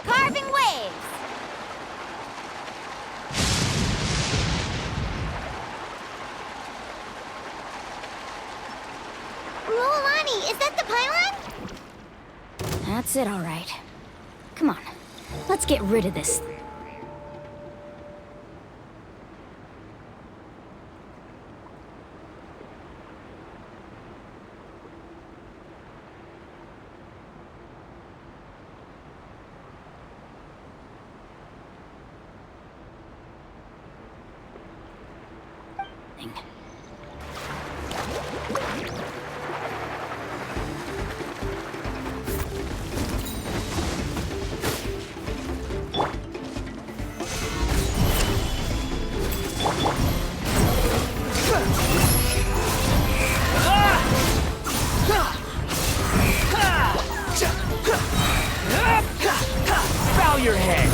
Carving waves! Mualani, is that the pylon? That's it, all right. Come on, let's get rid of this. Bow your head!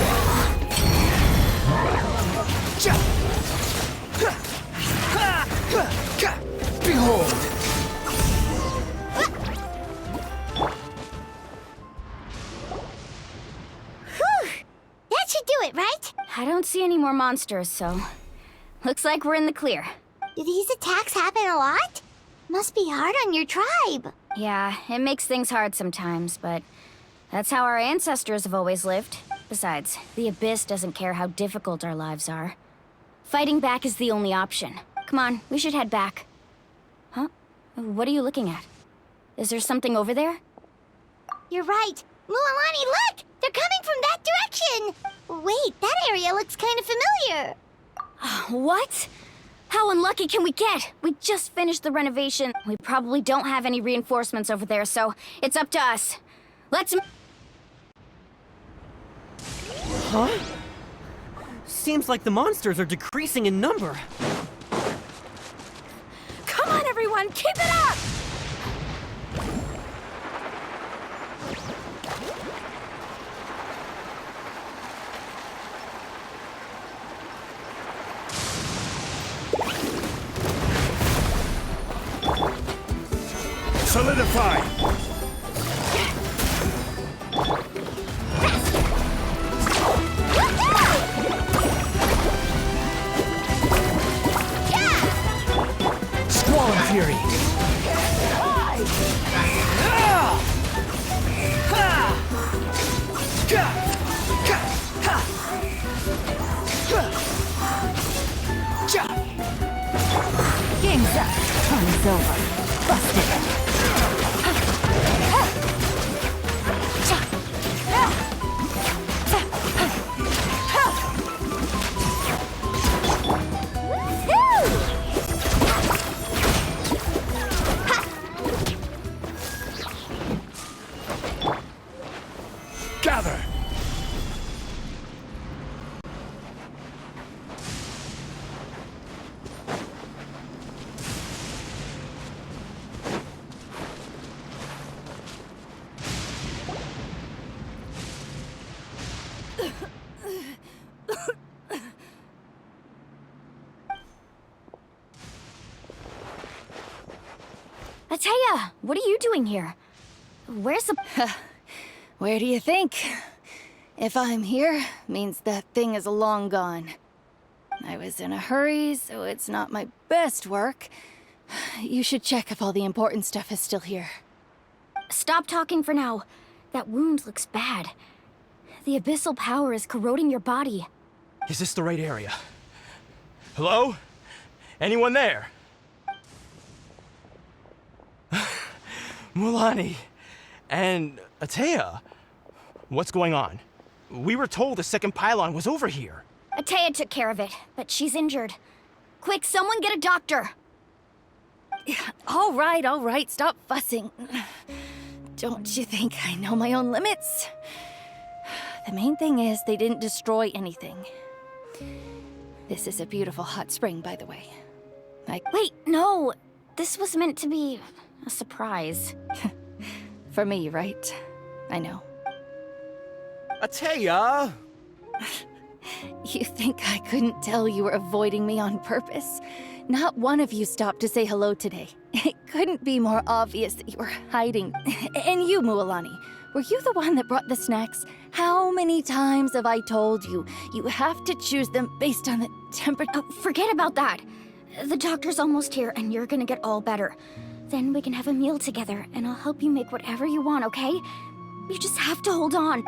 Behold! Whew! That should do it, right? I don't see any more monsters, so... Looks like we're in the clear. Do these attacks happen a lot? Must be hard on your tribe. Yeah, it makes things hard sometimes, but... That's how our ancestors have always lived. Besides, the Abyss doesn't care how difficult our lives are. Fighting back is the only option. Come on, we should head back. Huh? What are you looking at? Is there something over there? You're right. Mualani, look! They're coming from that direction! Wait, that area looks kind of familiar. What? How unlucky can we get? We just finished the renovation. We probably don't have any reinforcements over there, so it's up to us. Let's... Huh? Seems like the monsters are decreasing in number. Come on, everyone, keep it up! Solidify! Squall and Fury! Game's up. Time's over. Busted. Gather! Ataya, what are you doing here? Where's the... Where do you think? If I'm here, means that thing is long gone. I was in a hurry, so it's not my best work. You should check if all the important stuff is still here. Stop talking for now. That wound looks bad. The abyssal power is corroding your body. Is this the right area? Hello? Anyone there? Mualani and Ataya, what's going on? We were told the second pylon was over here. Ataya took care of it, but she's injured. Quick, someone get a doctor! All right, stop fussing. Don't you think I know my own limits? The main thing is they didn't destroy anything. This is a beautiful hot spring, by the way. Wait, no! This was meant to be a surprise. For me, right? I know. Ateya! You think I couldn't tell you were avoiding me on purpose? Not one of you stopped to say hello today. It couldn't be more obvious that you were hiding. And you, Mualani, were you the one that brought the snacks? How many times have I told you? You have to choose them based on the temperature. Oh, forget about that. The doctor's almost here, and you're gonna get all better. Then we can have a meal together, and I'll help you make whatever you want, okay? You just have to hold on.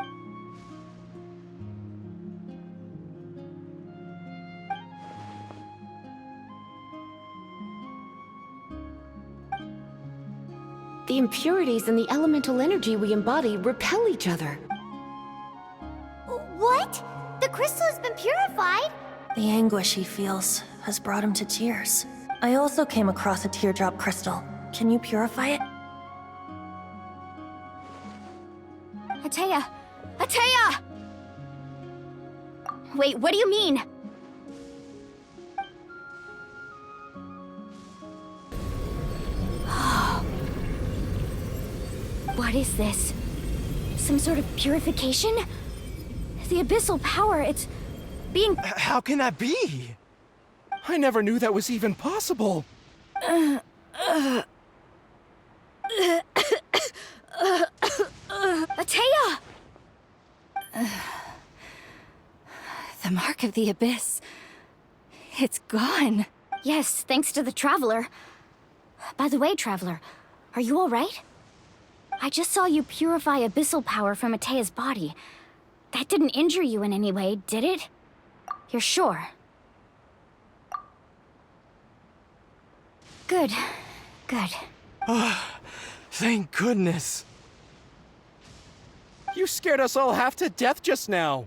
The impurities and the elemental energy we embody repel each other. What? The crystal has been purified? The anguish he feels has brought him to tears. I also came across a teardrop crystal. Can you purify it? Ateya! Ateya! Wait, what do you mean? What is this? Some sort of purification? The abyssal power, it's being... How can that be? I never knew that was even possible. Ateya! The mark of the abyss. It's gone. Yes, thanks to the Traveler. By the way, Traveler, are you alright? I just saw you purify abyssal power from Ateya's body. That didn't injure you in any way, did it? You're sure? Good. Good. Thank goodness. You scared us all half to death just now.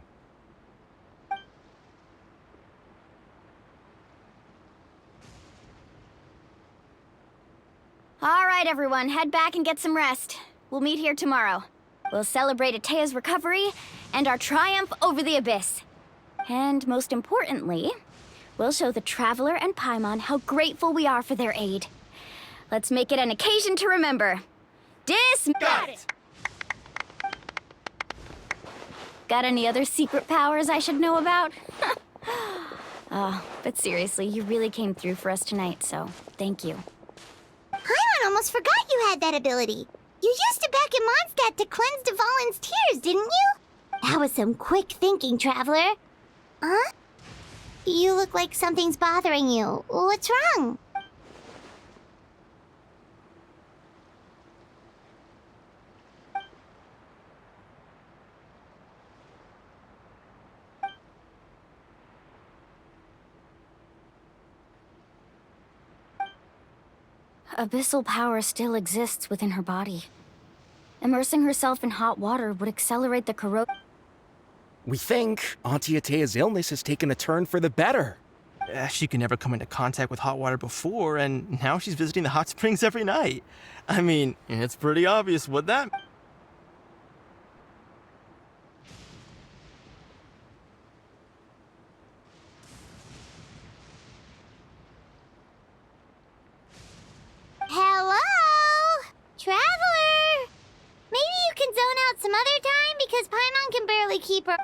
All right, everyone, head back and get some rest. We'll meet here tomorrow. We'll celebrate Ateya's recovery and our triumph over the abyss. And most importantly, we'll show the Traveler and Paimon how grateful we are for their aid. Let's make it an occasion to remember. Got it! Got any other secret powers I should know about? But seriously, you really came through for us tonight, so thank you. Paimon almost forgot you had that ability. You used it back in Mondstadt to cleanse Dvalin's tears, didn't you? That was some quick thinking, Traveler. Huh? You look like something's bothering you. What's wrong? Abyssal power still exists within her body. Immersing herself in hot water would accelerate the corrosion. We think Auntie Ateya's illness has taken a turn for the better. She could never come into contact with hot water before, and now she's visiting the hot springs every night. I mean, it's pretty obvious what that... Hello? Traveler? Maybe you can zone out some other time because Paimon can barely keep her...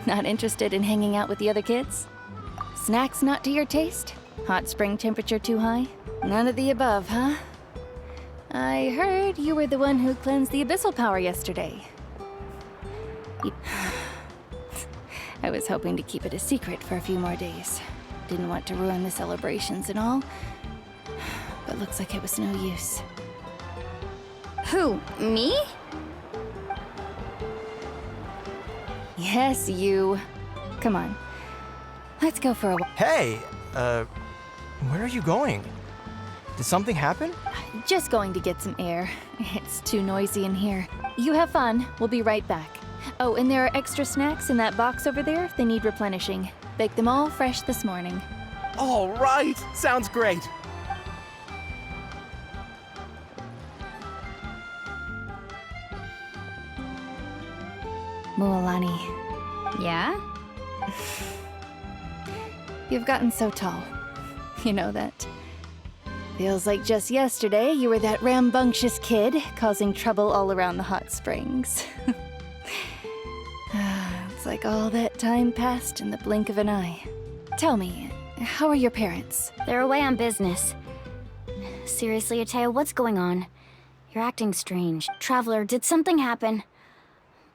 Not interested in hanging out with the other kids? Snacks not to your taste? Hot spring temperature too high? None of the above, huh? I heard you were the one who cleansed the abyssal power yesterday. I was hoping to keep it a secret for a few more days. Didn't want to ruin the celebrations and all. But looks like it was no use. Who? Me? Yes, you. Come on. Let's go for a walk. Hey, where are you going? Did something happen? Just going to get some air. It's too noisy in here. You have fun. We'll be right back. Oh, and there are extra snacks in that box over there if they need replenishing. Baked them all fresh this morning. All right, sounds great. Mualani. Yeah? You've gotten so tall. You know that. Feels like just yesterday you were that rambunctious kid causing trouble all around the hot springs. It's like all that time passed in the blink of an eye. Tell me, how are your parents? They're away on business. Seriously, Atea, what's going on? You're acting strange. Traveler, did something happen?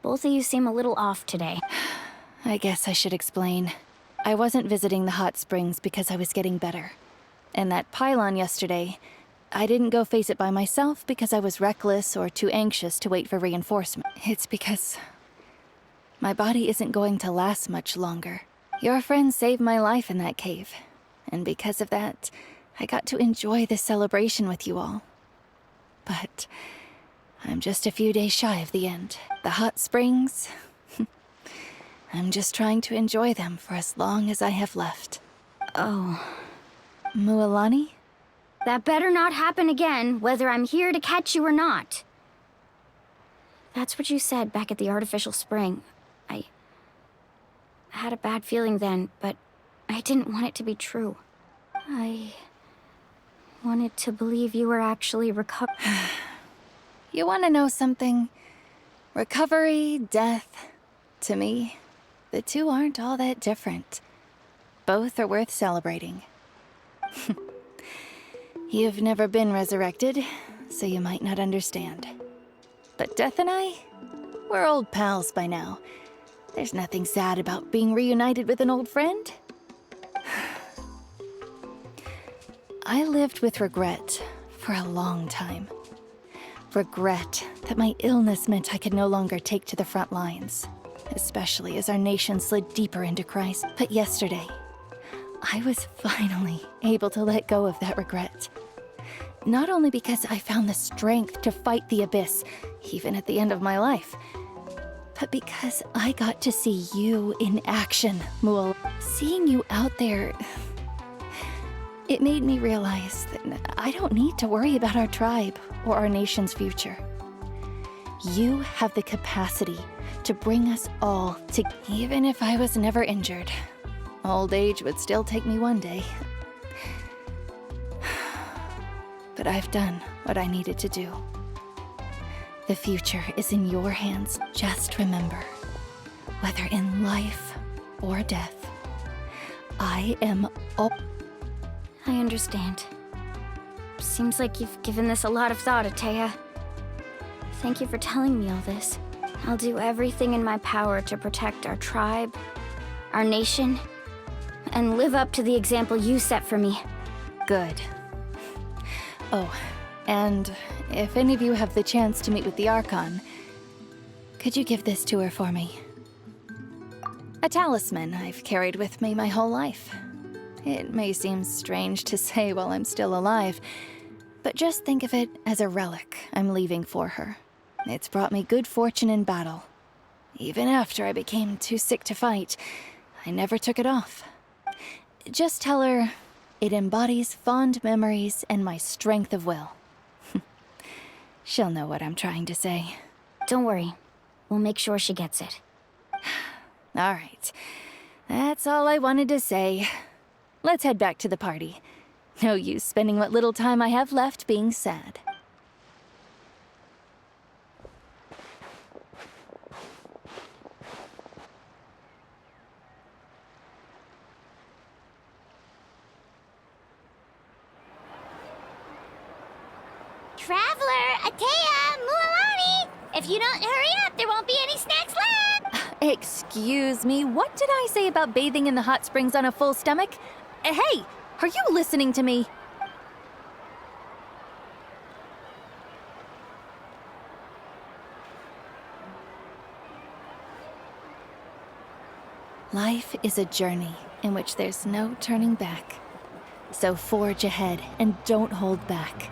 Both of you seem a little off today. I guess I should explain. I wasn't visiting the hot springs because I was getting better. And that pylon yesterday, I didn't go face it by myself because I was reckless or too anxious to wait for reinforcement. It's because my body isn't going to last much longer. Your friend saved my life in that cave. And because of that, I got to enjoy this celebration with you all. But I'm just a few days shy of the end. The hot springs, I'm just trying to enjoy them for as long as I have left. Oh. Mualani? That better not happen again, whether I'm here to catch you or not. That's what you said back at the artificial spring. I had a bad feeling then, but I didn't want it to be true. I wanted to believe you were actually recovering. You want to know something? Recovery, death, to me, the two aren't all that different. Both are worth celebrating. You've never been resurrected, so you might not understand. But Death and I, we're old pals by now. There's nothing sad about being reunited with an old friend. I lived with regret for a long time. Regret that my illness meant I could no longer take to the front lines, especially as our nation slid deeper into crisis. But yesterday, I was finally able to let go of that regret. Not only because I found the strength to fight the abyss, even at the end of my life, but because I got to see you in action, Mual. Seeing you out there, it made me realize that I don't need to worry about our tribe or our nation's future. You have the capacity to bring us all together. Even if I was never injured, old age would still take me one day. But I've done what I needed to do. The future is in your hands. Just remember, whether in life or death, I am all... I understand. Seems like you've given this a lot of thought, Atea. Thank you for telling me all this. I'll do everything in my power to protect our tribe, our nation, and live up to the example you set for me. Good. Oh, and if any of you have the chance to meet with the Archon, could you give this to her for me? A talisman I've carried with me my whole life. It may seem strange to say while I'm still alive, but just think of it as a relic I'm leaving for her. It's brought me good fortune in battle. Even after I became too sick to fight, I never took it off. Just tell her it embodies fond memories and my strength of will. She'll know what I'm trying to say. Don't worry. We'll make sure she gets it. All right. That's all I wanted to say. Let's head back to the party. No use spending what little time I have left being sad. Traveler, Atea, Mualani! If you don't hurry up, there won't be any snacks left! Excuse me, what did I say about bathing in the hot springs on a full stomach? Hey, are you listening to me? Life is a journey in which there's no turning back. So forge ahead and don't hold back.